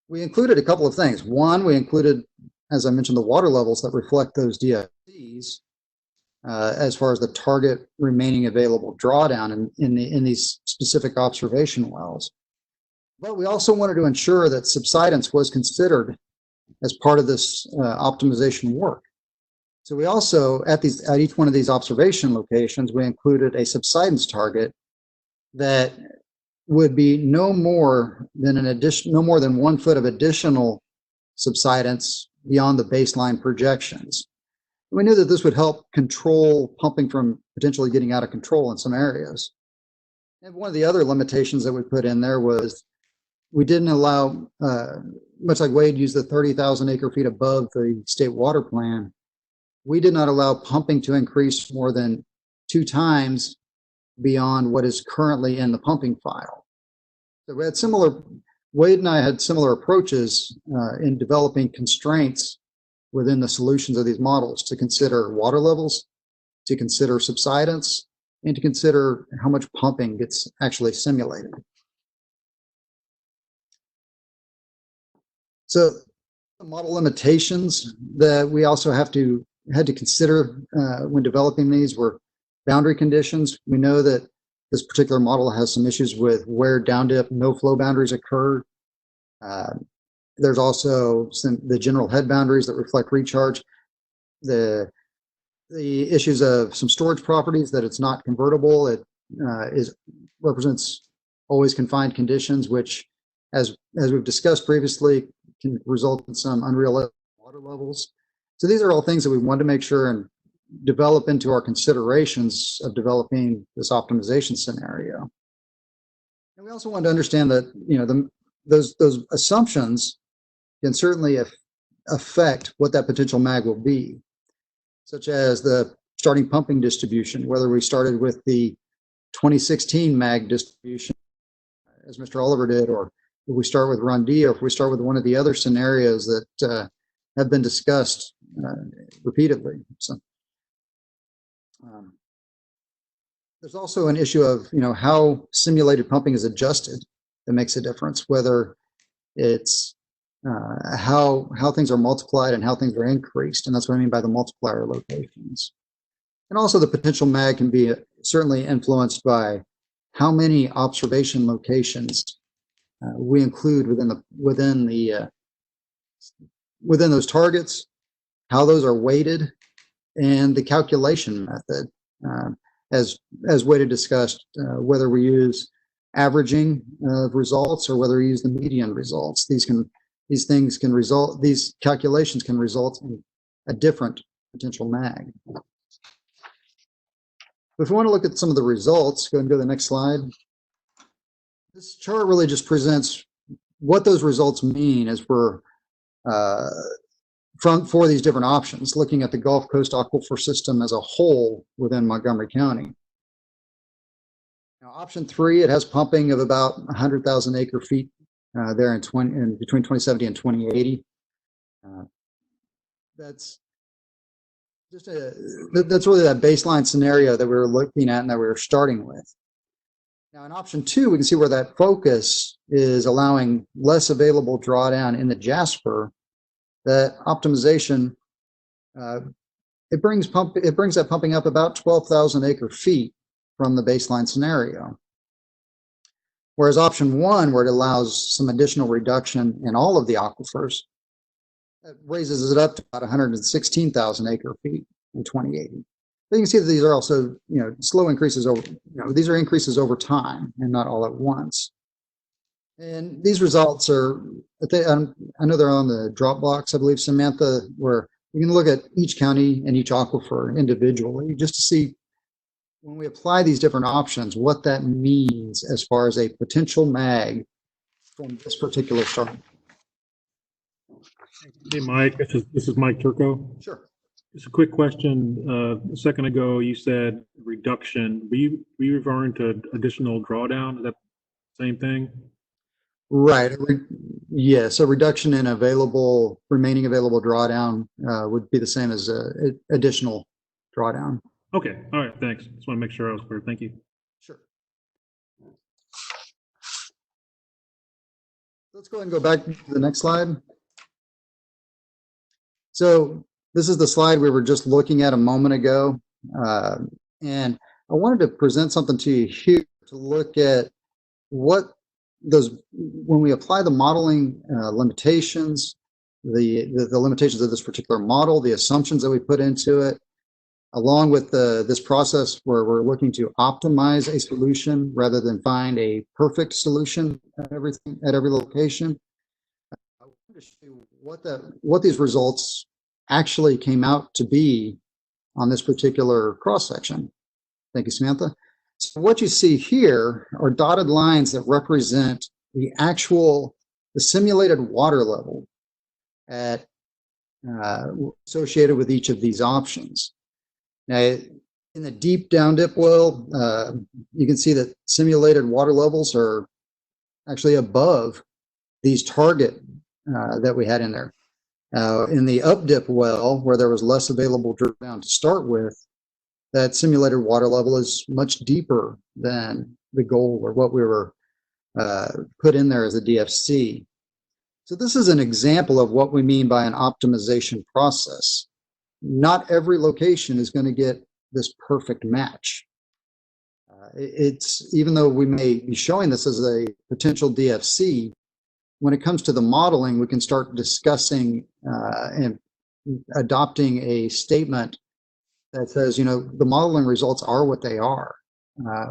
[SPEAKER 19] we included a couple of things. One, we included, as I mentioned, the water levels that reflect those DFCs as far as the target remaining available drawdown in these specific observation wells. But we also wanted to ensure that subsidence was considered as part of this optimization work. So we also, at each one of these observation locations, we included a subsidence target that would be no more than 1 foot of additional subsidence beyond the baseline projections. We knew that this would help control pumping from potentially getting out of control in some areas. And one of the other limitations that we put in there was we didn't allow, much like Wade used the 30,000 acre feet above the state water plan, we did not allow pumping to increase more than 2 times beyond what is currently in the pumping file. So we had Wade and I had similar approaches in developing constraints within the solutions of these models to consider water levels, to consider subsidence, and to consider how much pumping gets actually simulated. So the model limitations that we also had to consider when developing these were boundary conditions. We know that this particular model has some issues with where down dip no flow boundaries occur. There's also the general head boundaries that reflect recharge. The issues of some storage properties, that it's not convertible. It represents always confined conditions, which, as we've discussed previously, can result in some unrealistic water levels. So these are all things that we wanted to make sure and develop into our considerations of developing this optimization scenario. And we also wanted to understand that those assumptions can certainly affect what that potential mag will be, such as the starting pumping distribution, whether we started with the 2016 mag distribution, as Mr. Oliver did, or if we start with Run D, or if we start with one of the other scenarios that have been discussed repeatedly. So there's also an issue of, how simulated pumping is adjusted that makes a difference, whether it's how things are multiplied and how things are increased. And that's what I mean by the multiplier locations. And also the potential mag can be certainly influenced by how many observation locations we include within those targets, how those are weighted, and the calculation method. As Wade had discussed, whether we use averaging of results or whether we use the median results. These calculations can result in a different potential mag. If we want to look at some of the results, go ahead and go to the next slide. This chart really just presents what those results mean as we're for these different options, looking at the Gulf Coast aquifer system as a whole within Montgomery County. Now, option 3, it has pumping of about 100,000 acre feet there in between 2070 and 2080. That's really that baseline scenario that we were looking at and that we were starting with. Now, in option 2, we can see where that focus is allowing less available drawdown in the Jasper. That optimization, it brings that pumping up about 12,000 acre feet from the baseline scenario. Whereas option 1, where it allows some additional reduction in all of the aquifers, it raises it up to about 116,000 acre feet in 2080. But you can see that these are also, slow increases over, these are increases over time and not all at once. And these results are, I know they're on the Dropbox, I believe, Samantha, where you can look at each county and each aquifer individually just to see when we apply these different options, what that means as far as a potential mag from this particular start.
[SPEAKER 2] Hey, Mike, this is Mike Turco.
[SPEAKER 19] Sure.
[SPEAKER 2] Just a quick question. A second ago, you said reduction. Were you referring to additional drawdown? Is that the same thing?
[SPEAKER 19] Right. Yes. A reduction in remaining available drawdown would be the same as additional drawdown.
[SPEAKER 2] Okay. All right. Thanks. Just want to make sure I was clear. Thank you.
[SPEAKER 19] Sure. Let's go ahead and go back to the next slide. So this is the slide we were just looking at a moment ago. And I wanted to present something to you here to look at what when we apply the modeling limitations, the limitations of this particular model, the assumptions that we put into it, along with this process where we're looking to optimize a solution rather than find a perfect solution at every location. I wanted to show you what these results actually came out to be on this particular cross section. Thank you, Samantha. So what you see here are dotted lines that represent the simulated water level associated with each of these options. Now, in the deep down dip well, you can see that simulated water levels are actually above these target that we had in there. In the up dip well, where there was less available drawdown to start with, that simulated water level is much deeper than the goal or what we were put in there as a DFC. So this is an example of what we mean by an optimization process. Not every location is going to get this perfect match. Even though we may be showing this as a potential DFC, when it comes to the modeling, we can start discussing and adopting a statement that says, the modeling results are what they are.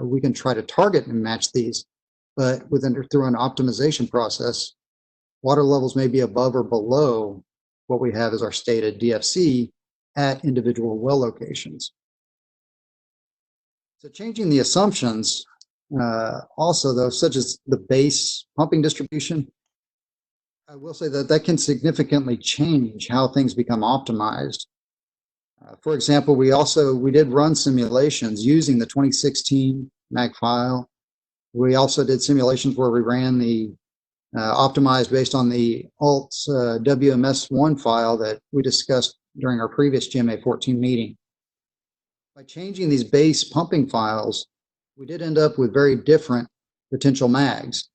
[SPEAKER 19] We can try to target and match these, but through an optimization process, water levels may be above or below what we have as our stated DFC at individual well locations. So changing the assumptions also, though, such as the base pumping distribution, I will say that that can significantly change how things become optimized. For example, we did run simulations using the 2016 MAG file. We also did simulations where we ran the optimized based on the alt WMS1 file that we discussed during our previous GMA14 meeting. By changing these base pumping files, we did end up with very different potential mags.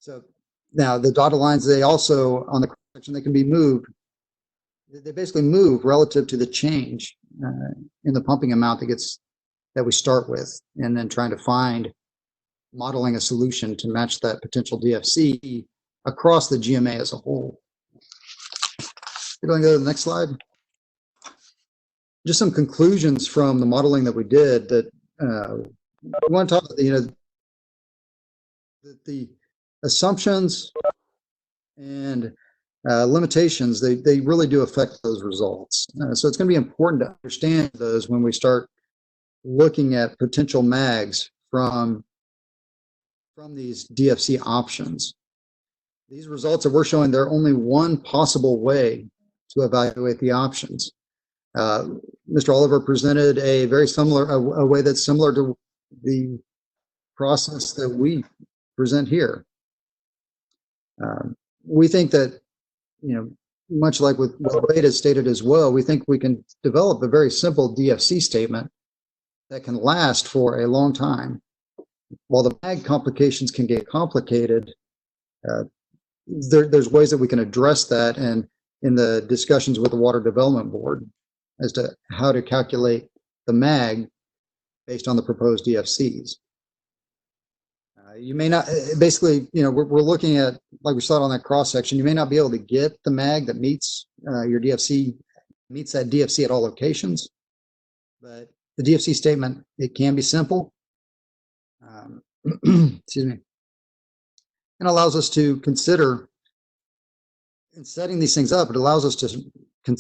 [SPEAKER 19] So now the dotted lines, they also, on the section, they can be moved. They basically move relative to the change in the pumping amount that we start with, and then trying to find modeling a solution to match that potential DFC across the GMA as a whole. We're going to go to the next slide. Just some conclusions from the modeling that we did that we want to talk about, the assumptions and limitations, they really do affect those results. So it's going to be important to understand those when we start looking at potential mags from these DFC options. These results that we're showing, they're only one possible way to evaluate the options. Mr. Oliver presented a very similar, a way that's similar to the process that we present here. We think that, much like with what Wade has stated as well, we think we can develop a very simple DFC statement that can last for a long time. While the MAG complications can get complicated, there's ways that we can address that, and in the discussions with the Water Development Board as to how to calculate the MAG based on the proposed DFCs. You may not, basically, we're looking at, like we saw on that cross section, you may not be able to get the MAG that meets your DFC, meets that DFC at all locations, but the DFC statement, it can be simple. Excuse me. And allows us to consider, in setting these things up, it allows us to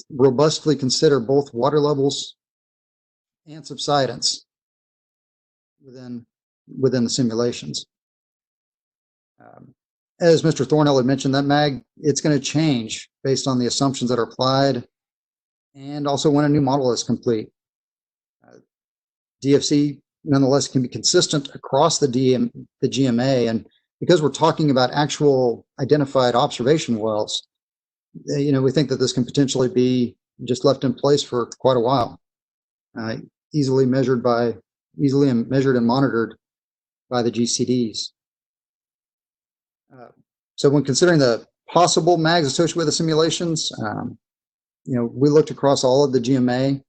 [SPEAKER 19] robustly consider both water levels and subsidence within the simulations. As Mr. Thornhill had mentioned, that MAG, it's going to change based on the assumptions that are applied and also when a new model is complete. DFC, nonetheless, can be consistent across the GMA, and because we're talking about actual identified observation wells, we think that this can potentially be just left in place for quite a while, easily measured and monitored by the GCDs. So when considering the possible MAGs associated with the simulations, we looked across all of the GMA.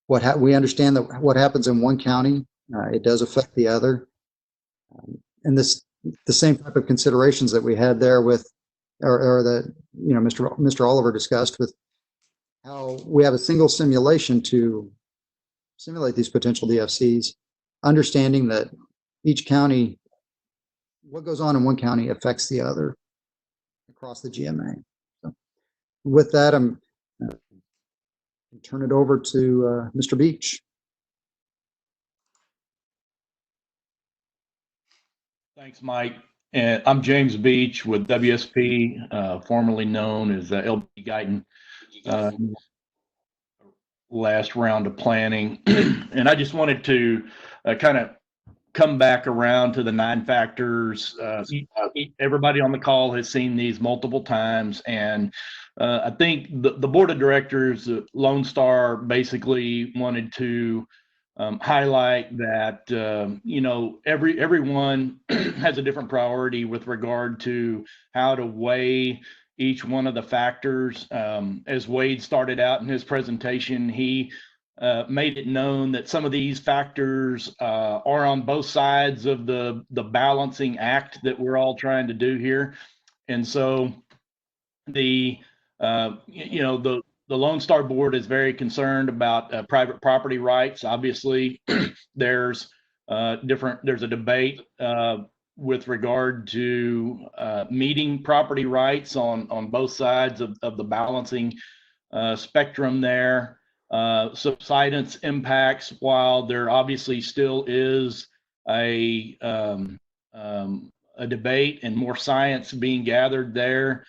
[SPEAKER 19] We understand that what happens in one county, it does affect the other. And the same type of considerations that we had there with, or that, Mr. Oliver discussed, with how we have a single simulation to simulate these potential DFCs, understanding that each county, what goes on in one county affects the other across the GMA. So with that, I'm turn it over to Mr. Beach.
[SPEAKER 18] Thanks, Mike. And I'm James Beach with WSP, formerly known as LB Guyton. Last round of planning. And I just wanted to kind of come back around to the 9 factors. Everybody on the call has seen these multiple times, and I think the board of directors, Lone Star, basically wanted to highlight that everyone has a different priority with regard to how to weigh each one of the factors. As Wade started out in his presentation, he made it known that some of these factors are on both sides of the balancing act that we're all trying to do here. And so the Lone Star board is very concerned about private property rights. Obviously, there's a debate with regard to meeting property rights on both sides of the balancing spectrum there. Subsidence impacts, while there obviously still is a a debate and more science being gathered there.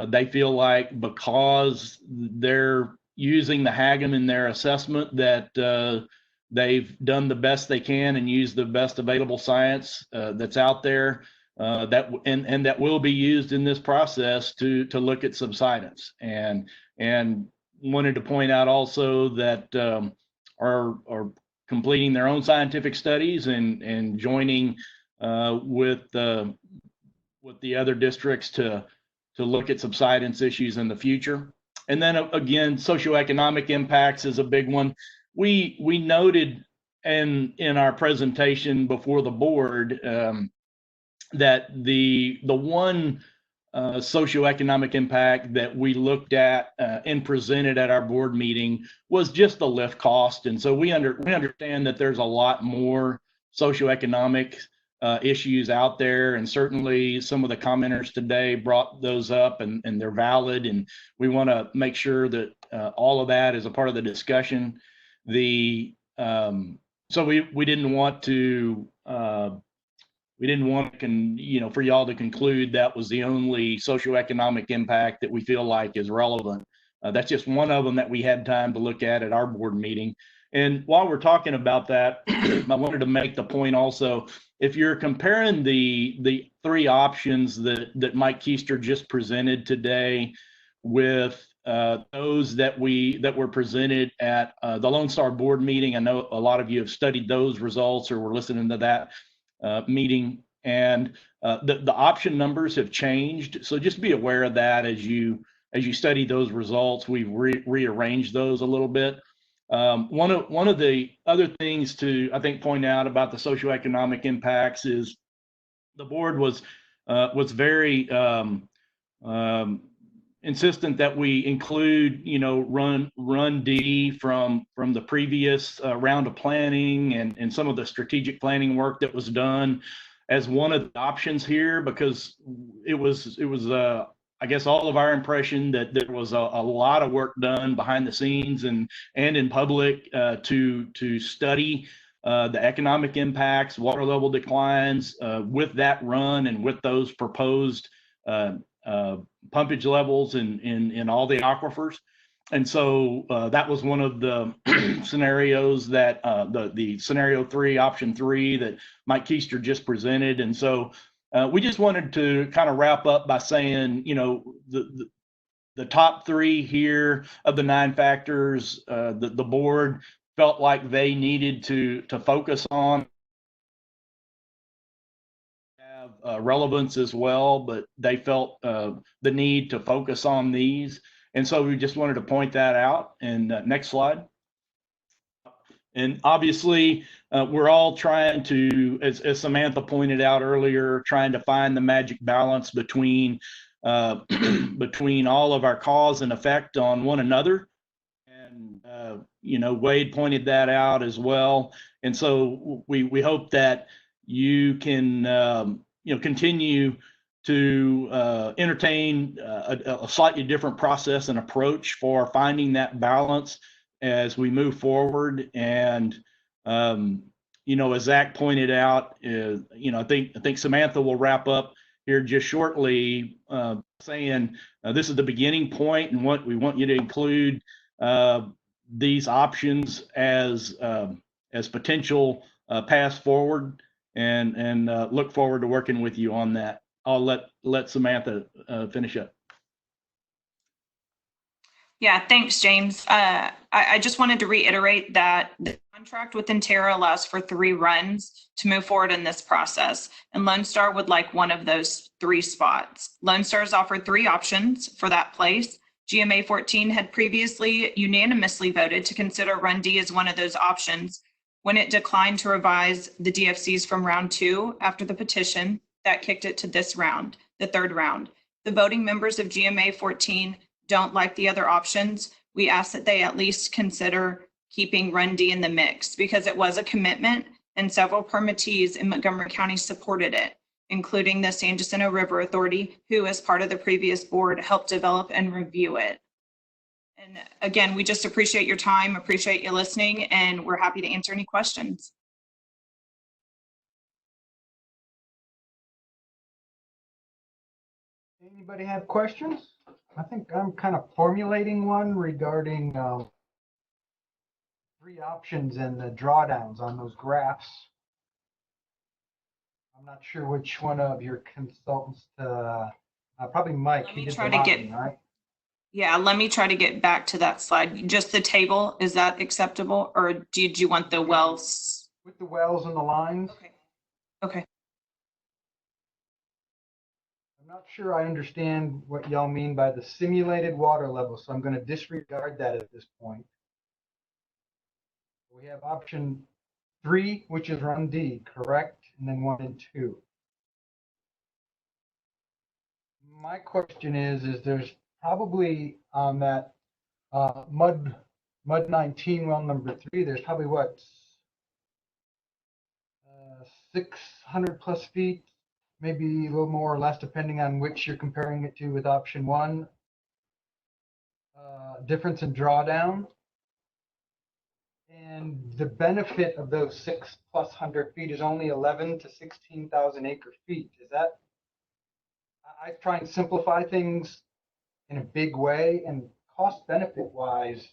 [SPEAKER 18] They feel like because they're using the HAGM in their assessment that they've done the best they can and used the best available science that's out there and that will be used in this process to look at subsidence. And wanted to point out also that are completing their own scientific studies and joining with the other districts to look at subsidence issues in the future. And then again, socioeconomic impacts is a big one. We noted in our presentation before the board that the one socioeconomic impact that we looked at and presented at our board meeting was just the lift cost. And so we understand that there's a lot more socioeconomic issues out there, and certainly some of the commenters today brought those up, and they're valid, and we want to make sure that all of that is a part of the discussion. So we didn't want to for y'all to conclude that was the only socioeconomic impact that we feel like is relevant. That's just one of them that we had time to look at our board meeting. And while we're talking about that, I wanted to make the point also, if you're comparing the three options that Mike Keister just presented today with those that were presented at the Lone Star board meeting, I know a lot of you have studied those results or were listening to that meeting, and the option numbers have changed. So just be aware of that as you study those results. We've rearranged those a little bit. One of the other things to, I think, point out about the socioeconomic impacts is the board was very insistent that we include, Run D from the previous round of planning and some of the strategic planning work that was done as one of the options here, because it was I guess all of our impression that there was a lot of work done behind the scenes and in public to study the economic impacts, water level declines with that run and with those proposed pumpage levels in all the aquifers. And so that was one of the scenarios that the scenario 3, option 3 that Mike Keister just presented. And so we just wanted to kind of wrap up by saying, the top 3 here of the 9 factors, the board felt like they needed to focus on relevance as well, but they felt the need to focus on these. And so we just wanted to point that out. And next slide. And obviously, we're all trying to, as Samantha pointed out earlier, trying to find the magic balance between between all of our cause and effect on one another. And Wade pointed that out as well. And so we hope that you can continue to entertain a slightly different process and approach for finding that balance as we move forward. And as Zach pointed out, I think Samantha will wrap up here just shortly, saying this is the beginning point, and what we want you to include these options as potential paths forward, and look forward to working with you on that. I'll let Samantha finish up.
[SPEAKER 11] Yeah, thanks, James. I just wanted to reiterate that the contract with Intera allows for 3 runs to move forward in this process, and Lone Star would like one of those 3 spots. Lone Star's offered 3 options for that place. GMA14 had previously unanimously voted to consider Run D as one of those options when it declined to revise the DFCs from round 2 after the petition that kicked it to this round, the 3rd round. The voting members of GMA14 don't like the other options. We ask that they at least consider keeping Run D in the mix, because it was a commitment and several permittees in Montgomery County supported it, including the San Jacinto River Authority, who as part of the previous board helped develop and review it. And again, we just appreciate your time, appreciate you listening, and we're happy to answer any questions.
[SPEAKER 1] Anybody have questions? I think I'm kind of formulating one regarding 3 options and the drawdowns on those graphs. I'm not sure which one of your consultants probably Mike.
[SPEAKER 11] Let
[SPEAKER 1] He
[SPEAKER 11] me
[SPEAKER 1] did
[SPEAKER 11] try
[SPEAKER 1] the
[SPEAKER 11] to get,
[SPEAKER 1] modeling, right?
[SPEAKER 11] yeah, let me try to get back to that slide. Just the table, is that acceptable? Or did you want the wells?
[SPEAKER 1] With the wells and the lines.
[SPEAKER 11] Okay. Okay.
[SPEAKER 1] I'm not sure I understand what y'all mean by the simulated water level, so I'm going to disregard that at this point. We have option 3, which is run D, correct? And then 1 and 2. My question is there's probably on that mud 19 well number 3, there's probably what, 600 plus feet, maybe a little more or less depending on which you're comparing it to with option 1. Difference in drawdown. And the benefit of those 600+ feet is only 11 to 16,000 acre feet. Is that, I try and simplify things in a big way, and cost benefit wise,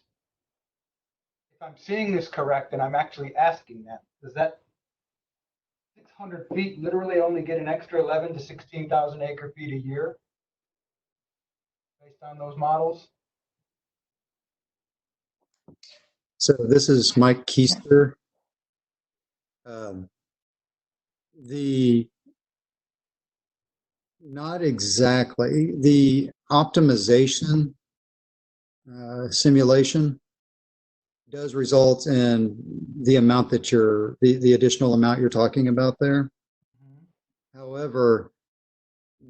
[SPEAKER 1] if I'm seeing this correct, and I'm actually asking that, does that 600 feet literally only get an extra 11 to 16,000 acre feet a year based on those models?
[SPEAKER 19] So this is Mike Keister. Not exactly. The optimization simulation does result in the amount that the additional amount you're talking about there. However,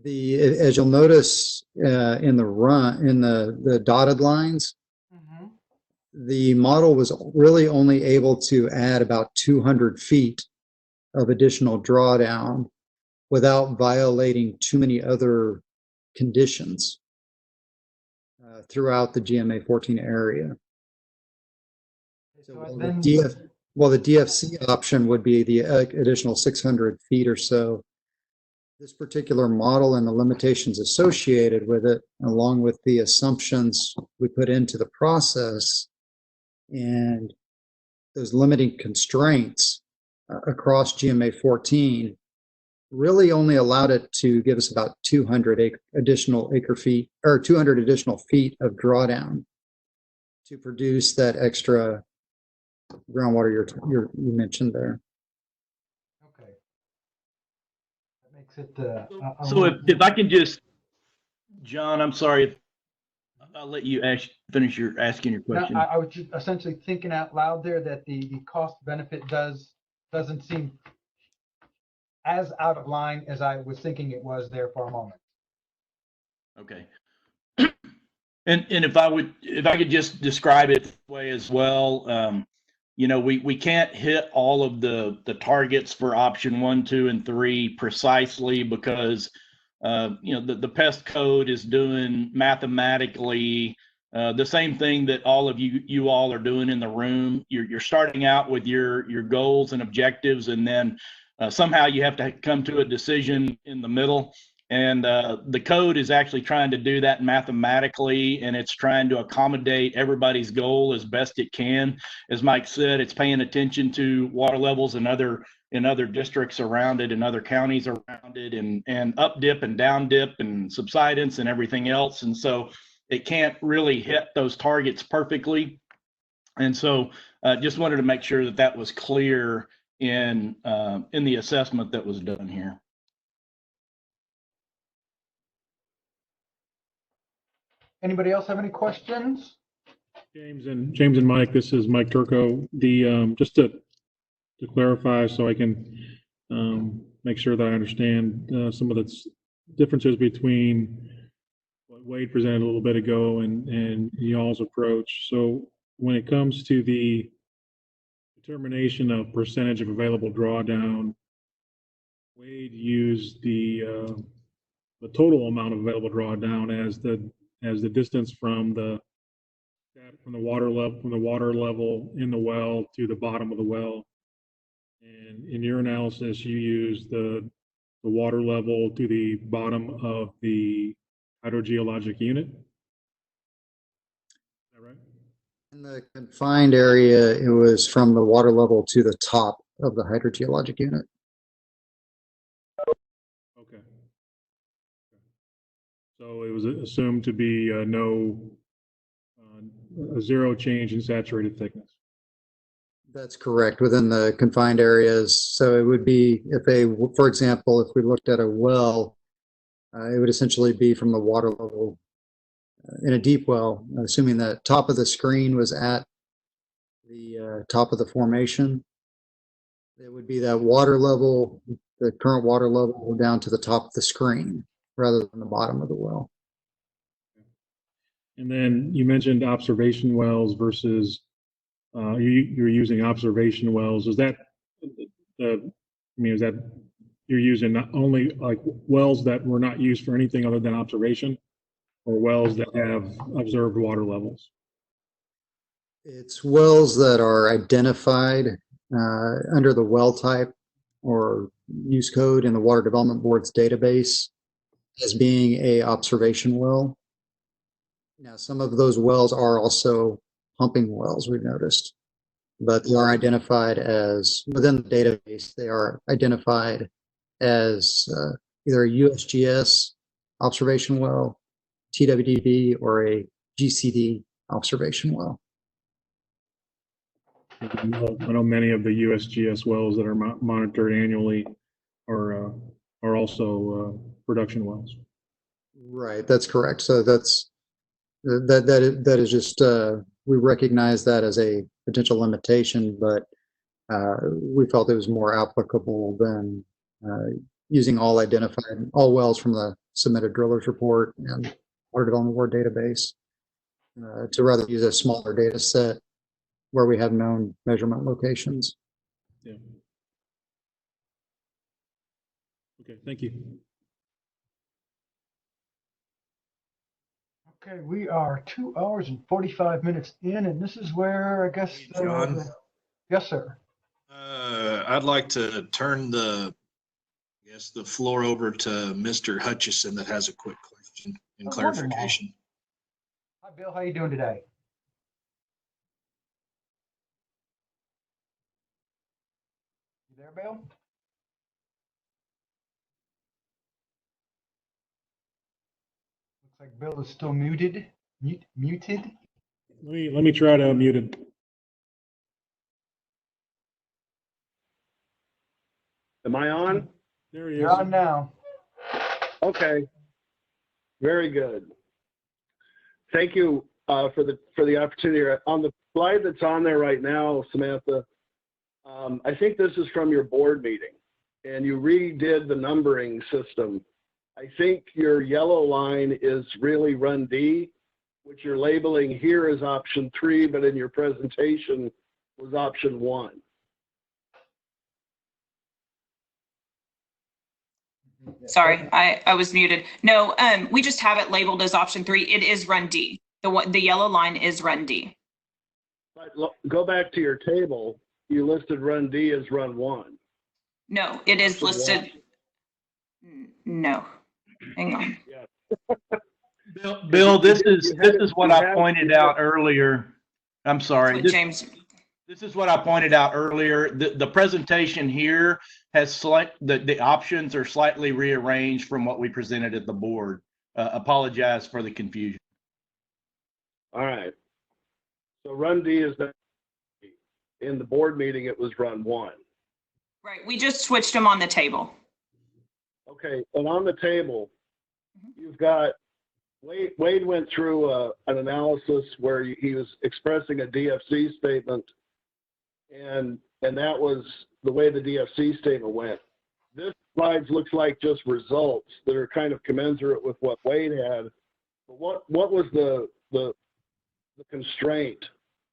[SPEAKER 19] as you'll notice in the dotted lines, the model was really only able to add about 200 feet of additional drawdown without violating too many other conditions throughout the GMA14 area. So the DFC option would be the additional 600 feet or so. This particular model and the limitations associated with it, along with the assumptions we put into the process and those limiting constraints across GMA14, really only allowed it to give us about 200 additional feet of drawdown to produce that extra groundwater you mentioned there.
[SPEAKER 1] Okay. That makes it.
[SPEAKER 18] So if I can just, John, I'm sorry, I'll let you finish asking your question.
[SPEAKER 1] No, I was just essentially thinking out loud there that the cost benefit doesn't seem as out of line as I was thinking it was there for a moment.
[SPEAKER 18] Okay. And if I could just describe it this way as well, we can't hit all of the targets for option 1, 2, and 3 precisely because the pest code is doing mathematically the same thing that all of you all are doing in the room. You're starting out with your goals and objectives, and then somehow you have to come to a decision in the middle. And the code is actually trying to do that mathematically, and it's trying to accommodate everybody's goal as best it can. As Mike said, it's paying attention to water levels in other districts around it and other counties around it, and up dip and down dip and subsidence and everything else. And so it can't really hit those targets perfectly. And so just wanted to make sure that was clear in the assessment that was done here.
[SPEAKER 1] Anybody else have any questions?
[SPEAKER 2] James and Mike, this is Mike Turco. Just to clarify, so I can make sure that I understand some of the differences between what Wade presented a little bit ago and y'all's approach. So when it comes to the determination of percentage of available drawdown, Wade used the total amount of available drawdown as the distance from the water level in the well to the bottom of the well. And in your analysis, you used the water level to the bottom of the hydrogeologic unit. Is that right?
[SPEAKER 19] In the confined area, it was from the water level to the top of the hydrogeologic unit.
[SPEAKER 2] Okay. So it was assumed to be a zero change in saturated thickness.
[SPEAKER 19] That's correct, within the confined areas. So it would be, for example, if we looked at a well, it would essentially be from the water level in a deep well, assuming that top of the screen was at the top of the formation. It would be that water level, the current water level, down to the top of the screen rather than the bottom of the well.
[SPEAKER 2] And then you mentioned observation wells versus you're using observation wells. Is that is that you're using not only like wells that were not used for anything other than observation, or wells that have observed water levels?
[SPEAKER 19] It's wells that are identified under the well type or use code in the Water Development Board's database as being a observation well. Now, some of those wells are also pumping wells, we've noticed, but they are identified as, within the database, they are identified as either a USGS observation well, TWDB, or a GCD observation well.
[SPEAKER 2] I know many of the USGS wells that are monitored annually are also production wells.
[SPEAKER 19] Right, that's correct. So that is just we recognize that as a potential limitation, but we felt it was more applicable than using all wells from the submitted drillers report and Water Development Board database to rather use a smaller data set where we have known measurement locations.
[SPEAKER 2] Yeah. Okay, thank you.
[SPEAKER 1] Okay, we are 2 hours and 45 minutes in, and this is where I guess.
[SPEAKER 14] Hey, John.
[SPEAKER 1] Yes, sir.
[SPEAKER 14] I'd like to turn the floor over to Mr. Hutchison that has a quick question and clarification.
[SPEAKER 1] Hi, Bill. How you doing today? You there, Bill? Looks like Bill is still muted. Muted.
[SPEAKER 2] Let me try to unmute him.
[SPEAKER 21] Am I on?
[SPEAKER 2] There he is.
[SPEAKER 1] You're on now.
[SPEAKER 21] Okay. Very good. Thank you for the opportunity. On the slide that's on there right now, Samantha, I think this is from your board meeting, and you redid the numbering system. I think your yellow line is really Run D, which you're labeling here as option 3, but in your presentation was option 1.
[SPEAKER 11] Sorry, I was muted. No, we just have it labeled as option 3. It is Run D. The yellow line is Run D.
[SPEAKER 21] But go back to your table. You listed Run D as Run 1.
[SPEAKER 11] No, it is listed. No, hang on.
[SPEAKER 21] Yeah.
[SPEAKER 18] Bill, this is what I pointed out earlier. I'm sorry. This is what I pointed out earlier. The presentation here has the options are slightly rearranged from what we presented at the board. Apologize for the confusion.
[SPEAKER 21] All right. So Run D is that. In the board meeting, it was Run 1.
[SPEAKER 11] Right. We just switched them on the table.
[SPEAKER 21] Okay. And on the table, you've got Wade went through an analysis where he was expressing a DFC statement, and that was the way the DFC statement went. This slide looks like just results that are kind of commensurate with what Wade had. But what was the constraint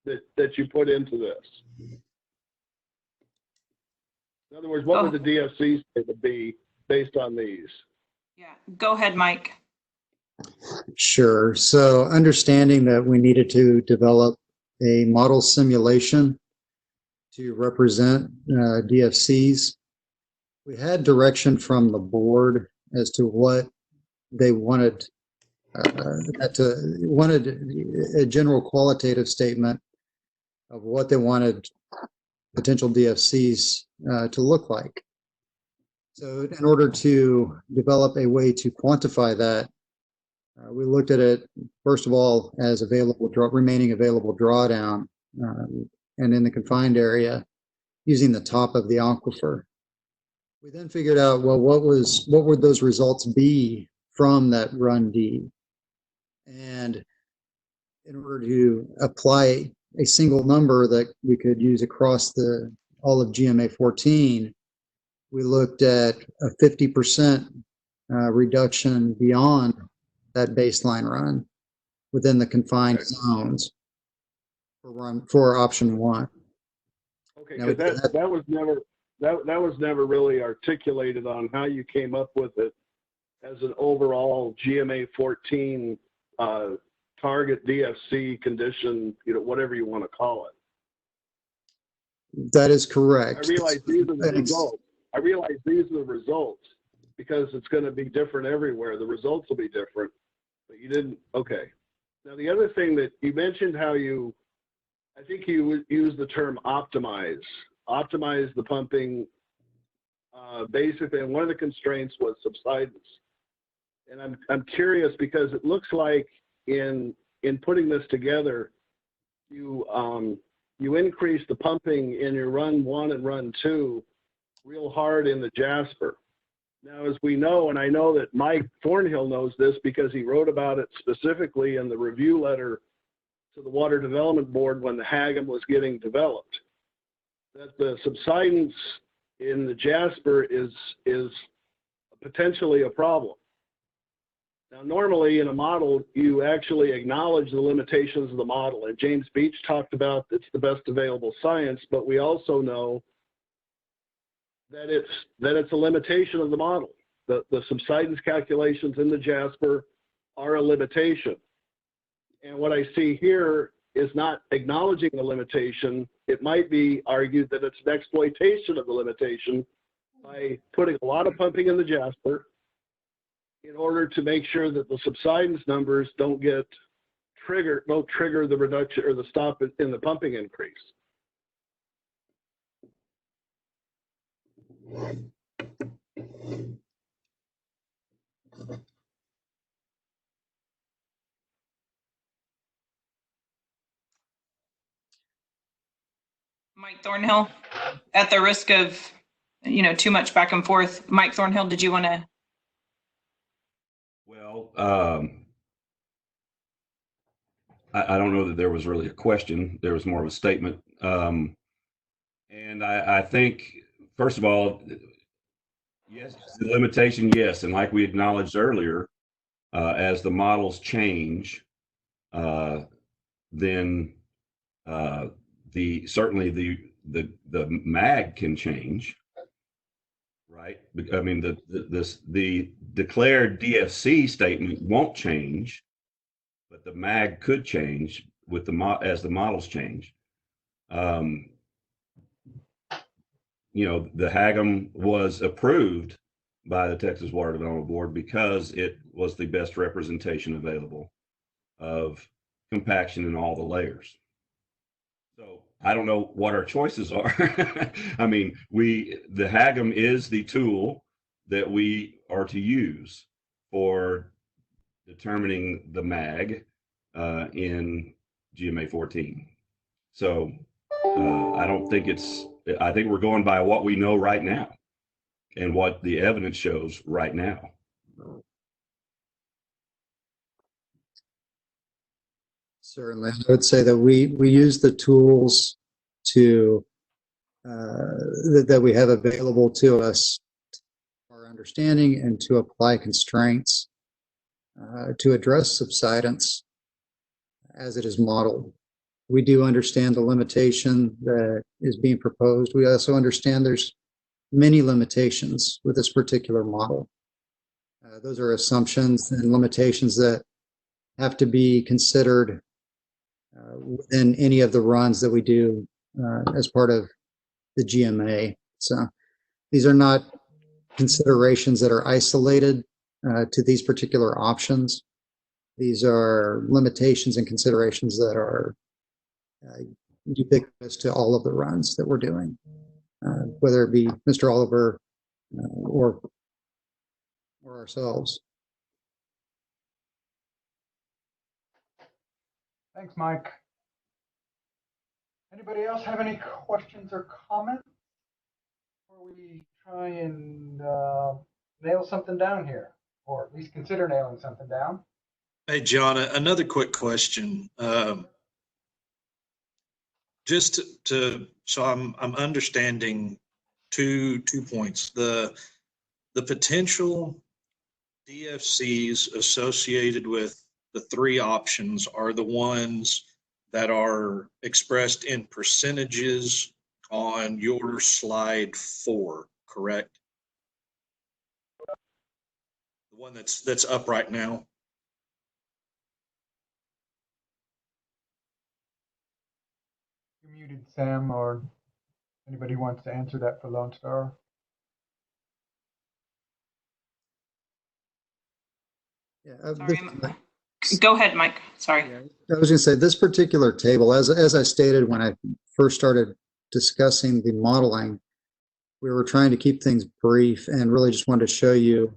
[SPEAKER 21] that you put into this? In other words, what would the DFC statement be based on these?
[SPEAKER 11] Yeah, go ahead, Mike.
[SPEAKER 19] Sure. So understanding that we needed to develop a model simulation to represent DFCs, we had direction from the board as to what they wanted wanted a general qualitative statement of what they wanted potential DFCs to look like. So in order to develop a way to quantify that, we looked at it, first of all, as remaining available drawdown, and in the confined area, using the top of the aquifer. We then figured out, well, what would those results be from that run D? And in order to apply a single number that we could use across all of GMA14, we looked at a 50% reduction beyond that baseline run within the confined zones for option 1.
[SPEAKER 21] Okay, because that was never really articulated on how you came up with it as an overall GMA14 target DFC condition, whatever you want to call it.
[SPEAKER 19] That is correct.
[SPEAKER 21] I realize these are the results because it's going to be different everywhere. The results will be different, but you didn't. Okay. Now, the other thing that you mentioned how I think you used the term optimize the pumping, basically, and one of the constraints was subsidence. And I'm curious because it looks like in putting this together, you increase the pumping in your run 1 and run 2 real hard in the Jasper. Now, as we know, and I know that Mike Thornhill knows this because he wrote about it specifically in the review letter to the Water Development Board when the Hagam was getting developed, that the subsidence in the Jasper is potentially a problem. Now, normally in a model, you actually acknowledge the limitations of the model, and James Beach talked about it's the best available science, but we also know that it's a limitation of the model. The subsidence calculations in the Jasper are a limitation. And what I see here is not acknowledging the limitation. It might be argued that it's an exploitation of the limitation by putting a lot of pumping in the Jasper in order to make sure that the subsidence numbers don't trigger the reduction or the stop in the pumping increase.
[SPEAKER 11] Mike Thornhill, at the risk of, too much back and forth, Mike Thornhill, did you want to?
[SPEAKER 20] Well, I don't know that there was really a question. There was more of a statement. And I think, first of all, yes, the limitation, yes. And like we acknowledged earlier, as the models change, then certainly the MAG can change, right? I mean, the declared DFC statement won't change, but the MAG could change with as the models change. The Hagam was approved by the Texas Water Development Board because it was the best representation available of compaction in all the layers. So I don't know what our choices are. I mean, the Hagam is the tool that we are to use for determining the MAG in GMA14. So I think we're going by what we know right now and what the evidence shows right now.
[SPEAKER 19] Certainly, I would say that we use the tools that we have available to us, our understanding, and to apply constraints to address subsidence as it is modeled. We do understand the limitation that is being proposed. We also understand there's many limitations with this particular model. Those are assumptions and limitations that have to be considered within any of the runs that we do as part of the GMA. So these are not considerations that are isolated to these particular options. These are limitations and considerations that are ubiquitous to all of the runs that we're doing, whether it be Mr. Oliver or ourselves.
[SPEAKER 1] Thanks, Mike. Anybody else have any questions or comments before we try and nail something down here, or at least consider nailing something down?
[SPEAKER 14] Hey, John, another quick question. Just so I'm understanding two points. The potential DFCs associated with the three options are the ones that are expressed in percentages on your slide 4, correct? The one that's up right now.
[SPEAKER 1] You muted, Sam, or anybody wants to answer that for Lone Star?
[SPEAKER 19] Yeah,
[SPEAKER 11] Go ahead, Mike. Sorry.
[SPEAKER 19] I was going to say this particular table, as I stated when I first started discussing the modeling, we were trying to keep things brief and really just wanted to show you,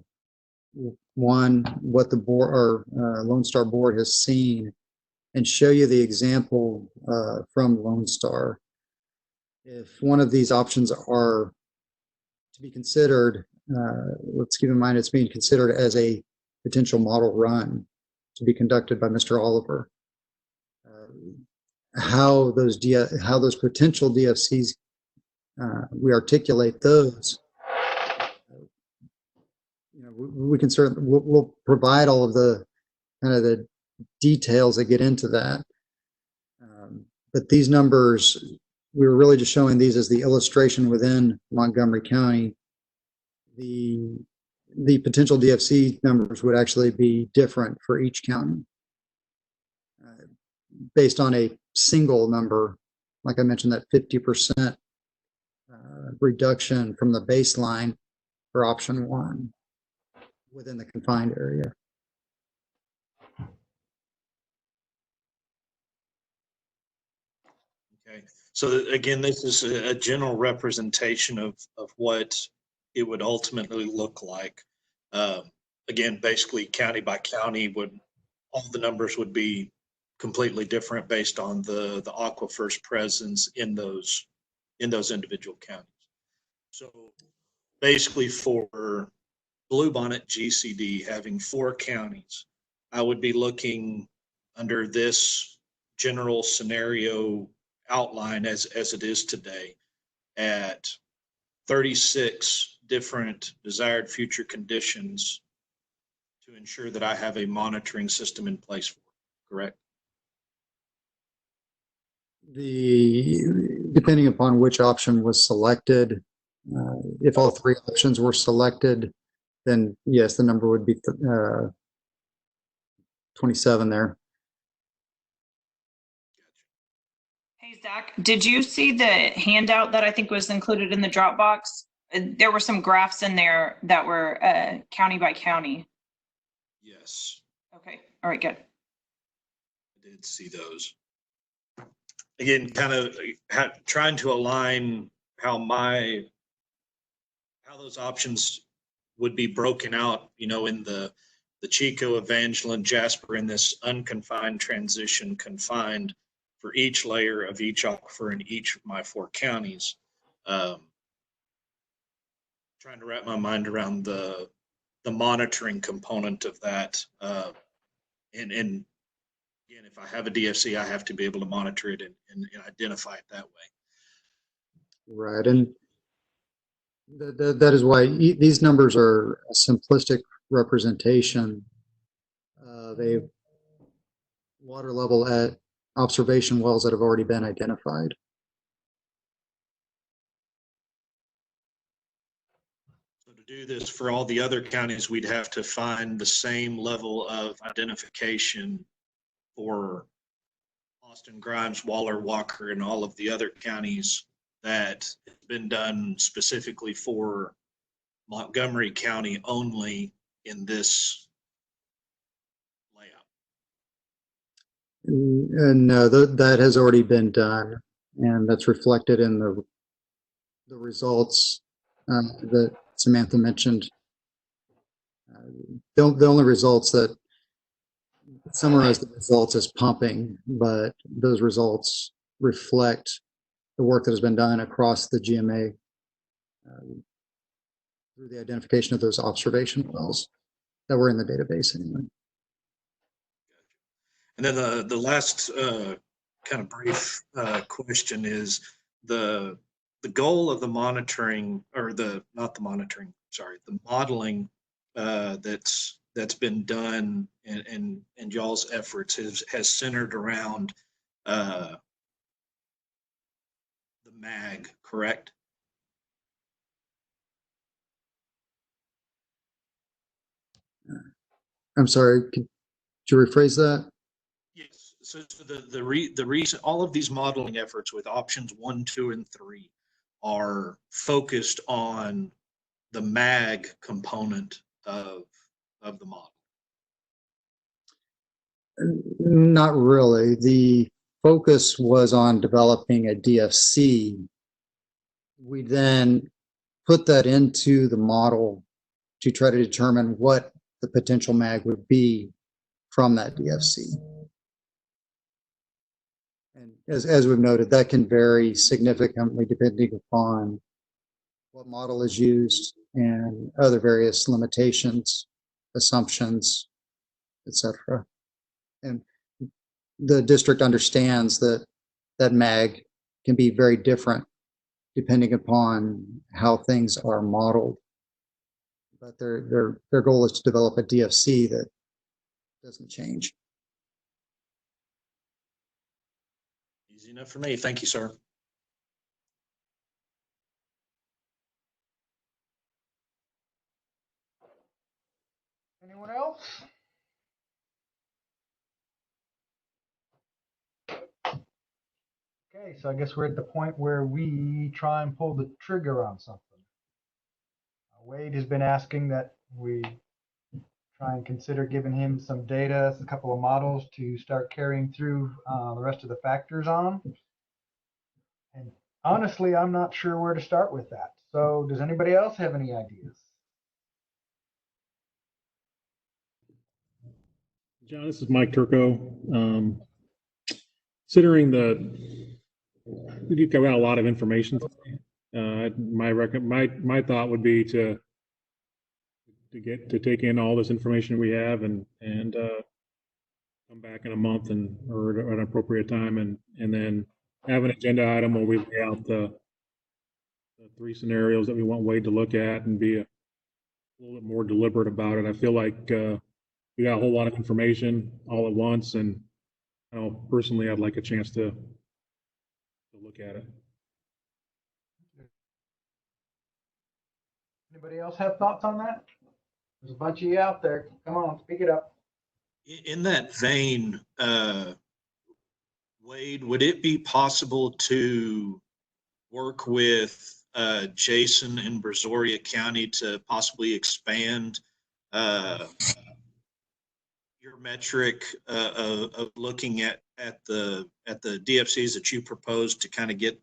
[SPEAKER 19] one, what the board or Lone Star board has seen, and show you the example from Lone Star. If one of these options are to be considered, let's keep in mind it's being considered as a potential model run to be conducted by Mr. Oliver. How those potential DFCs, we articulate those. We can certainly we'll provide all of the kind of the details that get into that. But these numbers, we were really just showing these as the illustration within Montgomery County. The potential DFC numbers would actually be different for each county based on a single number, like I mentioned, that 50% reduction from the baseline for option 1 within the confined area.
[SPEAKER 14] Okay, so again, this is a general representation of what it would ultimately look like. Again, basically county by county all the numbers would be completely different based on the aquifers presence in those individual counties. So basically for Bluebonnet GCD having 4 counties, I would be looking under this general scenario outline as it is today at 36 different desired future conditions to ensure that I have a monitoring system in place for it, correct?
[SPEAKER 19] Depending upon which option was selected, if all 3 options were selected, then yes, the number would be 27 there.
[SPEAKER 11] Hey, Zach, did you see the handout that I think was included in the Dropbox? There were some graphs in there that were county by county.
[SPEAKER 14] Yes.
[SPEAKER 11] Okay. All right, good.
[SPEAKER 14] I did see those. Again, kind of trying to align how those options would be broken out, in the Chico, Evangeline, Jasper, in this unconfined transition, confined for each layer of each aquifer in each of my 4 counties. Trying to wrap my mind around the monitoring component of that. And again, if I have a DFC, I have to be able to monitor it and identify it that way.
[SPEAKER 19] Right, and that is why these numbers are a simplistic representation of a water level at observation wells that have already been identified.
[SPEAKER 14] So to do this for all the other counties, we'd have to find the same level of identification for Austin, Grimes, Waller, Walker, and all of the other counties that has been done specifically for Montgomery County only in this layout.
[SPEAKER 19] No, that has already been done, and that's reflected in the results that Samantha mentioned. The only results that summarize the results as pumping, but those results reflect the work that has been done across the GMA through the identification of those observation wells that were in the database anyway.
[SPEAKER 14] And then the last kind of brief question is the goal of the monitoring, or not the monitoring, sorry, the modeling that's been done and y'all's efforts has centered around the MAG, correct?
[SPEAKER 19] I'm sorry, could you rephrase that?
[SPEAKER 14] Yes. So the reason all of these modeling efforts with options 1, 2, and 3 are focused on the MAG component of the model.
[SPEAKER 19] Not really. The focus was on developing a DFC. We then put that into the model to try to determine what the potential MAG would be from that DFC. And as we've noted, that can vary significantly depending upon what model is used and other various limitations, assumptions, etc. And the district understands that MAG can be very different depending upon how things are modeled. But their goal is to develop a DFC that doesn't change.
[SPEAKER 14] Easy enough for me. Thank you, sir.
[SPEAKER 1] Anyone else? Okay, so I guess we're at the point where we try and pull the trigger on something. Wade has been asking that we try and consider giving him some data, a couple of models to start carrying through the rest of the factors on. And honestly, I'm not sure where to start with that. So does anybody else have any ideas?
[SPEAKER 2] John, this is Mike Turco. Considering we've got a lot of information. My thought would be to take in all this information we have and come back in a month or at an appropriate time and then have an agenda item where we lay out the 3 scenarios that we want Wade to look at and be a little bit more deliberate about it. I feel like we got a whole lot of information all at once, and I know personally I'd like a chance to look at it.
[SPEAKER 1] Anybody else have thoughts on that? There's a bunch of you out there. Come on, speak it up.
[SPEAKER 14] In that vein, Wade, would it be possible to work with Jason in Brazoria County to possibly expand your metric of looking at the DFCs that you proposed to kind of get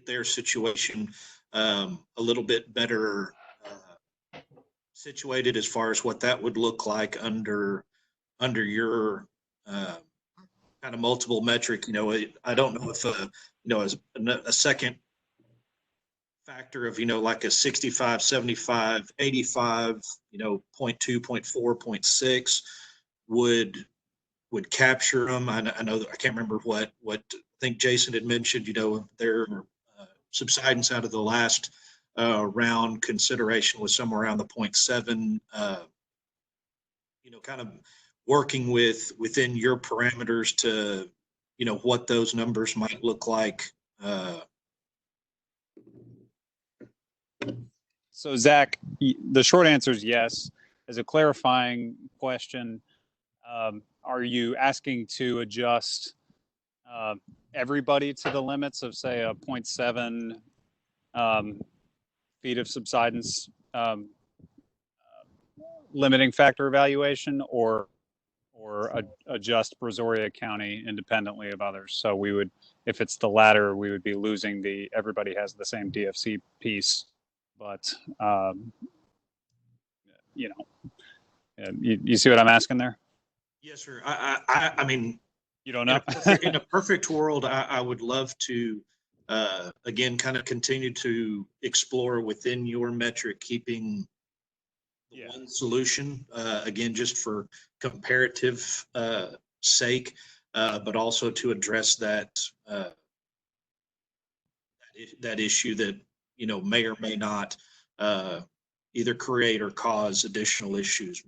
[SPEAKER 14] their situation a little bit better situated as far as what that would look like under your kind of multiple metric? You know, I don't know if as a second factor of like a 65, 75, 85, 0.2, 0.4, 0.6 would capture them. I know that I can't remember what I think Jason had mentioned. Their subsidence out of the last round consideration was somewhere around the 0.7. Kind of working within your parameters to what those numbers might look like.
[SPEAKER 3] So Zach, the short answer is yes. As a clarifying question, are you asking to adjust everybody to the limits of, say, a 0.7 feet of subsidence limiting factor evaluation, or or adjust Brazoria County independently of others. So we would, if it's the latter, we would be losing the everybody has the same DFC piece. But you know, you see what I'm asking there?
[SPEAKER 14] Yes, sir. I mean,
[SPEAKER 3] you don't know.
[SPEAKER 14] In a perfect world, I would love to, again, kind of continue to explore within your metric, keeping one solution, again, just for comparative sake, but also to address that that issue that, you know, may or may not either create or cause additional issues.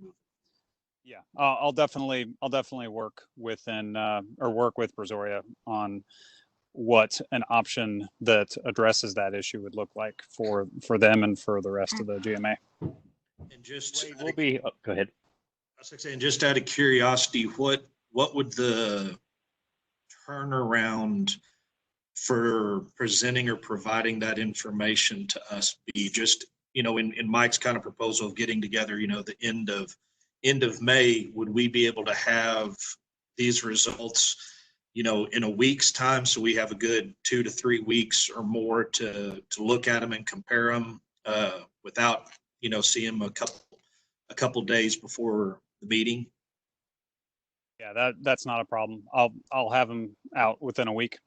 [SPEAKER 3] Yeah, I'll definitely work within or work with Brazoria on what an option that addresses that issue would look like for them and for the rest of the GMA.
[SPEAKER 14] And just
[SPEAKER 17] we'll be go ahead.
[SPEAKER 14] I was saying, just out of curiosity, what would the turnaround for presenting or providing that information to us be? Just, you know, in Mike's kind of proposal of getting together, you know, the end of May, would we be able to have these results, you know, in a week's time, so we have a good 2 to 3 weeks or more to look at them and compare them without, you know, seeing them a couple days before the meeting?
[SPEAKER 3] Yeah, that's not a problem. I'll have them out within a week.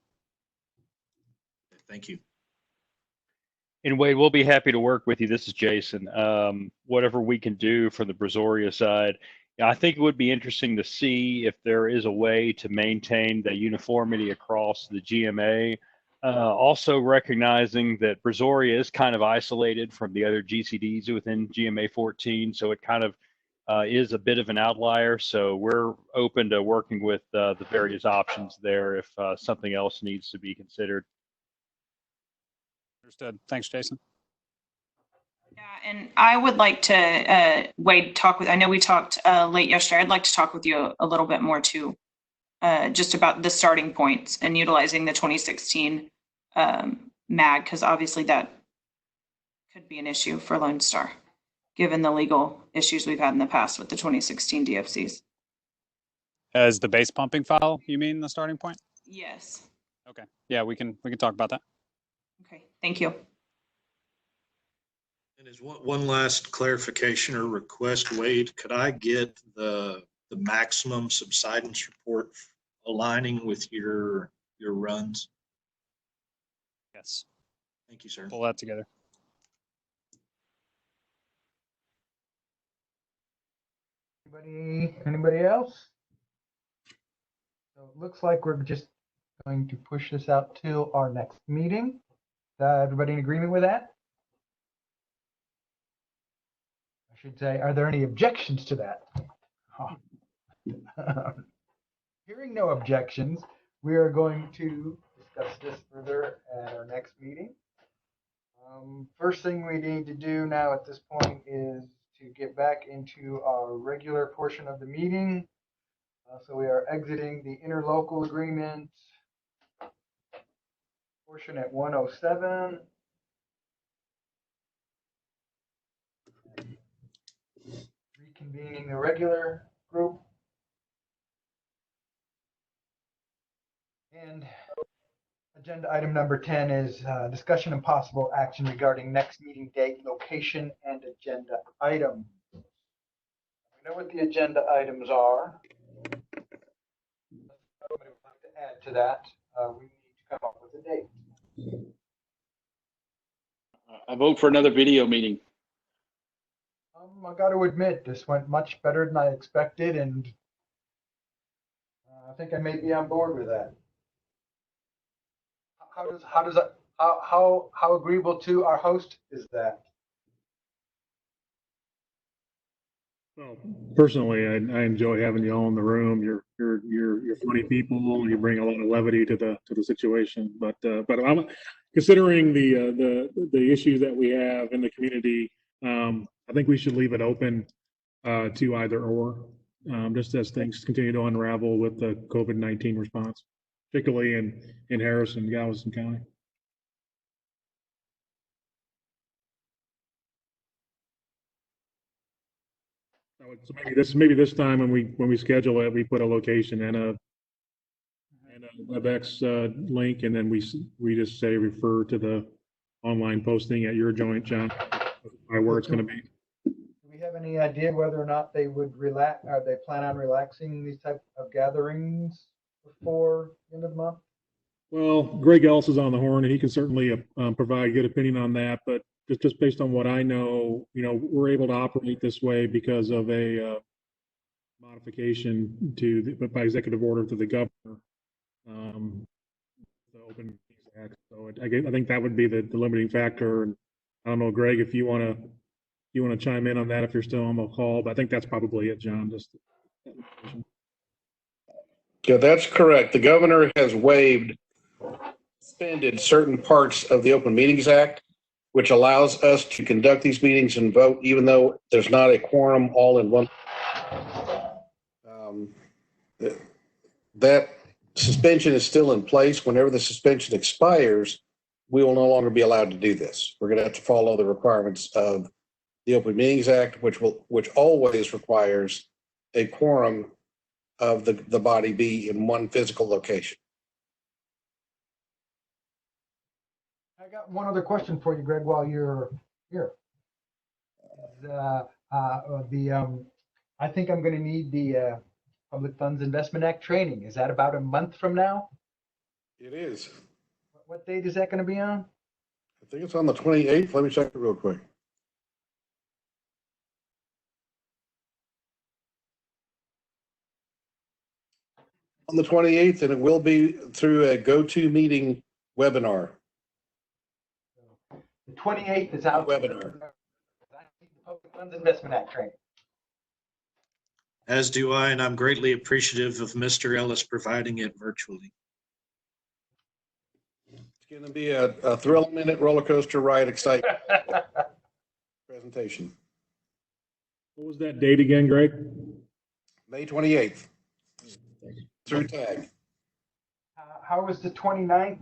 [SPEAKER 14] Thank you.
[SPEAKER 17] And Wade, we'll be happy to work with you. This is Jason. Whatever we can do for the Brazoria side, I think it would be interesting to see if there is a way to maintain the uniformity across the GMA. Also recognizing that Brazoria is kind of isolated from the other GCDs within GMA14, so it kind of is a bit of an outlier. So we're open to working with the various options there if something else needs to be considered. Understood. Thanks, Jason.
[SPEAKER 11] Yeah, and I would like to, Wade, I know we talked late yesterday. I'd like to talk with you a little bit more too, just about the starting points and utilizing the 2016 MAG, because obviously that could be an issue for Lone Star, given the legal issues we've had in the past with the 2016 DFCs.
[SPEAKER 3] As the base pumping file, you mean the starting point?
[SPEAKER 11] Yes.
[SPEAKER 3] Okay. Yeah, we can talk about that.
[SPEAKER 11] Okay, thank you.
[SPEAKER 14] And as one last clarification or request, Wade, could I get the maximum subsidence report aligning with your runs?
[SPEAKER 3] Yes.
[SPEAKER 14] Thank you, sir.
[SPEAKER 3] Pull that together.
[SPEAKER 1] Anybody else? So it looks like we're just going to push this out till our next meeting. Everybody in agreement with that? I should say, are there any objections to that? Hearing no objections, we are going to discuss this further at our next meeting. First thing we need to do now at this point is to get back into our regular portion of the meeting. So we are exiting the interlocal agreement portion at 1:07. Reconvening the regular group. And agenda item number 10 is discussion and possible action regarding next meeting date, location, and agenda item. We know what the agenda items are. Somebody would like to add to that. We need to come up with a date.
[SPEAKER 12] I vote for another video meeting.
[SPEAKER 1] I got to admit, this went much better than I expected, and I think I may be on board with that. How agreeable to our host is that?
[SPEAKER 2] Well, personally, I enjoy having you all in the room. You're funny people, and you bring a lot of levity to the situation. But I'm considering the issues that we have in the community. I think we should leave it open to either or, just as things continue to unravel with the COVID-19 response, particularly in Harris-Galveston County. So maybe this time when we schedule it, we put a location and a WebEx link, and then we just say refer to the online posting at your joint, John, by where it's going to be.
[SPEAKER 1] Do we have any idea whether or not they would relax, or they plan on relaxing these type of gatherings before the end of the month?
[SPEAKER 2] Well, Greg Ellis is on the horn, and he can certainly provide a good opinion on that. But just based on what I know, we're able to operate this way because of a modification by executive order to the governor, the Open Meetings Act. So I think that would be the limiting factor. And I don't know, Greg, if you want to chime in on that, if you're still on the call. But I think that's probably it, John.
[SPEAKER 16] Yeah, that's correct. The governor has suspended certain parts of the Open Meetings Act, which allows us to conduct these meetings and vote, even though there's not a quorum all in one. That suspension is still in place. Whenever the suspension expires, we will no longer be allowed to do this. We're going to have to follow the requirements of the Open Meetings Act, which always requires a quorum of the body be in one physical location.
[SPEAKER 1] I got one other question for you, Greg, while you're here. I think I'm going to need the Public Funds Investment Act training. Is that about a month from now?
[SPEAKER 16] It is.
[SPEAKER 1] What date is that going to be on?
[SPEAKER 16] I think it's on the 28th. Let me check it real quick. On the 28th, and it will be through a GoToMeeting webinar.
[SPEAKER 1] The 28th is out.
[SPEAKER 16] Webinar.
[SPEAKER 1] The Public Funds Investment Act training.
[SPEAKER 14] As do I, and I'm greatly appreciative of Mr. Ellis providing it virtually.
[SPEAKER 16] It's going to be a thrill-a-minute roller coaster ride excitement presentation.
[SPEAKER 2] What was that date again, Greg?
[SPEAKER 16] May 28th through TAG.
[SPEAKER 1] How was the 29th?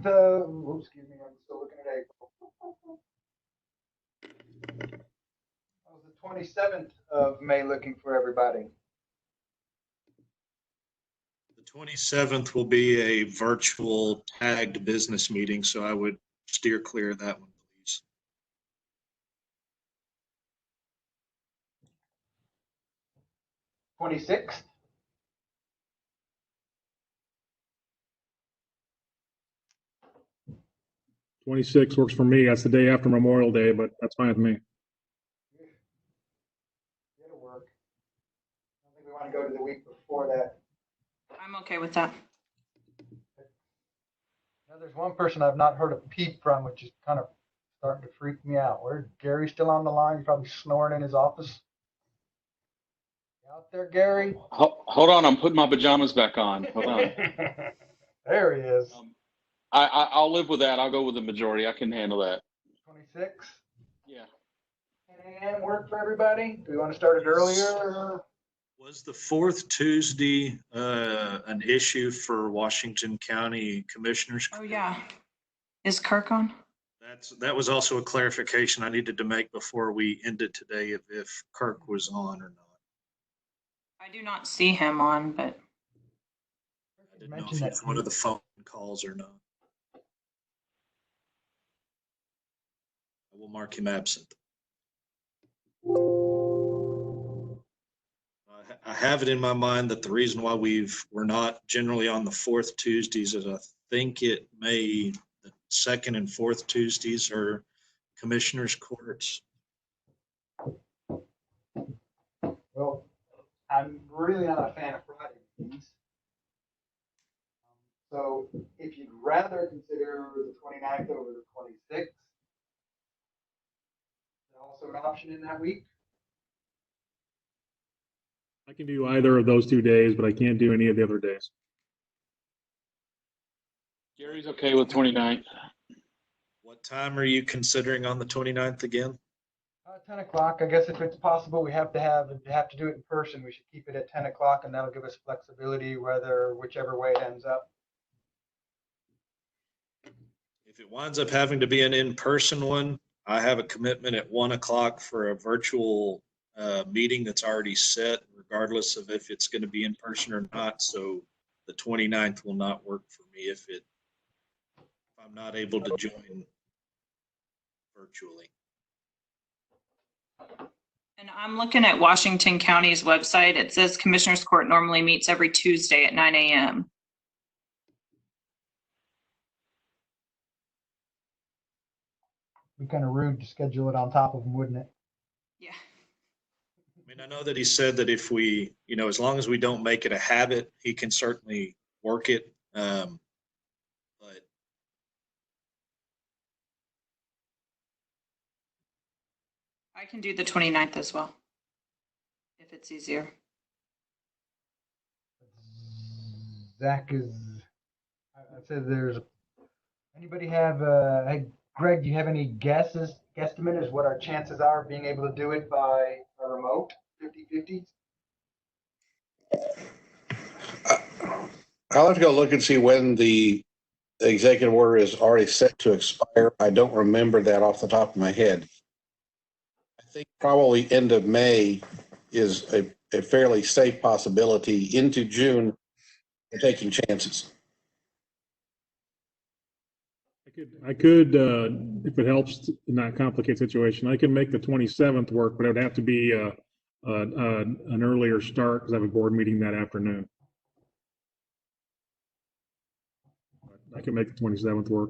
[SPEAKER 1] Excuse me, I'm still looking at April. How was the 27th of May looking for everybody?
[SPEAKER 14] The 27th will be a virtual tagged business meeting, so I would steer clear of that one, please.
[SPEAKER 1] $26th?
[SPEAKER 2] $26 works for me. That's the day after Memorial Day, but that's fine with me.
[SPEAKER 1] It'll work. I don't think we want to go to the week before that.
[SPEAKER 11] I'm okay with that.
[SPEAKER 1] Now, there's one person I've not heard a peep from, which is kind of starting to freak me out. Where's Gary still on the line? He's probably snoring in his office. You out there, Gary?
[SPEAKER 12] Hold on, I'm putting my pajamas back on. Hold on.
[SPEAKER 1] There he is.
[SPEAKER 12] I'll live with that. I'll go with the majority. I can handle that.
[SPEAKER 1] 26?
[SPEAKER 12] Yeah.
[SPEAKER 1] 10 a.m. work for everybody? Do we want to start it earlier? Or?
[SPEAKER 14] Was the fourth Tuesday an issue for Washington County Commissioners?
[SPEAKER 11] Oh, yeah. Is Kirk on?
[SPEAKER 14] That was also a clarification I needed to make before we ended today, if Kirk was on or not.
[SPEAKER 11] I do not see him on, but
[SPEAKER 14] I didn't know if he was one of the phone calls or not. I will mark him absent. I have it in my mind that the reason why we're not generally on the fourth Tuesdays is I think the second and fourth Tuesdays are commissioners' courts.
[SPEAKER 1] Well, I'm really not a fan of Friday meetings. So if you'd rather consider the 29th over the 26th, is there also an option in that week?
[SPEAKER 2] I can do either of those 2 days, but I can't do any of the other days.
[SPEAKER 12] Gary's okay with 29th.
[SPEAKER 14] What time are you considering on the 29th again?
[SPEAKER 1] 10 o'clock. I guess if it's possible, we have to do it in person. We should keep it at 10 o'clock, and that'll give us flexibility whichever way it ends up.
[SPEAKER 14] If it winds up having to be an in-person one, I have a commitment at 1 o'clock for a virtual meeting that's already set, regardless of if it's going to be in person or not. So the 29th will not work for me if I'm not able to join virtually.
[SPEAKER 11] And I'm looking at Washington County's website. It says Commissioners Court normally meets every Tuesday at 9 a.m.
[SPEAKER 1] Be kind of rude to schedule it on top of them, wouldn't it?
[SPEAKER 11] Yeah.
[SPEAKER 14] I mean, I know that he said that if we, as long as we don't make it a habit, he can certainly work it. But
[SPEAKER 11] I can do the 29th as well, if it's easier.
[SPEAKER 1] Zach is, I said there's, anybody have, hey, Greg, do you have any guesstimate as what our chances are of being able to do it by a remote 50-50?
[SPEAKER 16] I'll have to go look and see when the executive order is already set to expire. I don't remember that off the top of my head. I think probably end of May is a fairly safe possibility. Into June, we're taking chances.
[SPEAKER 2] I could, if it helps to not complicate the situation, I can make the 27th work, but it would have to be an earlier start because I have a board meeting that afternoon. I can make the 27th work.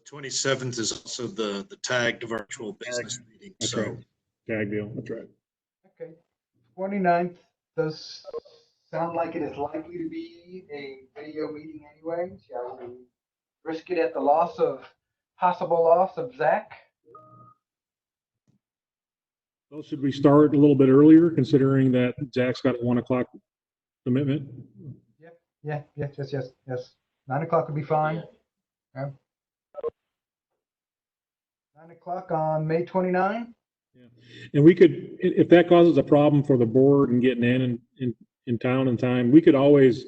[SPEAKER 14] the 27th is also the tagged virtual business meeting.
[SPEAKER 2] That's
[SPEAKER 14] So
[SPEAKER 2] right. Tag deal. That's right.
[SPEAKER 1] Okay. 29th does sound like it is likely to be a video meeting anyway. Shall we risk it at the possible loss of Zach?
[SPEAKER 2] Well, should we start a little bit earlier, considering that Zach's got a 1 o'clock commitment?
[SPEAKER 1] Yeah, yes. 9 o'clock would be fine. Yeah. 9 o'clock on May 29.
[SPEAKER 2] And we could, if that causes a problem for the board and getting in town in time, we could always,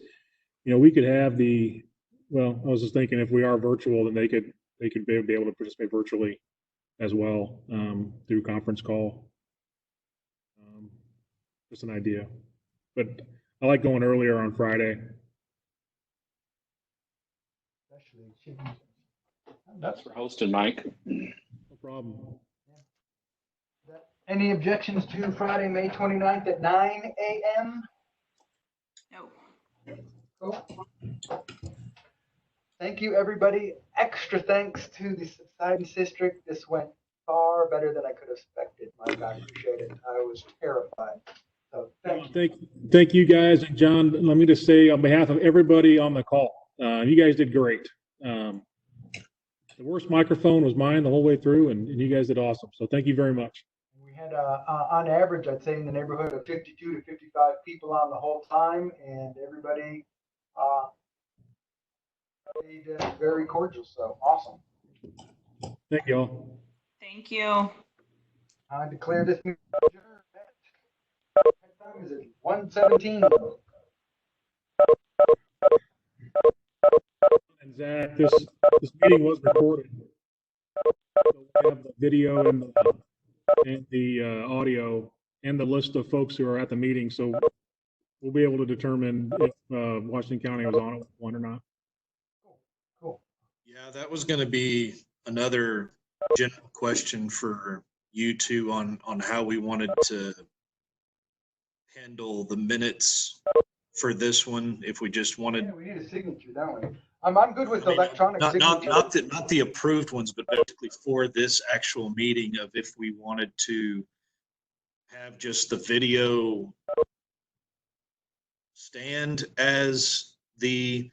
[SPEAKER 2] we could have well, I was just thinking if we are virtual, then they could be able to participate virtually as well through conference call. Just an idea, but I like going earlier on Friday.
[SPEAKER 12] That's for hosting, Mike.
[SPEAKER 2] No problem.
[SPEAKER 1] Any objections to Friday, May 29th at 9 a.m.?
[SPEAKER 11] No.
[SPEAKER 1] Cool. Thank you, everybody. Extra thanks to the Subsidence District. This went far better than I could have expected, Mike. I appreciate it. I was terrified. So thank you.
[SPEAKER 2] Thank you guys. And John, let me just say on behalf of everybody on the call, you guys did great. The worst microphone was mine the whole way through, and you guys did awesome. So thank you very much.
[SPEAKER 1] We had, on average, I'd say in the neighborhood of 52 to 55 people on the whole time, and everybody stayed very cordial. So awesome.
[SPEAKER 2] Thank you all.
[SPEAKER 11] Thank you.
[SPEAKER 1] I declare this meeting adjourned. What time is it? 1:17.
[SPEAKER 2] And Zach, this meeting was recorded. So we have the video and the audio and the list of folks who are at the meeting. So we'll be able to determine if Washington County was on one or not.
[SPEAKER 1] Cool.
[SPEAKER 14] yeah, that was going to be another general question for you two on how we wanted to handle the minutes for this one. If we just wanted,
[SPEAKER 1] Yeah, we need a signature, don't we? I'm good with electronic signature.
[SPEAKER 14] not the approved ones, but basically for this actual meeting of if we wanted to have just the video stand as the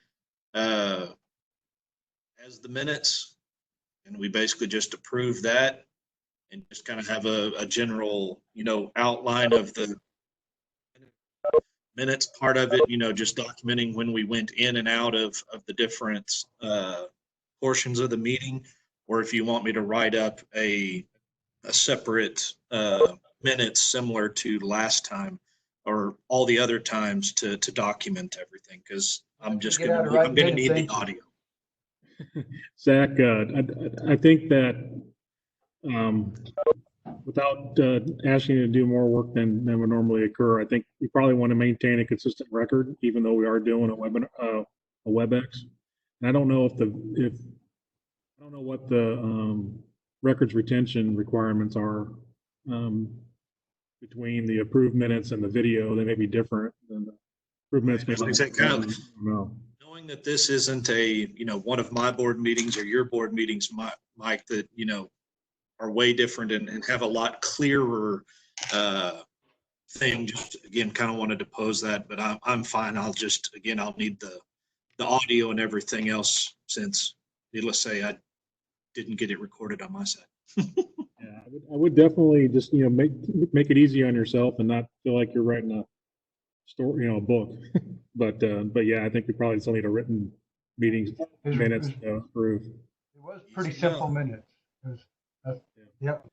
[SPEAKER 14] minutes, and we basically just approve that and just kind of have a general, outline of the minutes part of it, just documenting when we went in and out of the different portions of the meeting, or if you want me to write up a separate minutes similar to last time or all the other times to document everything, because I'm gonna need the audio.
[SPEAKER 2] Zach, I think that without asking you to do more work than would normally occur, I think we probably want to maintain a consistent record, even though we are doing a WebEx. And I don't know I don't know what the records retention requirements are between the approved minutes and the video. They may be different than the approved minutes.
[SPEAKER 14] Like I said, kind of knowing that this isn't a, one of my board meetings or your board meetings, Mike, that, are way different and have a lot clearer thing. Just again, kind of wanted to pose that, but I'm fine. I'll need the audio and everything else, since needless to say, I didn't get it recorded on my side.
[SPEAKER 2] Yeah, I would definitely just, make it easy on yourself and not feel like you're writing a story, a book. but yeah, I think we probably still need a written meetings minutes to approve.
[SPEAKER 1] It was pretty simple minutes. Yep.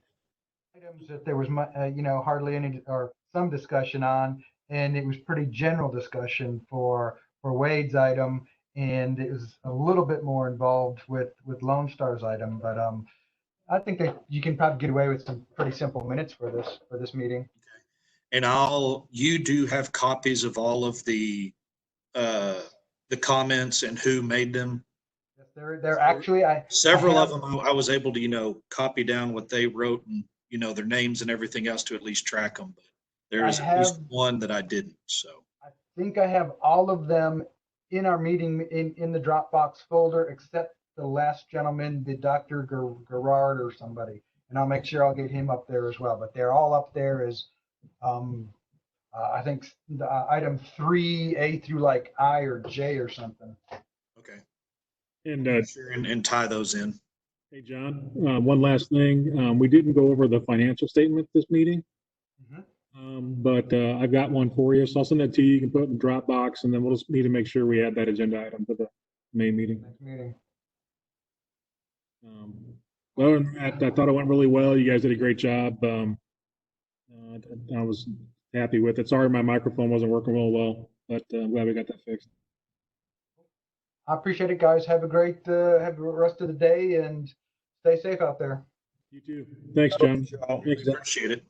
[SPEAKER 1] Items that there was, hardly any or some discussion on, and it was pretty general discussion for Wade's item, and it was a little bit more involved with Lone Star's item. But I think that you can probably get away with some pretty simple minutes for this meeting.
[SPEAKER 14] And you do have copies of all of the comments and who made them.
[SPEAKER 1] They're actually
[SPEAKER 14] several of them. I was able to copy down what they wrote and their names and everything else to at least track them. But there's at least one that I didn't. So
[SPEAKER 1] I think I have all of them in our meeting in the Dropbox folder, except the last gentleman, the Dr. Gerard or somebody, and I'll make sure I'll get him up there as well. But they're all up there as I think item 3A through like I or J or something.
[SPEAKER 14] Okay.
[SPEAKER 2] And
[SPEAKER 14] tie those in.
[SPEAKER 2] Hey, John, one last thing. We didn't go over the financial statement this meeting, but I've got one for you. So I'll send that to you. You can put it in Dropbox, and then we'll just need to make sure we add that agenda item to the main meeting.
[SPEAKER 1] Next meeting.
[SPEAKER 2] Other than that, I thought it went really well. You guys did a great job. I was happy with it. Sorry my microphone wasn't working real well, but I'm glad we got that fixed.
[SPEAKER 1] I appreciate it, guys. Have a great have the rest of the day and stay safe out there.
[SPEAKER 2] You too. Thanks, John.
[SPEAKER 14] Appreciate it.